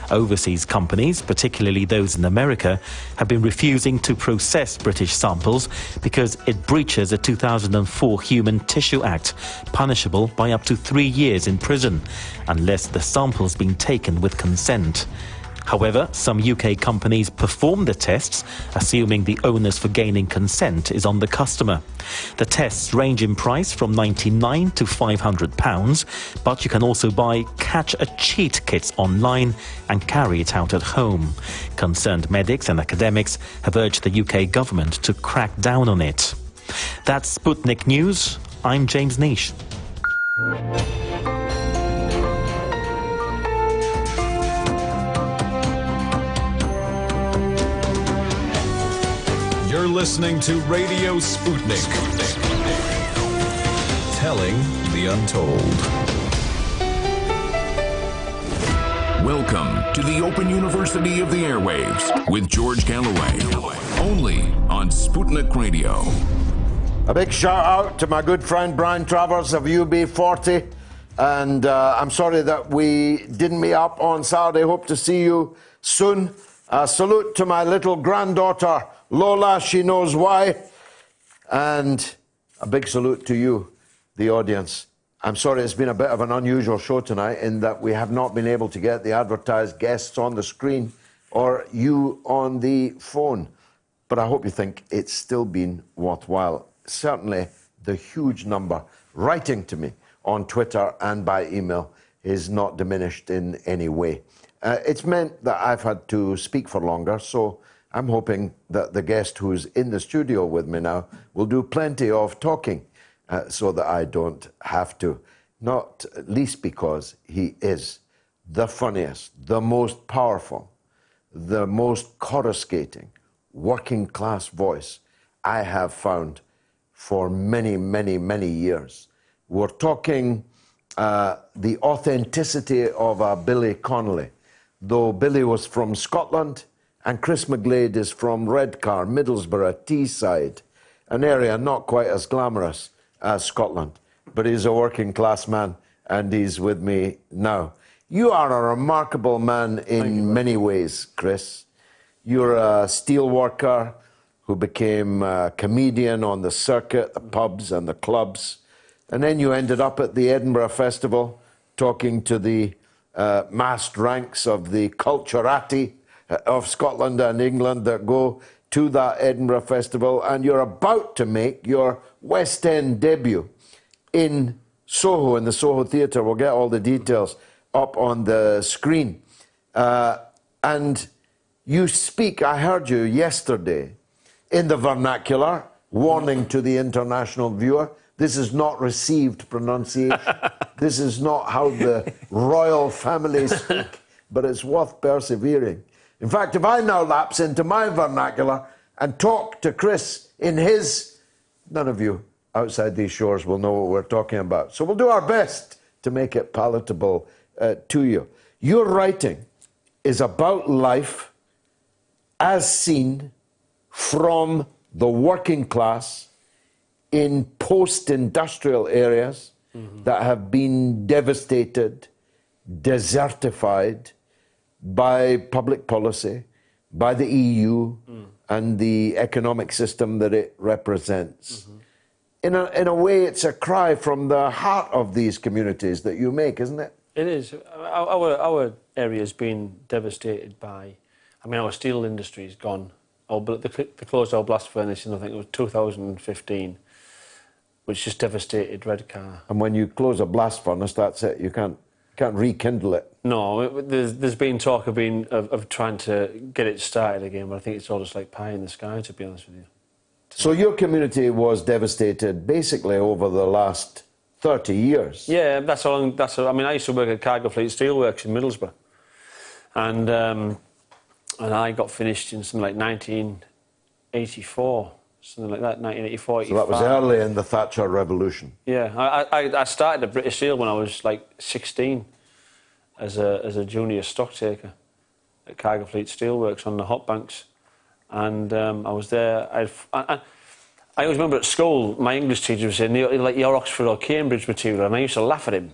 Overseas companies, particularly those in America, have been refusing to process British samples because it breaches a 2004 Human Tissue Act, punishable by up to 3 years in prison, unless the sample's been taken with consent. However, some UK companies perform the tests, assuming the onus for gaining consent is on the customer. The tests range in price from £99 to £500, but you can also buy catch-a-cheat kits online and carry it out at home. Concerned medics and academics have urged the UK government to crack down on it. That's Sputnik News. I'm James Nish. You're listening to Radio Sputnik. Telling the untold. Welcome to the Open University of the Airwaves with George Galloway. Only on Sputnik Radio. A big shout out to my good friend Brian Travers of UB40. And I'm sorry that we didn't meet up on Saturday. Hope to see you soon. Salute to my little granddaughter, Lola. She knows why. And a big salute to you, the audience. I'm sorry it's been a bit of an unusual show tonight in that we have not been able to get the advertised guests on the screen or you on the phone. But I hope you think it's still been worthwhile. Certainly the huge number writing to me on Twitter and by email is not diminished in any way. It's meant that I've had to speak for longer, so I'm hoping that the guest who's in the studio with me now will do plenty of talking so that I don't have to. Not least because he is the funniest, the most powerful, the most coruscating, working class voice I have found for many, many, many years. We're talking the authenticity of Billy Connolly. Though Billy was from Scotland and Chris McGlade is from Redcar, Middlesbrough, Teesside, an area not quite as glamorous as Scotland, but he's a working class man and he's with me now. You are a remarkable man in many ways, Chris. You're a steel worker who became a comedian on the circuit, the pubs and the clubs, and then you ended up at the Edinburgh Festival talking to the massed ranks of the culturati of Scotland and England that go to that Edinburgh Festival, and you're about to make your West End debut in Soho, in the Soho Theatre. We'll get all the details up on the screen. And you speak, I heard you yesterday, in the vernacular, warning to the international viewer, this is not received pronunciation. This is not how the royal family speak, but it's worth persevering. In fact, if I now lapse into my vernacular and talk to Chris in his, none of you outside these shores will know what we're talking about. So we'll do our best to make it palatable to you. Your writing is about life as seen from the working class in post-industrial areas that have been devastated, desertified by public policy, by the EU and the economic system that it represents. In a way, it's a cry from the heart of these communities that you make, isn't it? It is. Our area has been devastated by, I mean, our steel industry is gone. They closed our blast furnace in, I think it was 2015, which just devastated Redcar. And when you close a blast furnace, that's it. You can't rekindle it. No, there's been talk of trying to get it started again, but I think it's all just like pie in the sky, to be honest with you. So your community was devastated basically over the last 30 years. Yeah, that's how long. I mean, I used to work at Cargo Fleet Steelworks in Middlesbrough, and I got finished in something like 1984. Something like that, 1984, 85. So that was early in the Thatcher Revolution. Yeah, I started at British Steel when I was like 16, as a junior stocktaker at Cargo Fleet Steelworks on the hot banks, and I was there. I always remember at school, my English teacher was saying, like, you're Oxford or Cambridge material, and I used to laugh at him,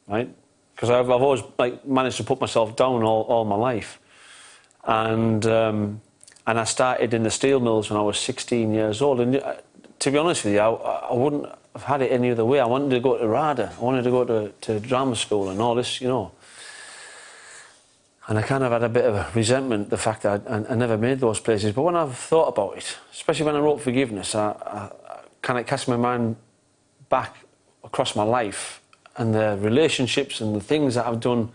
right? Because I've always like managed to put myself down all my life, and I started in the steel mills when I was 16 years old. And to be honest with you, I wouldn't have had it any other way. I wanted to go to RADA, I wanted to go to drama school and all this, you know. And I kind of had a bit of a resentment, the fact that I never made those places. But when I've thought about it, especially when I wrote Forgiveness, I kind of cast my mind back across my life and the relationships and the things that I've done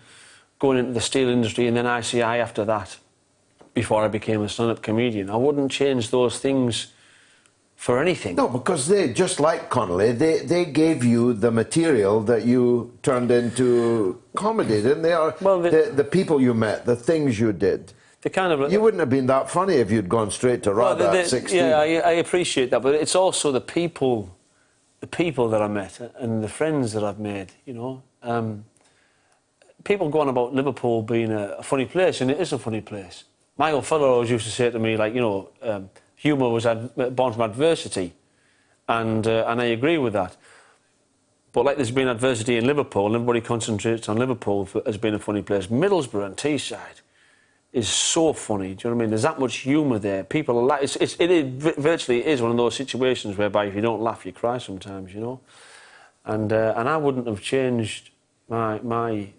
going into the steel industry and then ICI after that, before I became a stand-up comedian. I wouldn't change those things for anything. No, because they, just like Connolly, they gave you the material that you turned into comedy, didn't they? Or well, the people you met, the things you did. The kind of, you wouldn't have been that funny if you'd gone straight to RADA at 16. Yeah, I appreciate that, but it's also the people that I met and the friends that I've made, you know. People go on about Liverpool being a funny place, and it is a funny place. My old fellow always used to say to me, like, you know, humour was born from adversity, and I agree with that. But like there's been adversity in Liverpool, and everybody concentrates on Liverpool as being a funny place. Middlesbrough and Teesside is so funny. Do you know what I mean? There's that much humour there. People are like, virtually is one of those situations whereby if you don't laugh, you cry sometimes, you know. And I wouldn't have changed my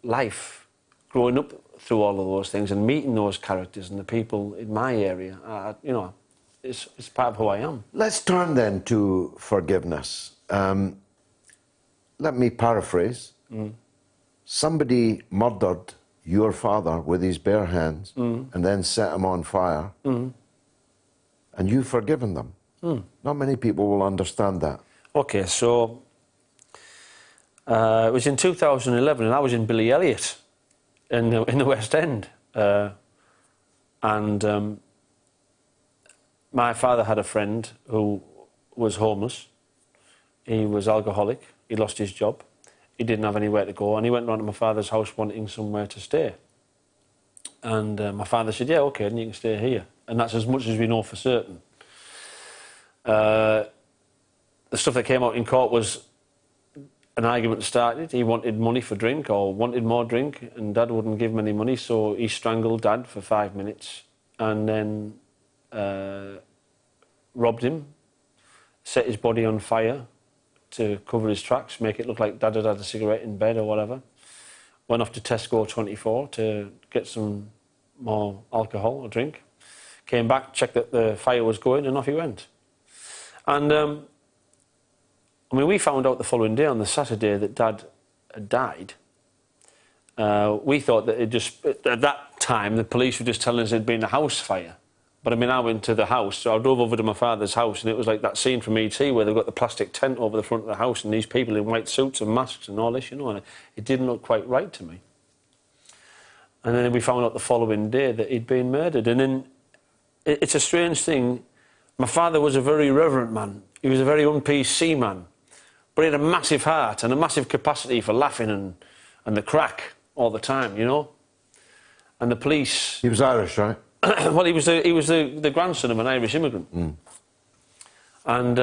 life growing up through all of those things and meeting those characters and the people in my area. You know, it's part of who I am. Let's turn then to Forgiveness. Let me paraphrase. Somebody murdered your father with his bare hands and then set him on fire, and you've forgiven them. Not many people will understand that. Okay, so it was in 2011, and I was in Billy Elliot in the West End, and my father had a friend who was homeless. He was alcoholic. He lost his job. He didn't have anywhere to go, and he went round to my father's house wanting somewhere to stay. And my father said, yeah, okay, then you can stay here. And that's as much as we know for certain. The stuff that came out in court was an argument started. He wanted money for drink or wanted more drink, and Dad wouldn't give him any money, so he strangled Dad for 5 minutes and then robbed him, set his body on fire to cover his tracks, make it look like Dad had had a cigarette in bed or whatever. Went off to Tesco 24 to get some more alcohol or drink. Came back, checked that the fire was going, and off he went. And I mean, we found out the following day, on the Saturday, that Dad had died. We thought that at that time, the police were just telling us there'd been a house fire. But I mean, I went to the house, so I drove over to my father's house, and it was like that scene from E.T. where they've got the plastic tent over the front of the house, and these people in white suits and masks and all this, you know, and it didn't look quite right to me. And then we found out the following day that he'd been murdered. And then it's a strange thing. My father was a very reverent man. He was a very un-PC man. But he had a massive heart and a massive capacity for laughing and the crack all the time, you know. And the police... He was Irish, right? Well, he was the grandson of an Irish immigrant. And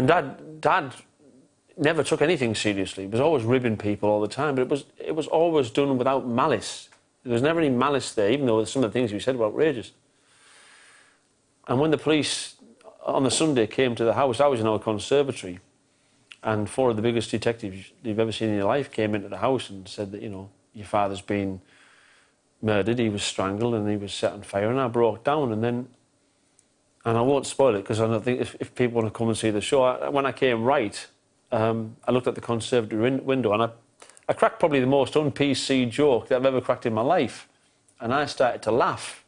Dad never took anything seriously. He was always ribbing people all the time, but it was always done without malice. There was never any malice there, even though some of the things he said were outrageous. And when the police on the Sunday came to the house, I was in our conservatory, and 4 of the biggest detectives you've ever seen in your life came into the house and said that, you know, your father's been murdered, he was strangled and he was set on fire, and I broke down. And I won't spoil it because I don't think if people want to come and see the show, when I came right, I looked at the conservatory window and I cracked probably the most un-PC joke that I've ever cracked in my life, and I started to laugh.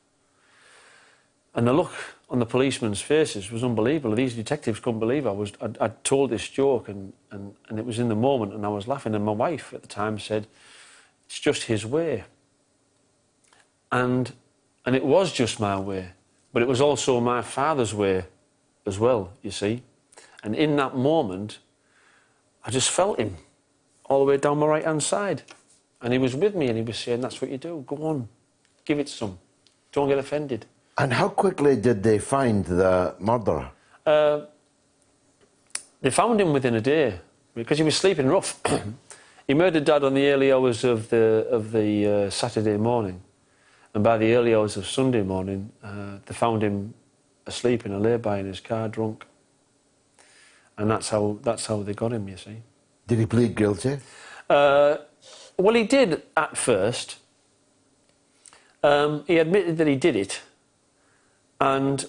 And the look on the policemen's faces was unbelievable. These detectives couldn't believe I'd told this joke, and it was in the moment, and I was laughing. And my wife at the time said, "It's just his way." And it was just my way, but it was also my father's way as well, you see. And in that moment, I just felt him all the way down my right-hand side. And he was with me and he was saying, that's what you do, go on, give it some, don't get offended. And how quickly did they find the murderer? They found him within a day, because he was sleeping rough. He murdered Dad on the early hours of the Saturday morning, and by the early hours of Sunday morning, they found him asleep in a lay-by in his car, drunk. And that's how they got him, you see. Did he plead guilty? Well, he did at first. He admitted that he did it. And,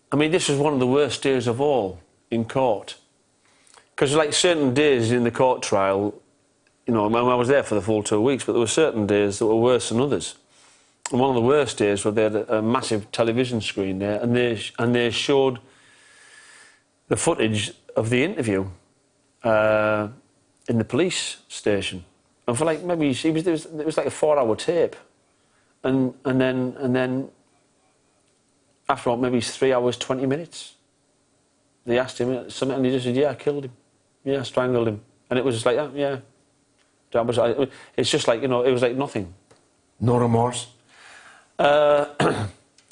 I mean, this was one of the worst days of all in court. Because, like, certain days in the court trial, you know, I was there for the full 2 weeks, but there were certain days that were worse than others. And one of the worst days was they had a massive television screen there, and they showed the footage of the interview in the police station. And for like maybe it was like a 4-hour tape, and then after what, maybe 3 hours 20 minutes, they asked him something, and he just said, "Yeah, I killed him. Yeah, I strangled him." And it was just like that. Yeah, that was. It's just like, you know, it was like nothing. No remorse. There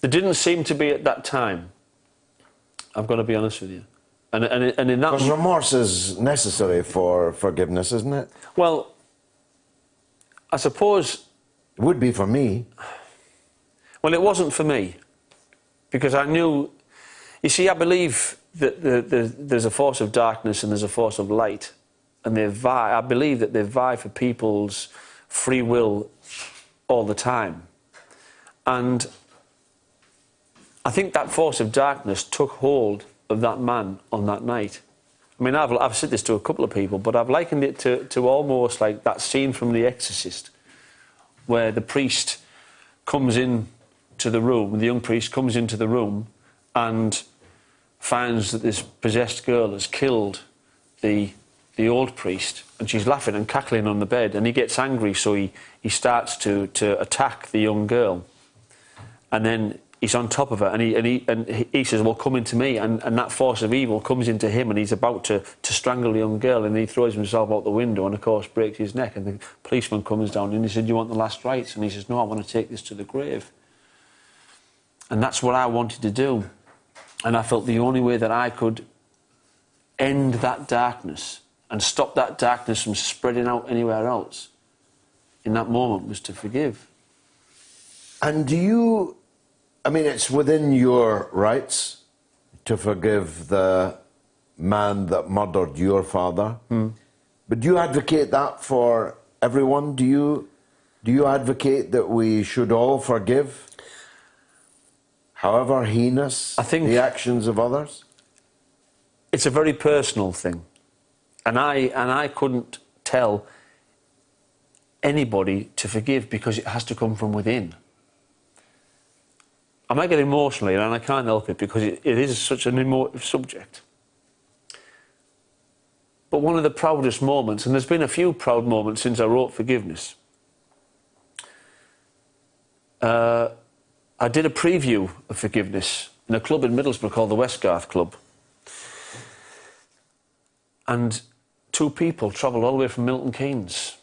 didn't seem to be at that time. I've got to be honest with you. And in that, because remorse is necessary for forgiveness, isn't it? Well, I suppose it would be for me. Well, it wasn't for me, because I knew. You see, I believe that there's a force of darkness and there's a force of light, and they vie. I believe that they vie for people's free will all the time, and I think that force of darkness took hold of that man on that night. I mean, I've said this to a couple of people, but I've likened it to almost like that scene from The Exorcist, where the priest comes in to the room, the young priest comes into the room and finds that this possessed girl has killed the old priest, and she's laughing and cackling on the bed, and he gets angry, so he starts to attack the young girl, and then he's on top of her, and he says, "Well, come into me," and that force of evil comes into him, and he's about to strangle the young girl, and he throws himself out the window and, of course, breaks his neck, and the policeman comes down, and he said, "You want the last rites?" And he says, "No, I want to take this to the grave." And that's what I wanted to do. And I felt the only way that I could end that darkness and stop that darkness from spreading out anywhere else in that moment was to forgive. And do you... I mean, it's within your rights to forgive the man that murdered your father. But do you advocate that for everyone? Do you advocate that we should all forgive, however heinous the actions of others? It's a very personal thing, and I couldn't tell anybody to forgive, because it has to come from within. I might get emotional here, and I can't help it, because it is such an emotive subject. But one of the proudest moments, and there's been a few proud moments since I wrote Forgiveness, I did a preview of Forgiveness in a club in Middlesbrough called the Westgarth Club. And 2 people travelled all the way from Milton Keynes,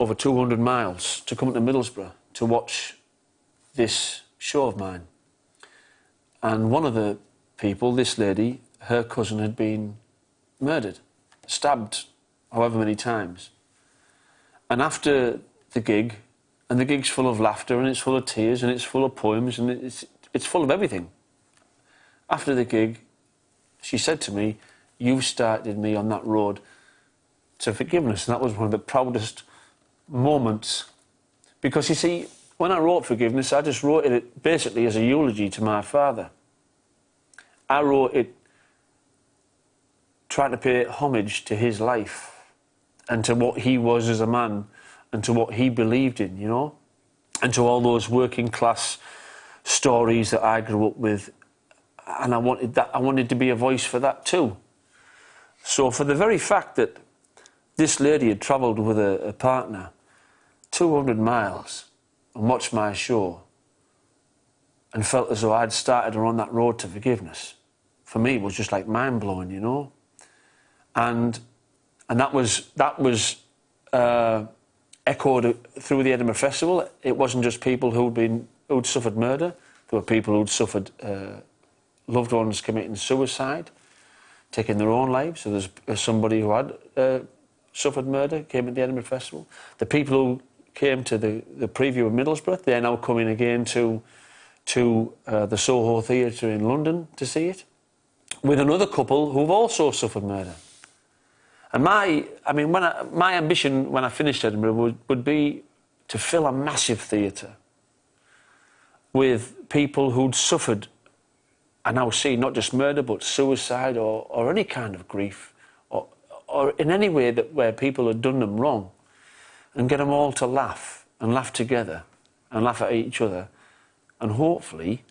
over 200 miles, to come to Middlesbrough to watch this show of mine. And one of the people, this lady, her cousin had been murdered, stabbed however many times. And after the gig, and the gig's full of laughter, and it's full of tears, and it's full of poems, and it's full of everything. After the gig, she said to me, "You started me on that road to forgiveness." And that was one of the proudest moments. Because, you see, when I wrote Forgiveness, I just wrote it basically as a eulogy to my father. I wrote it trying to pay homage to his life and to what he was as a man and to what he believed in, you know, and to all those working class stories that I grew up with. And I wanted to be a voice for that too. So for the very fact that this lady had travelled with a partner 200 miles and watched my show and felt as though I'd started her on that road to forgiveness, for me was just like mind-blowing, you know. And that was echoed through the Edinburgh Festival. It wasn't just people who'd suffered murder. There were people who'd suffered loved ones committing suicide, taking their own lives. So there's somebody who had suffered murder came at the Edinburgh Festival. The people who came to the preview in Middlesbrough, they're now coming again to the Soho Theatre in London to see it, with another couple who've also suffered murder. And my ambition when I finished Edinburgh would be to fill a massive theatre with people who'd suffered and now see not just murder but suicide or any kind of grief or in any way where people had done them wrong, and get them all to laugh and laugh together and laugh at each other and hopefully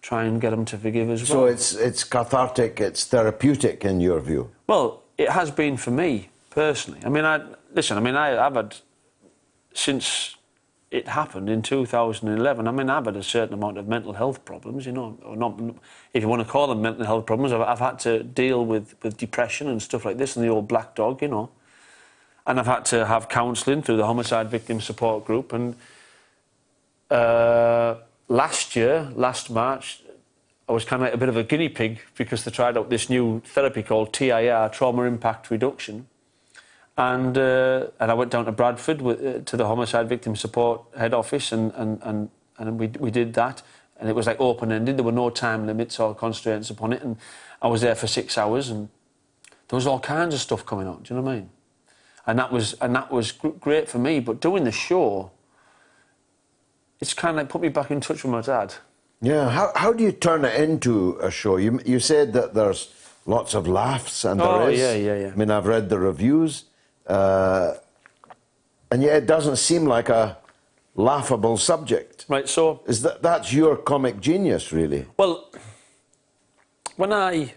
try and get them to forgive as well. So it's cathartic, it's therapeutic in your view? Well, it has been for me personally. I mean, I've had, since it happened in 2011, I've had a certain amount of mental health problems, you know, or not, if you want to call them mental health problems. I've had to deal with depression and stuff like this, and the old black dog, you know. And I've had to have counselling through the Homicide Victim Support Group. And last March, I was kind of like a bit of a guinea pig because they tried out this new therapy called TIR, Trauma Impact Reduction. And I went down to Bradford to the Homicide Victim Support head office, and we did that. And it was like open-ended. There were no time limits or constraints upon it. And I was there for 6 hours, and there was all kinds of stuff coming out. Do you know what I mean? And that was great for me. But doing the show, it's kind of like put me back in touch with my dad. Yeah. How do you turn it into a show? You said that there's lots of laughs, and there is. Yeah. I mean, I've read the reviews. And yet it doesn't seem like a laughable subject. Right, so... That's your comic genius, really. Well, so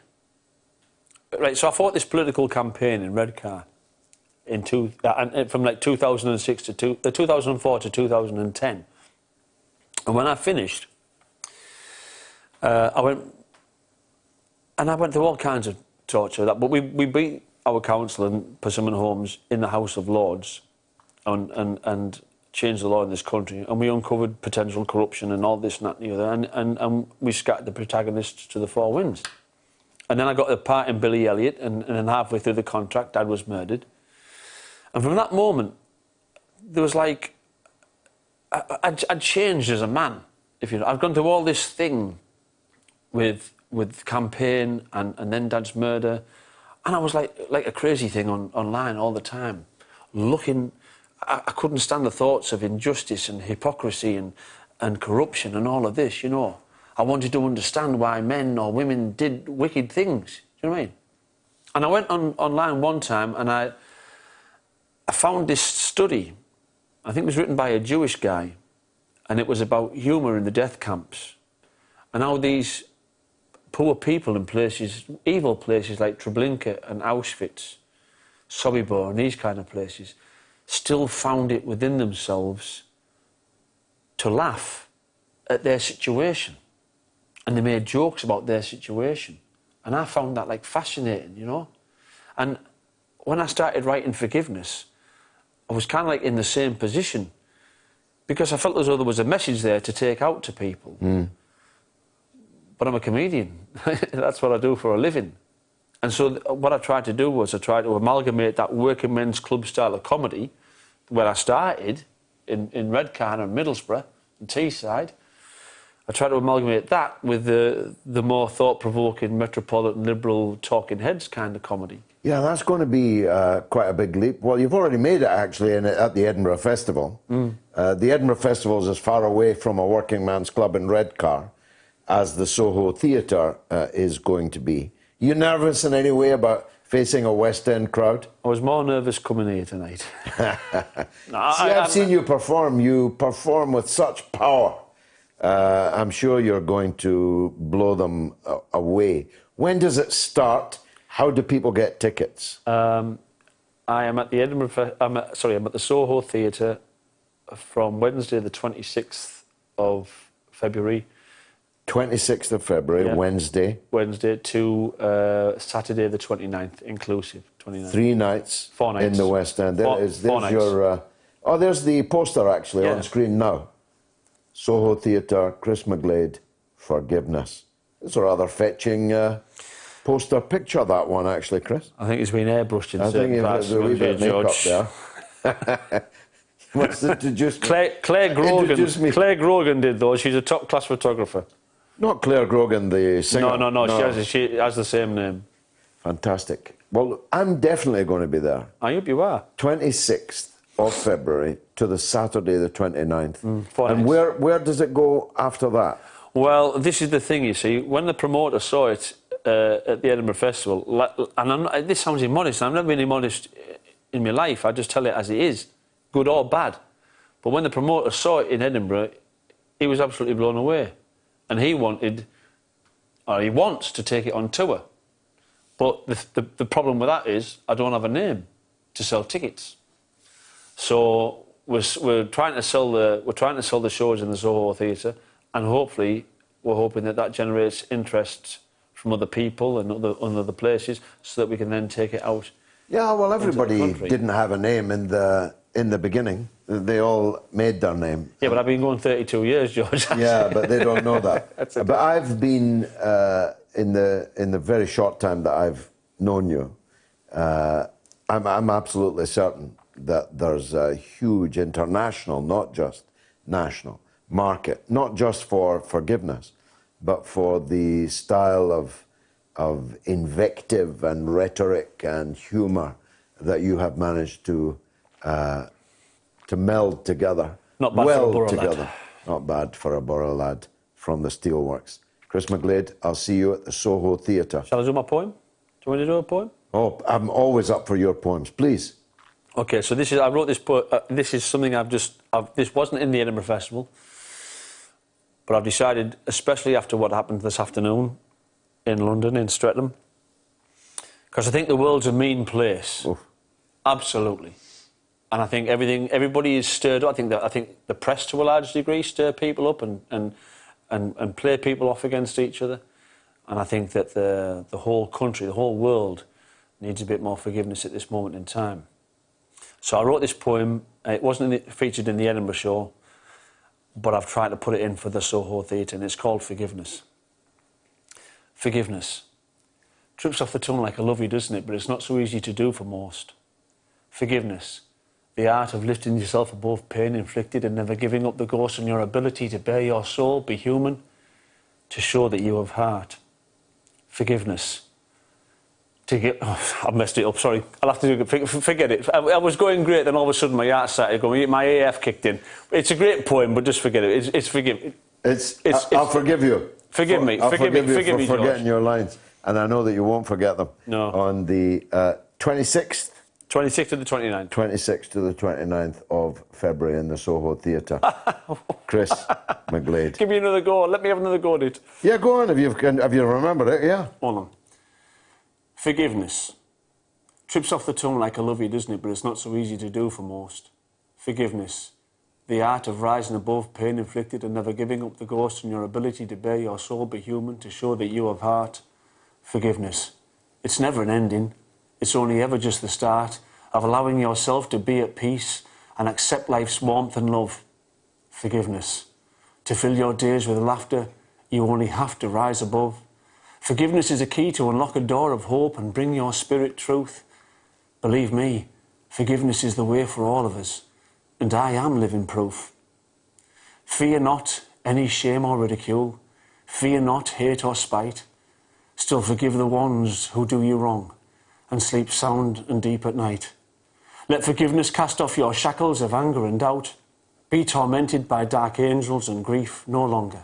I fought this political campaign in Redcar from like 2006 to 2004 to 2010. And when I finished, I went through all kinds of torture. But we beat our council and Persimmon Homes in the House of Lords and changed the law in this country, and we uncovered potential corruption and all this and that and the other, and we scattered the protagonists to the four winds. And then I got a part in Billy Elliot, and then halfway through the contract, Dad was murdered. And from that moment, there was like, I'd changed as a man. I've gone through all this thing with campaign and then Dad's murder. And I was like a crazy thing online all the time, looking. I couldn't stand the thoughts of injustice and hypocrisy and corruption and all of this, you know. I wanted to understand why men or women did wicked things, do you know what I mean? And I went online one time and I found this study. I think it was written by a Jewish guy, and it was about humour in the death camps and how these poor people in places, evil places like Treblinka and Auschwitz, Sobibor and these kind of places, still found it within themselves to laugh at their situation. And they made jokes about their situation. And I found that like fascinating, you know. And when I started writing forgiveness, I was kind of like in the same position, because I felt as though there was a message there to take out to people. But I'm a comedian. That's what I do for a living. And so what I tried to do was I tried to amalgamate that working men's club style of comedy, where I started in Redcar and Middlesbrough and Teesside. I tried to amalgamate that with the more thought-provoking, metropolitan, liberal, talking heads kind of comedy. Yeah, that's going to be quite a big leap. Well, you've already made it, actually, at the Edinburgh Festival. The Edinburgh Festival is as far away from a working man's club in Redcar as the Soho Theatre is going to be. You nervous in any way about facing a West End crowd? I was more nervous coming here tonight. I've seen you perform. You perform with such power. I'm sure you're going to blow them away. When does it start? How do people get tickets? I am at the I'm at the Soho Theatre from Wednesday the 26th of February. 26th of February, yeah. Wednesday to Saturday the 29th, inclusive. 29th. 3 nights. 4 nights. In the West End. There's your Oh, there's the poster actually on screen now. Soho Theatre, Chris McGlade, Forgiveness. It's a rather fetching poster picture, that one, actually, Chris. I think it's been airbrushed in I think you've got a wee bit of makeup there. What's introduced me? Claire Grogan did, though. She's a top-class photographer. Not Claire Grogan, the singer. No. She has the same name. Fantastic. Well, I'm definitely going to be there. I hope you are. 26th of February to the Saturday the 29th. And nights. where does it go after that? Well, this is the thing, you see. When the promoter saw it at the Edinburgh Festival, and this sounds immodest, I've never been immodest in my life, I just tell it as it is, good or bad. But when the promoter saw it in Edinburgh, he was absolutely blown away. And he wanted, or he wants to take it on tour. But the problem with that is I don't have a name to sell tickets. So we're trying to sell the shows in the Soho Theatre, and hopefully we're hoping that generates interest from other people and other places, so that we can then take it out. Yeah, well, everybody didn't have a name in the beginning. They all made their name. Yeah, but I've been going 32 years, George. Yeah, but they don't know that. But I've been in the very short time that I've known you, I'm absolutely certain that there's a huge international, not just national, market, not just for Forgiveness, but for the style of invective and rhetoric and humour that you have managed to meld together. Not bad for a borough lad. Not bad for a borough lad from the Steelworks. Chris McGlade, I'll see you at the Soho Theatre. Shall I do my poem? Do you want me to do a poem? Oh, I'm always up for your poems, please. Okay, so I wrote this poem. This is something this wasn't in the Edinburgh Festival, but I've decided, especially after what happened this afternoon in London, in Streatham, because I think the world's a mean place. Oof. Absolutely. And I think everybody is stirred up. I think the press, to a large degree, stir people up and play people off against each other. And I think that the whole country, the whole world, needs a bit more forgiveness at this moment in time. So I wrote this poem. It wasn't featured in the Edinburgh show, but I've tried to put it in for the Soho Theatre, and it's called Forgiveness. Forgiveness. Trips off the tongue like a lovey, doesn't it? But it's not so easy to do for most. Forgiveness. The art of lifting yourself above pain inflicted and never giving up the ghost on your ability to bear your soul, be human, to show that you have heart. Forgiveness. I've messed it up, sorry. I'll have to do it. Forget it. I was going great, then all of a sudden my heart started going, my AF kicked in. It's a great poem, but just forget it. I'll forgive you. Forgive me. I'll forgive you for forgetting George. your lines. And I know that you won't forget them. No. On the 26th. 26th to the 29th. 26th to the 29th of February in the Soho Theatre. Chris McGlade. Give me another go. Let me have another go at it. Yeah, go on. Have you remembered it? Yeah. Hold on. Forgiveness. Trips off the tongue like a lovey, doesn't it? But it's not so easy to do for most. Forgiveness. The art of rising above pain inflicted and never giving up the ghost on your ability to bear your soul, be human, to show that you have heart. Forgiveness. It's never an ending. It's only ever just the start of allowing yourself to be at peace and accept life's warmth and love. Forgiveness. To fill your days with laughter, you only have to rise above. Forgiveness is a key to unlock a door of hope and bring your spirit truth. Believe me, forgiveness is the way for all of us, and I am living proof. Fear not any shame or ridicule. Fear not hate or spite. Still forgive the ones who do you wrong, and sleep sound and deep at night. Let forgiveness cast off your shackles of anger and doubt. Be tormented by dark angels and grief no longer.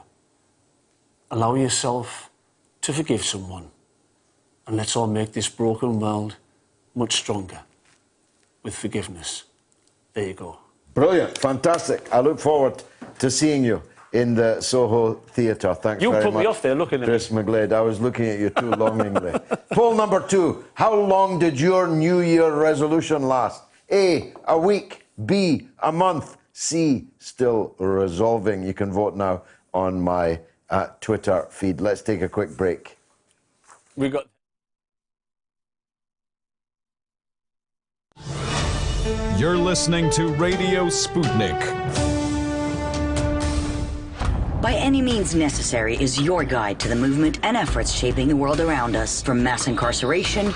Allow yourself to forgive someone, and let's all make this broken world much stronger with forgiveness. There you go. Brilliant, fantastic. I look forward to seeing you in the Soho Theatre. Thanks very much. You put me off there looking at Chris McGlade. I was looking at you too longingly. Poll number 2. How long did your New Year resolution last? A week. B, a month. C, still resolving. You can vote now on my Twitter feed. Let's take a quick break. We got... You're listening to Radio Sputnik. By Any Means Necessary is your guide to the movement and efforts shaping the world around us, from mass incarceration.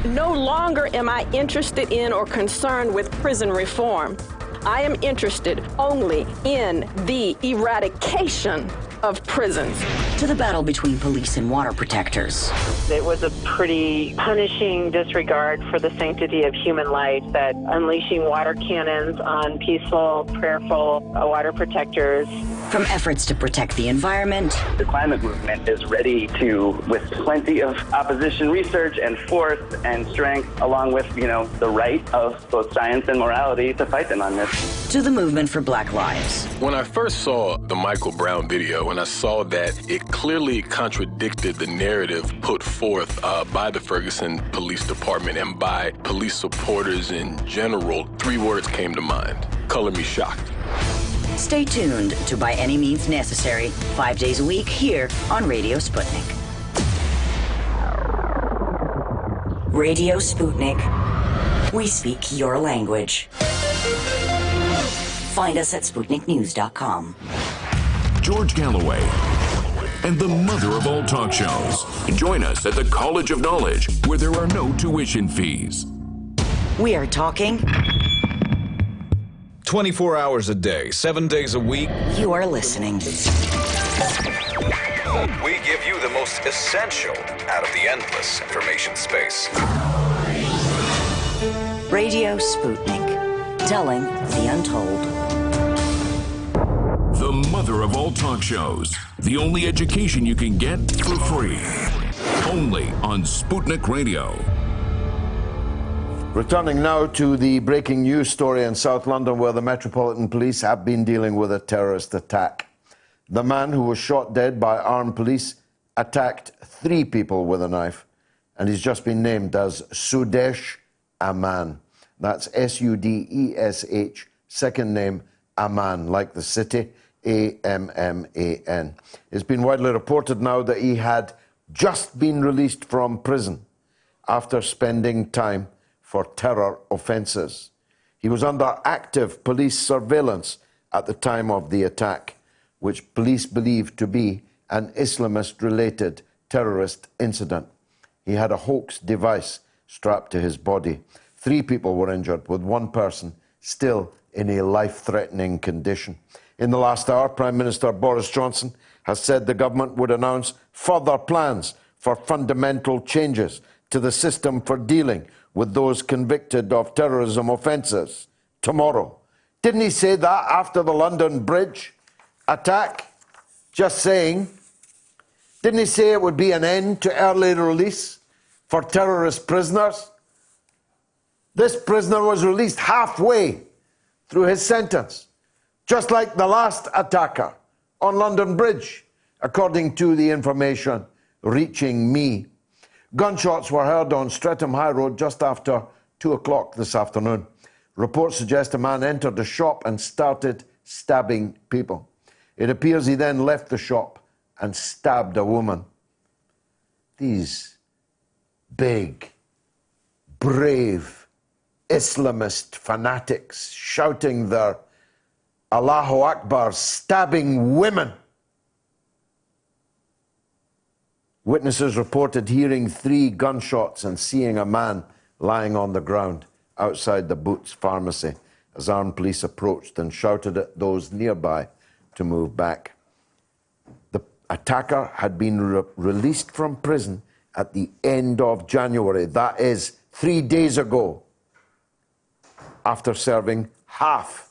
No longer am I interested in or concerned with prison reform. I am interested only in the eradication of prisons. To the battle between police and water protectors. It was a pretty punishing disregard for the sanctity of human life, that unleashing water cannons on peaceful, prayerful water protectors. From efforts to protect the environment. The climate movement is ready to, with plenty of opposition research and force and strength, along with, the right of both science and morality, to fight them on this. To the movement for Black Lives. When I first saw the Michael Brown video, and I saw that it clearly contradicted the narrative put forth by the Ferguson Police Department and by police supporters in general, 3 words came to mind: color me shocked. Stay tuned to By Any Means Necessary, 5 days a week here on Radio Sputnik. Radio Sputnik. We speak your language. Find us at SputnikNews.com. George Galloway and the mother of all talk shows. Join us at the College of Knowledge, where there are no tuition fees. We are talking 24 hours a day, 7 days a week. You are listening. We give you the most essential out of the endless information space. Radio Sputnik, telling the untold. The mother of all talk shows. The only education you can get for free. Only on Sputnik Radio. Returning now to the breaking news story in South London, where the Metropolitan Police have been dealing with a terrorist attack. The man who was shot dead by armed police attacked 3 people with a knife, and he's just been named as Sudesh Aman. That's S-U-D-E-S-H, second name Aman, like the city, A-M-M-A-N. It's been widely reported now that he had just been released from prison after spending time for terror offences. He was under active police surveillance at the time of the attack, which police believe to be an Islamist-related terrorist incident. He had a hoax device strapped to his body. 3 people were injured, with 1 person still in a life-threatening condition. In the last hour, Prime Minister Boris Johnson has said the government would announce further plans for fundamental changes to the system for dealing with those convicted of terrorism offences tomorrow. Didn't he say that after the London Bridge attack? Just saying. Didn't he say it would be an end to early release for terrorist prisoners? This prisoner was released halfway through his sentence, just like the last attacker on London Bridge, according to the information reaching me. Gunshots were heard on Streatham High Road just after 2 o'clock this afternoon. Reports suggest a man entered the shop and started stabbing people. It appears he then left the shop and stabbed a woman. These big, brave Islamist fanatics shouting their Allahu Akbar, stabbing women. Witnesses reported hearing 3 gunshots and seeing a man lying on the ground outside the Boots pharmacy as armed police approached and shouted at those nearby to move back. The attacker had been released from prison at the end of January, that is 3 days ago, after serving half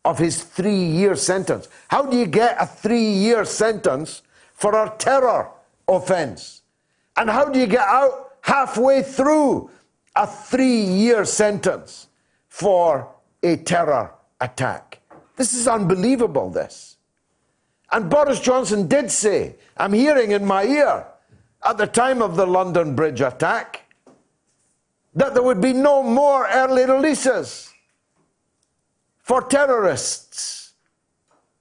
of his 3-year sentence. How do you get a 3-year sentence for a terror offence? And how do you get out halfway through a 3-year sentence for a terror attack? This is unbelievable, this. And Boris Johnson did say, I'm hearing in my ear, at the time of the London Bridge attack, that there would be no more early releases for terrorists.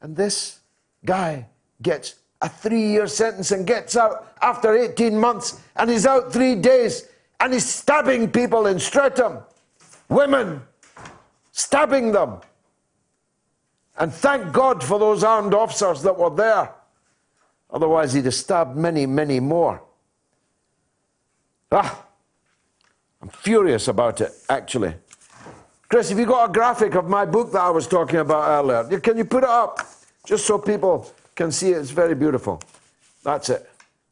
And this guy gets a 3-year sentence and gets out after 18 months, and he's out 3 days, and he's stabbing people in Streatham. Women. stabbing them. And thank God for those armed officers that were there. Otherwise, he'd have stabbed many, many more. I'm furious about it, actually. Chris, have you got a graphic of my book that I was talking about earlier? Can you put it up? Just so people can see it. It's very beautiful. That's it.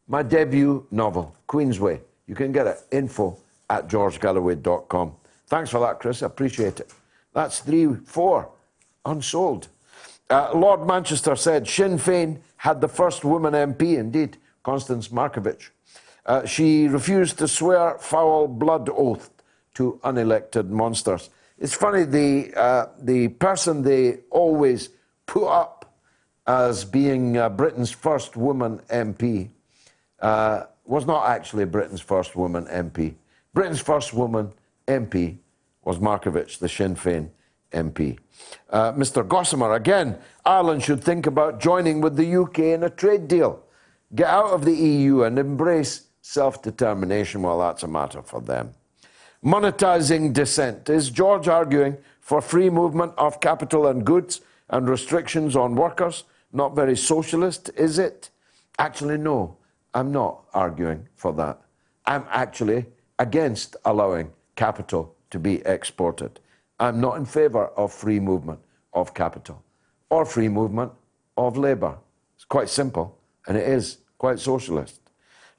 My debut novel, Queensway. You can get it. info@georgegalloway.com. Thanks for that, Chris. I appreciate it. That's 3-4 unsold. Lord Manchester said Sinn Féin had the first woman MP, indeed, Constance Markovich. She refused to swear foul blood oath to unelected monsters. It's funny, the person they always put up as being Britain's first woman MP was not actually Britain's first woman MP. Britain's first woman MP was Markovich, the Sinn Féin MP. Mr. Gossamer, again, Ireland should think about joining with the UK in a trade deal. Get out of the EU and embrace self-determination. Well, that's a matter for them. Monetizing dissent. Is George arguing for free movement of capital and goods and restrictions on workers? Not very socialist, is it? Actually, no, I'm not arguing for that. I'm actually against allowing capital to be exported. I'm not in favour of free movement of capital or free movement of labour. It's quite simple, and it is quite socialist.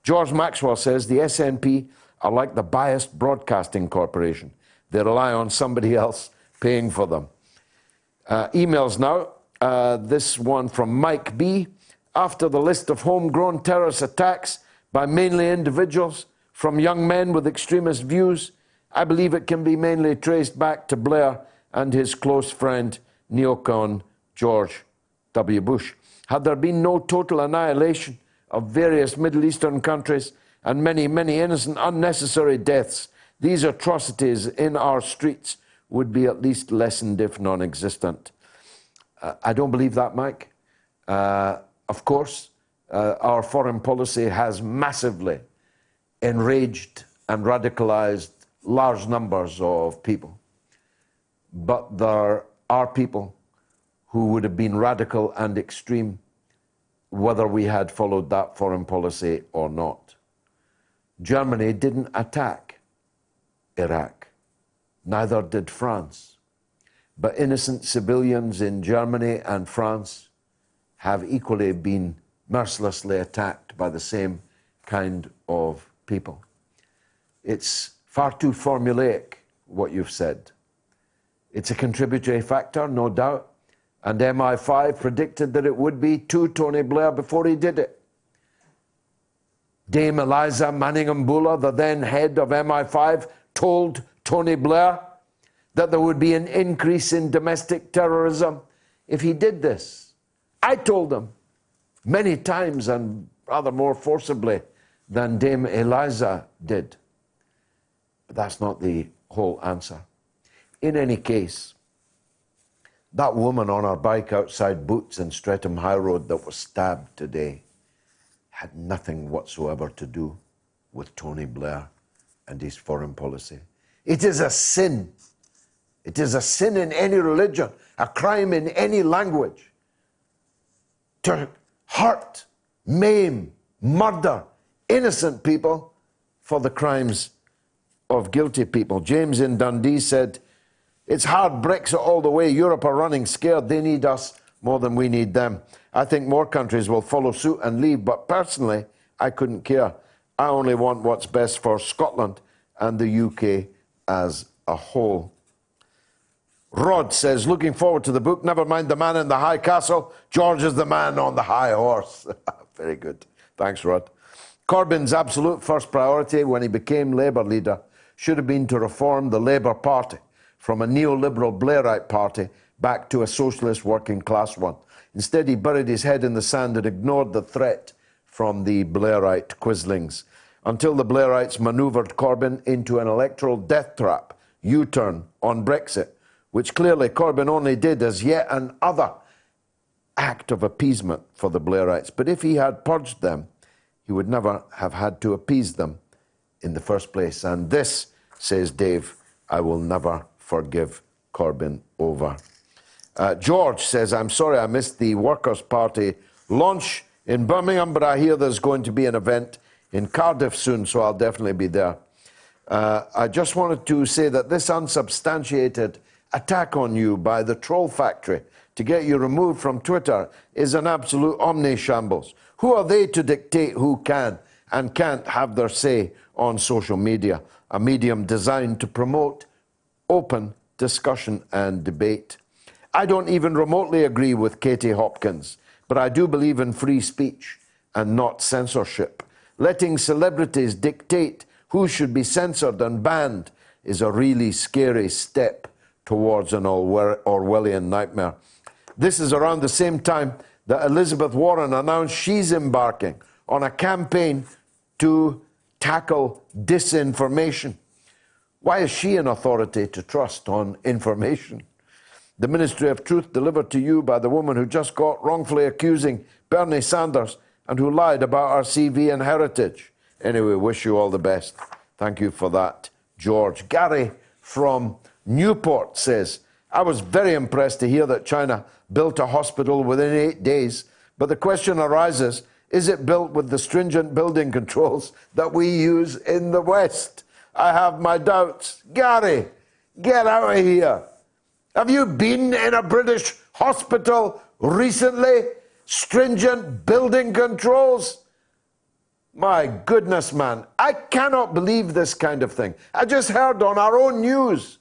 George Maxwell says the SNP are like the biased broadcasting corporation. They rely on somebody else paying for them. Emails now. This one from Mike B. After the list of homegrown terrorist attacks by mainly individuals from young men with extremist views, I believe it can be mainly traced back to Blair and his close friend, neocon George W. Bush. Had there been no total annihilation of various Middle Eastern countries and many, many innocent, unnecessary deaths, these atrocities in our streets would be at least lessened, if non-existent. I don't believe that, Mike. Of course, our foreign policy has massively enraged and radicalized large numbers of people. But there are people who would have been radical and extreme whether we had followed that foreign policy or not. Germany didn't attack Iraq. Neither did France. But innocent civilians in Germany and France have equally been mercilessly attacked by the same kind of people. It's far too formulaic, what you've said. It's a contributory factor, no doubt, and MI5 predicted that it would be to Tony Blair before he did it. Dame Eliza Manningham-Buller, the then head of MI5, told Tony Blair that there would be an increase in domestic terrorism if he did this. I told him many times and rather more forcibly than Dame Eliza did. But that's not the whole answer. In any case, that woman on her bike outside Boots in Streatham High Road that was stabbed today had nothing whatsoever to do with Tony Blair and his foreign policy. It is a sin. It is a sin in any religion, a crime in any language, to hurt, maim, murder innocent people for the crimes of guilty people. James in Dundee said, it's hard Brexit all the way. Europe are running scared. They need us more than we need them. I think more countries will follow suit and leave, but personally, I couldn't care. I only want what's best for Scotland and the UK as a whole. Rod says, looking forward to the book. Never mind the man in the high castle. George is the man on the high horse. Very good. Thanks, Rod. Corbyn's absolute first priority when he became Labour leader should have been to reform the Labour Party from a neoliberal Blairite party back to a socialist working class one. Instead, he buried his head in the sand and ignored the threat from the Blairite quislings until the Blairites manoeuvred Corbyn into an electoral death trap, U-turn on Brexit, which clearly Corbyn only did as yet another act of appeasement for the Blairites. But if he had purged them, he would never have had to appease them in the first place. And this, says Dave, I will never forgive Corbyn over. George says, I'm sorry I missed the Workers' Party launch in Birmingham, but I hear there's going to be an event in Cardiff soon, so I'll definitely be there. I just wanted to say that this unsubstantiated attack on you by the Troll Factory to get you removed from Twitter is an absolute omni-shambles. Who are they to dictate who can and can't have their say on social media, a medium designed to promote open discussion and debate? I don't even remotely agree with Katie Hopkins, but I do believe in free speech and not censorship. Letting celebrities dictate who should be censored and banned is a really scary step towards an Orwellian nightmare. This is around the same time that Elizabeth Warren announced she's embarking on a campaign to tackle disinformation. Why is she an authority to trust on information? The Ministry of Truth delivered to you by the woman who just got wrongfully accusing Bernie Sanders and who lied about our CV and heritage. Anyway, wish you all the best. Thank you for that, George. Gary from Newport says, I was very impressed to hear that China built a hospital within 8 days, but the question arises, is it built with the stringent building controls that we use in the West? I have my doubts. Gary, get out of here. Have you been in a British hospital recently? Stringent building controls? My goodness, man. I cannot believe this kind of thing. I just heard on our own news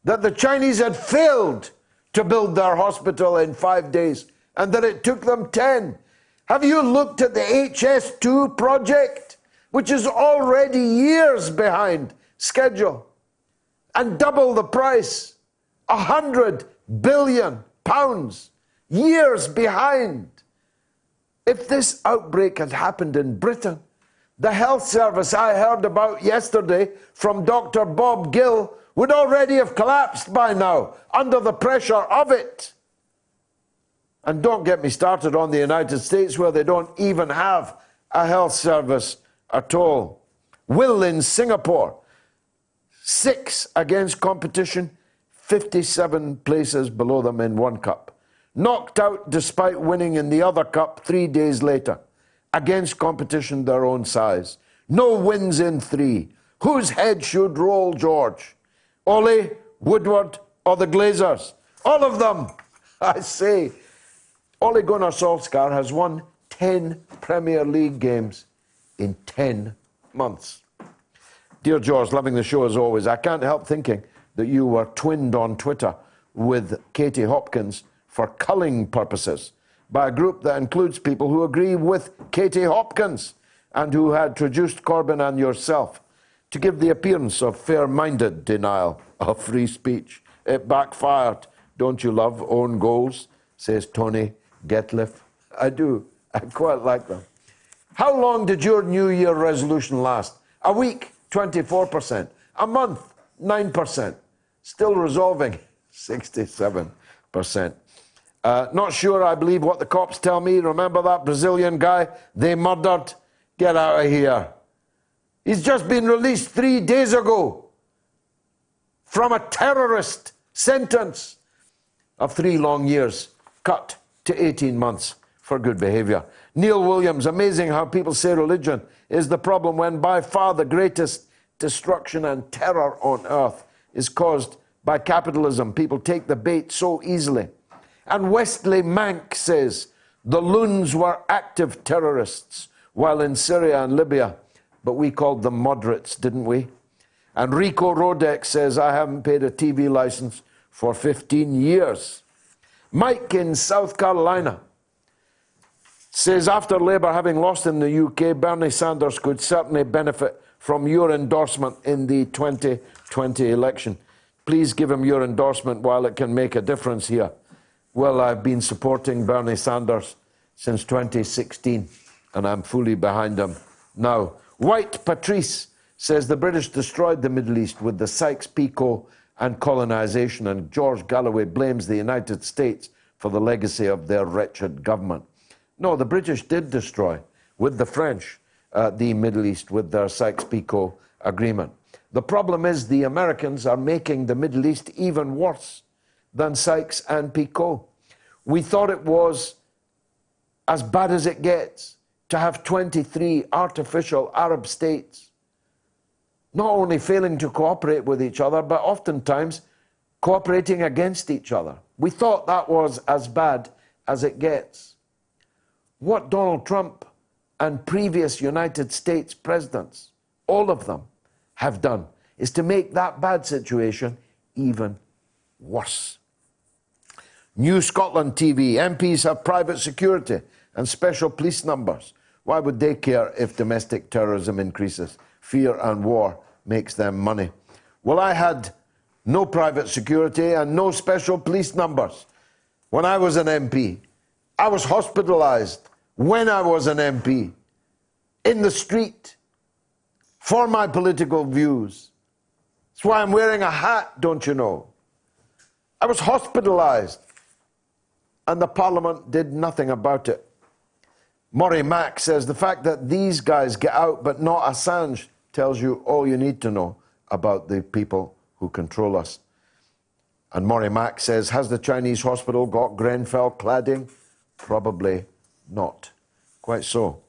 that the Chinese had failed to build their hospital in 5 days and that it took them 10. Have you looked at the HS2 project, which is already years behind schedule and double the price? £100 billion, years behind. If this outbreak had happened in Britain, the health service I heard about yesterday from Dr. Bob Gill would already have collapsed by now under the pressure of it. And don't get me started on the United States, where they don't even have a health service at all. Will in Singapore, 6 against competition, 57 places below them in one cup. Knocked out despite winning in the other cup 3 days later. Against competition their own size. No wins in 3. Whose head should roll, George? Ole, Woodward, or the Glazers? All of them, I say. Ole Gunnar Solskjaer has won 10 Premier League games in 10 months. Dear George, loving the show as always. I can't help thinking that you were twinned on Twitter with Katie Hopkins for culling purposes by a group that includes people who agree with Katie Hopkins and who had traduced Corbyn and yourself to give the appearance of fair-minded denial of free speech. It backfired. Don't you love own goals? Says Tony Getliff. I do. I quite like them. How long did your New Year resolution last? A week, 24%. A month, 9%. Still resolving, 67%. Not sure I believe what the cops tell me. Remember that Brazilian guy they murdered? Get out of here. He's just been released 3 days ago from a terrorist sentence of 3 long years, cut to 18 months for good behavior. Neil Williams, amazing how people say religion is the problem when by far the greatest destruction and terror on earth is caused by capitalism. People take the bait so easily. And Wesley Mank says the loons were active terrorists while in Syria and Libya, but we called them moderates, didn't we? And Rico Rodek says, I haven't paid a TV license for 15 years. Mike in South Carolina says, after Labour having lost in the UK, Bernie Sanders could certainly benefit from your endorsement in the 2020 election. Please give him your endorsement while it can make a difference here. Well, I've been supporting Bernie Sanders since 2016, and I'm fully behind him now. White Patrice says the British destroyed the Middle East with the Sykes-Picot and colonization, and George Galloway blames the United States for the legacy of their wretched government. No, the British did destroy, with the French, the Middle East with their Sykes-Picot agreement. The problem is the Americans are making the Middle East even worse than Sykes and Picot. We thought it was as bad as it gets to have 23 artificial Arab states not only failing to cooperate with each other, but oftentimes cooperating against each other. We thought that was as bad as it gets. What Donald Trump and previous United States presidents, all of them, have done is to make that bad situation even worse. New Scotland TV, MPs have private security and special police numbers. Why would they care if domestic terrorism increases? Fear and war makes them money. Well, I had no private security and no special police numbers when I was an MP. I was hospitalized when I was an MP, in the street, for my political views. That's why I'm wearing a hat, don't you know? I was hospitalized, and the Parliament did nothing about it. Murray Mack says the fact that these guys get out but not Assange tells you all you need to know about the people who control us. And Murray Mack says, has the Chinese hospital got Grenfell cladding? Probably not. Quite so.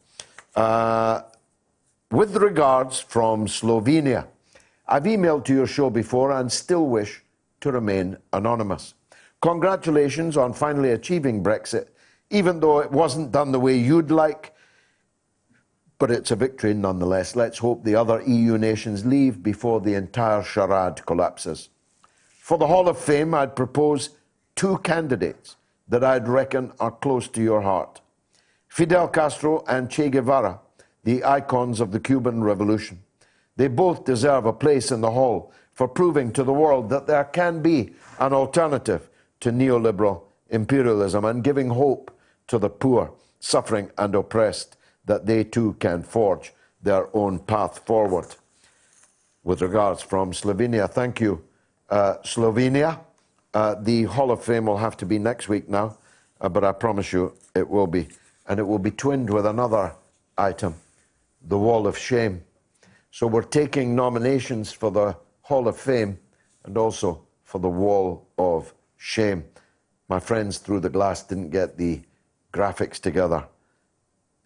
With regards from Slovenia, I've emailed to your show before and still wish to remain anonymous. Congratulations on finally achieving Brexit, even though it wasn't done the way you'd like, but it's a victory nonetheless. Let's hope the other EU nations leave before the entire charade collapses. For the Hall of Fame, I'd propose 2 candidates that I'd reckon are close to your heart. Fidel Castro and Che Guevara, the icons of the Cuban Revolution. They both deserve a place in the hall for proving to the world that there can be an alternative to neoliberal imperialism and giving hope to the poor, suffering and oppressed, that they too can forge their own path forward. With regards from Slovenia, thank you, Slovenia. The Hall of Fame will have to be next week now, but I promise you it will be. And it will be twinned with another item, the Wall of Shame. So we're taking nominations for the Hall of Fame and also for the Wall of Shame. My friends through the glass didn't get the graphics together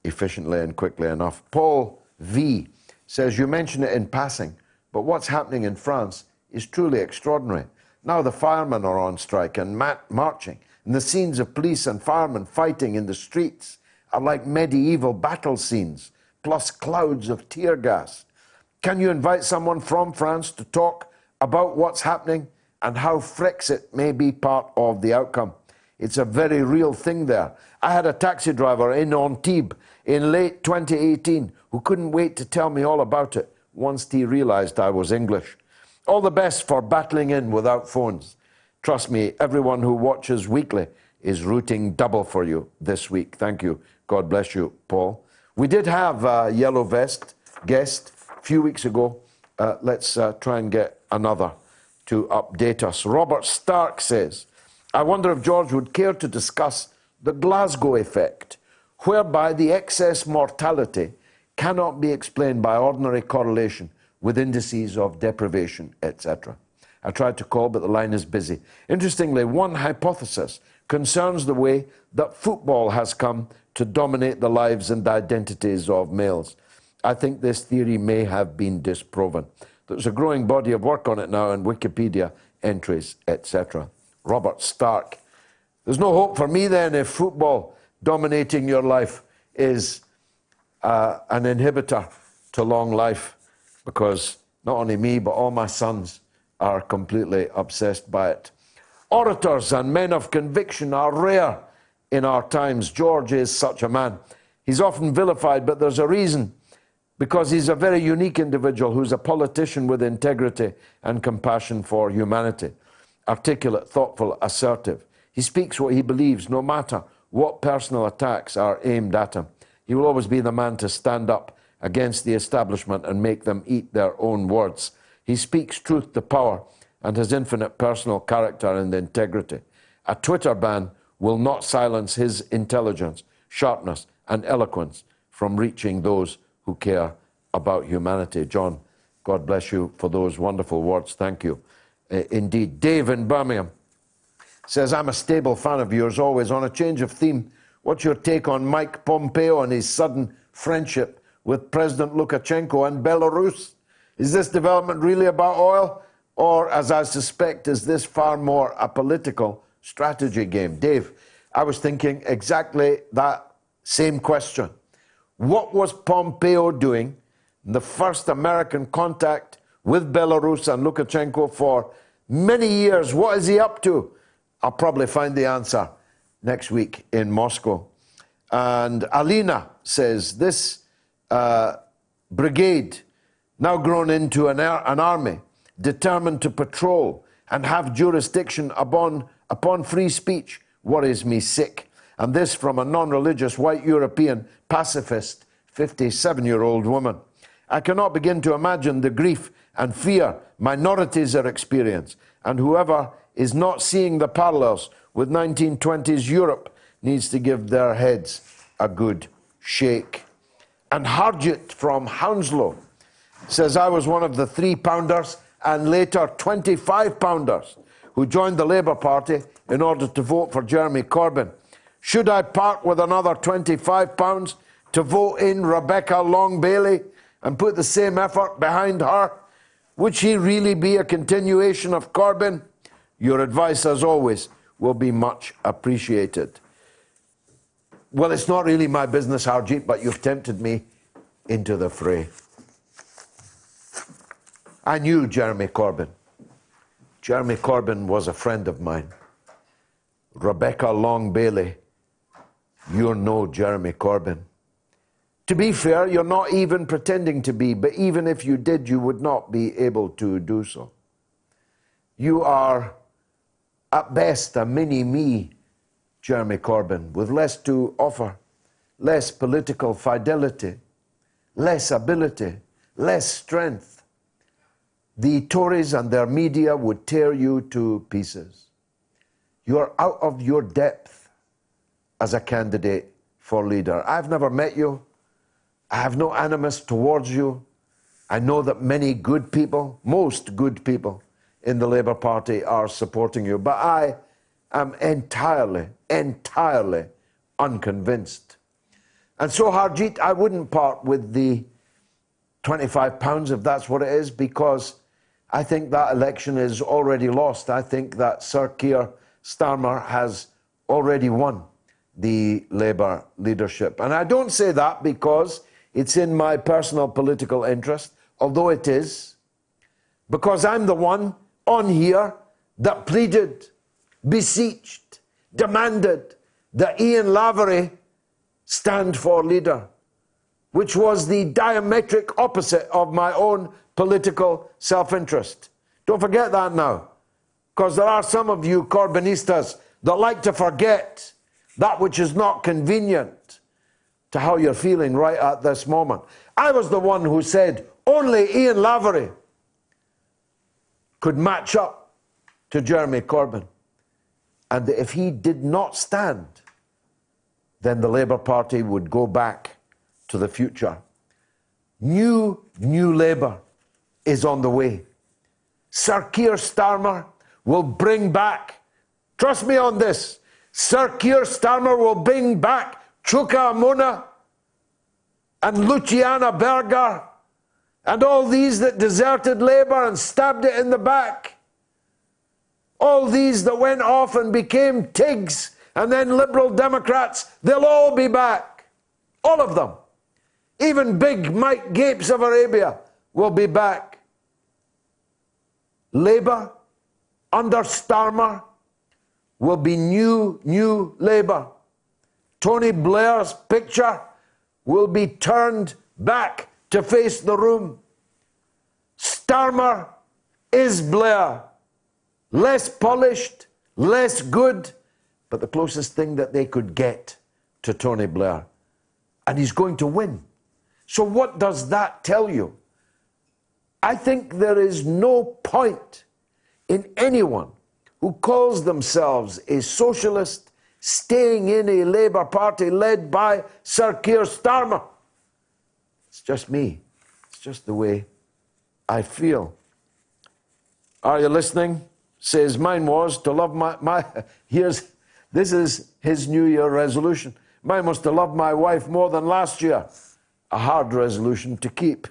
efficiently and quickly enough. Paul V says, you mention it in passing, but what's happening in France is truly extraordinary. Now the firemen are on strike and marching, and the scenes of police and firemen fighting in the streets are like medieval battle scenes, plus clouds of tear gas. Can you invite someone from France to talk about what's happening and how Frexit may be part of the outcome? It's a very real thing there. I had a taxi driver in Antibes in late 2018 who couldn't wait to tell me all about it once he realized I was English. All the best for battling in without phones. Trust me, everyone who watches weekly is rooting double for you this week. Thank you. God bless you, Paul. We did have a Yellow Vest guest a few weeks ago. Let's try and get another to update us. Robert Stark says, I wonder if George would care to discuss the Glasgow effect, whereby the excess mortality cannot be explained by ordinary correlation with indices of deprivation, etc. I tried to call, but the line is busy. Interestingly, one hypothesis concerns the way that football has come to dominate the lives and identities of males. I think this theory may have been disproven. There's a growing body of work on it now in Wikipedia entries, etc. Robert Stark. There's no hope for me then if football dominating your life is an inhibitor to long life, because not only me, but all my sons are completely obsessed by it. Orators and men of conviction are rare in our times. George is such a man. He's often vilified, but there's a reason, because he's a very unique individual who's a politician with integrity and compassion for humanity. Articulate, thoughtful, assertive. He speaks what he believes, no matter what personal attacks are aimed at him. He will always be the man to stand up against the establishment and make them eat their own words. He speaks truth to power and has infinite personal character and integrity. A Twitter ban will not silence his intelligence, sharpness, and eloquence from reaching those who care about humanity. John God bless you for those wonderful words. Thank you. Indeed. Dave in Birmingham says, I'm a stable fan of yours always. On a change of theme, what's your take on Mike Pompeo and his sudden friendship with President Lukashenko and Belarus? Is this development really about oil? Or, as I suspect, is this far more a political strategy game? Dave, I was thinking exactly that same question. What was Pompeo doing in the first American contact with Belarus and Lukashenko for many years? What is he up to? I'll probably find the answer next week in Moscow. And Alina says, this brigade, now grown into an army, determined to patrol and have jurisdiction upon free speech, worries me sick. And this from a non-religious white European pacifist 57-year-old woman. I cannot begin to imagine the grief and fear minorities are experiencing, and whoever is not seeing the parallels with 1920s Europe needs to give their heads a good shake. And Harjit from Hounslow says, I was one of the 3-pounders and later 25-pounders who joined the Labour Party in order to vote for Jeremy Corbyn. Should I part with another £25 to vote in Rebecca Long-Bailey and put the same effort behind her? Would she really be a continuation of Corbyn? Your advice, as always, will be much appreciated. Well, it's not really my business, Harjit, but you've tempted me into the fray. I knew Jeremy Corbyn. Jeremy Corbyn was a friend of mine. Rebecca Long-Bailey, you're no Jeremy Corbyn. To be fair, you're not even pretending to be, but even if you did, you would not be able to do so. You are, at best, a mini-me, Jeremy Corbyn, with less to offer, less political fidelity, less ability, less strength. The Tories and their media would tear you to pieces. You are out of your depth as a candidate for leader. I've never met you. I have no animus towards you. I know that many good people, most good people in the Labour Party are supporting you, but I am entirely unconvinced. And so, Harjit, I wouldn't part with the £25, if that's what it is, because I think that election is already lost. I think that Sir Keir Starmer has already won the Labour leadership. And I don't say that because it's in my personal political interest, although it is, because I'm the one on here that pleaded, beseeched, demanded that Ian Lavery stand for leader, which was the diametric opposite of my own political self-interest. Don't forget that now, because there are some of you Corbynistas that like to forget that which is not convenient to how you're feeling right at this moment. I was the one who said only Ian Lavery could match up to Jeremy Corbyn, and that if he did not stand, then the Labour Party would go back to the future. New Labour is on the way. Sir Keir Starmer will bring back, trust me on this, Sir Keir Starmer will bring back Chuka Umunna and Luciana Berger and all these that deserted Labour and stabbed it in the back. All these that went off and became Tigs and then Liberal Democrats, they'll all be back. All of them. Even big Mike Gapes of Arabia will be back. Labour under Starmer will be new Labour. Tony Blair's picture will be turned back to face the room. Starmer is Blair. Less polished, less good, but the closest thing that they could get to Tony Blair. And he's going to win. So what does that tell you? I think there is no point in anyone who calls themselves a socialist staying in a Labour Party led by Sir Keir Starmer. It's just me. It's just the way I feel. Are you listening? Says, mine was to love this is his New Year resolution. Mine was to love my wife more than last year. A hard resolution to keep.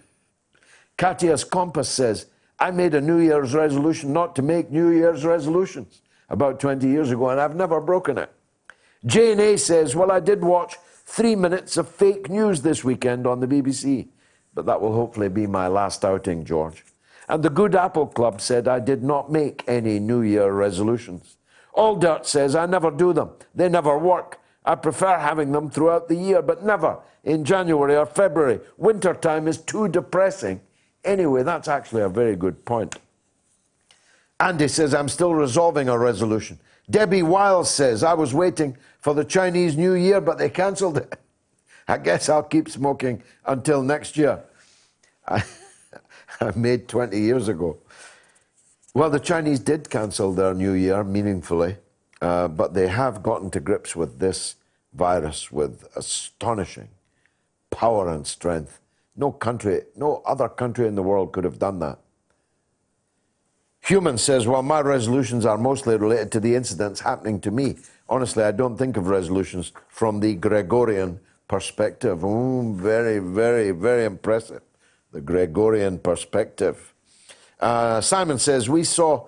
Katia's Compass says, I made a New Year's resolution not to make New Year's resolutions about 20 years ago, and I've never broken it. Jane A says, well, I did watch 3 minutes of fake news this weekend on the BBC, but that will hopefully be my last outing, George. And the Good Apple Club said I did not make any New Year resolutions. All Dirt says I never do them. They never work. I prefer having them throughout the year, but never in January or February. Wintertime is too depressing. Anyway, that's actually a very good point. Andy says, I'm still resolving a resolution. Debbie Wiles says, I was waiting for the Chinese New Year, but they cancelled it. I guess I'll keep smoking until next year. I made 20 years ago. Well, the Chinese did cancel their New Year meaningfully, but they have gotten to grips with this virus with astonishing power and strength. No other country in the world could have done that. Human says, well, my resolutions are mostly related to the incidents happening to me. Honestly, I don't think of resolutions from the Gregorian perspective. Very, very, very impressive. The Gregorian perspective. Simon says, we saw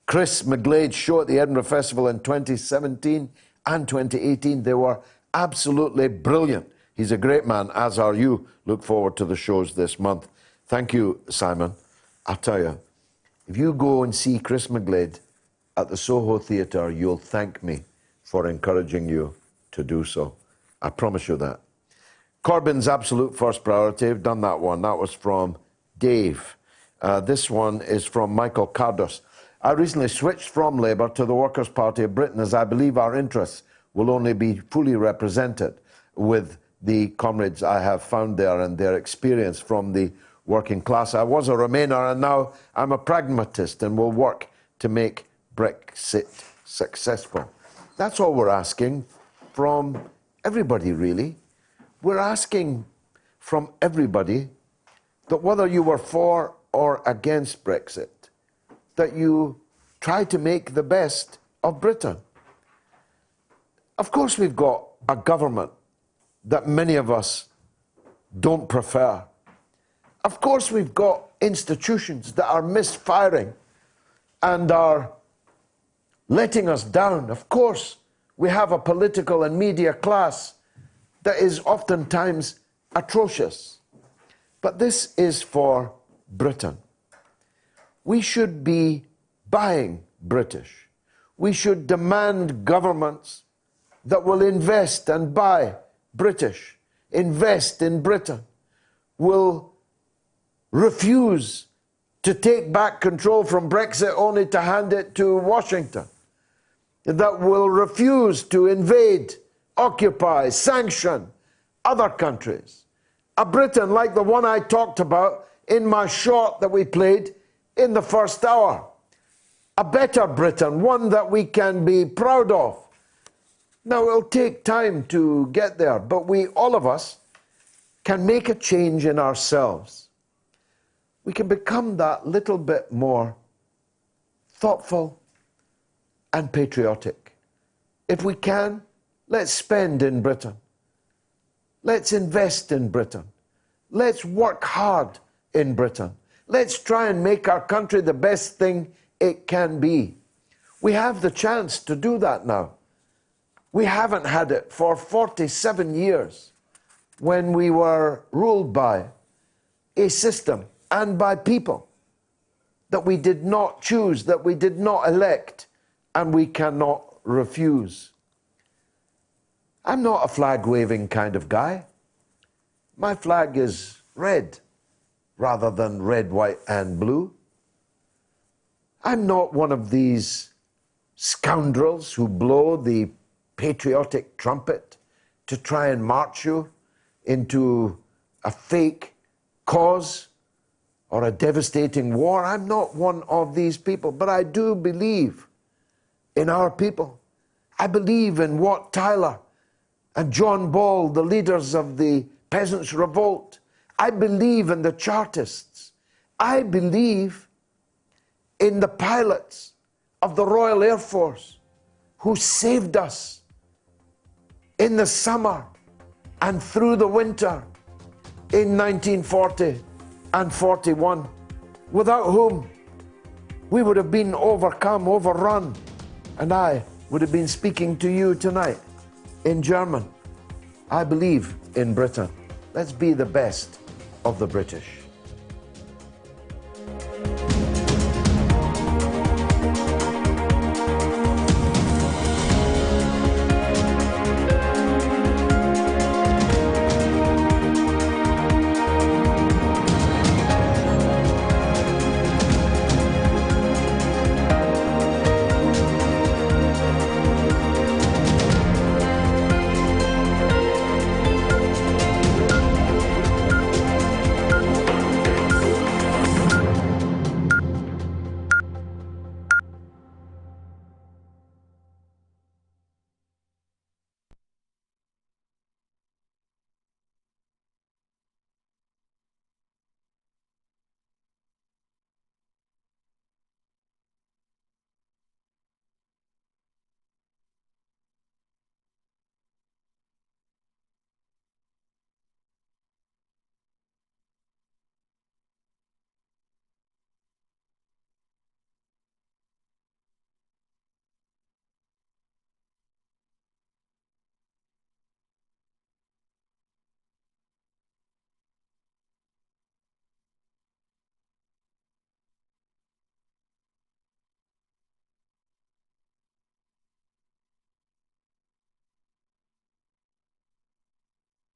Chris McGlade's show at the Edinburgh Festival in 2017 and 2018. They were absolutely brilliant. He's a great man, as are you. Look forward to the shows this month. Thank you, Simon. I'll tell you, if you go and see Chris McGlade at the Soho Theatre, you'll thank me for encouraging you to do so. I promise you that. Corbyn's absolute first priority. I've done that one. That was from Dave. This one is from Michael Cardos. I recently switched from Labour to the Workers' Party of Britain as I believe our interests will only be fully represented with the comrades I have found there and their experience from the working class. I was a Remainer and now I'm a pragmatist and will work to make Brexit successful. That's all we're asking from everybody, really. We're asking from everybody that whether you were for or against Brexit, that you try to make the best of Britain. Of course, we've got a government that many of us don't prefer. Of course, we've got institutions that are misfiring and are letting us down. Of course, we have a political and media class that is oftentimes atrocious. But this is for Britain. We should be buying British. We should demand governments that will invest and buy British, invest in Britain, will refuse to take back control from Brexit only to hand it to Washington, that will refuse to invade, occupy, sanction other countries. A Britain like the one I talked about in my short that we played in the first hour. A better Britain, one that we can be proud of. Now, it'll take time to get there, but we, all of us, can make a change in ourselves. We can become that little bit more thoughtful and patriotic. If we can, let's spend in Britain. Let's invest in Britain. Let's work hard in Britain. Let's try and make our country the best thing it can be. We have the chance to do that now. We haven't had it for 47 years when we were ruled by a system and by people that we did not choose, that we did not elect, and we cannot refuse. I'm not a flag-waving kind of guy. My flag is red rather than red, white, and blue. I'm not one of these scoundrels who blow the patriotic trumpet to try and march you into a fake cause or a devastating war. I'm not one of these people, but I do believe in our people. I believe in Wat Tyler and John Ball, the leaders of the Peasants' Revolt. I believe in the Chartists I believe in the pilots of the Royal Air Force who saved us in the summer and through the winter in 1940 and 41, without whom we would have been overcome, overrun, and I would have been speaking to you tonight in German. I believe in Britain. Let's be the best of the British.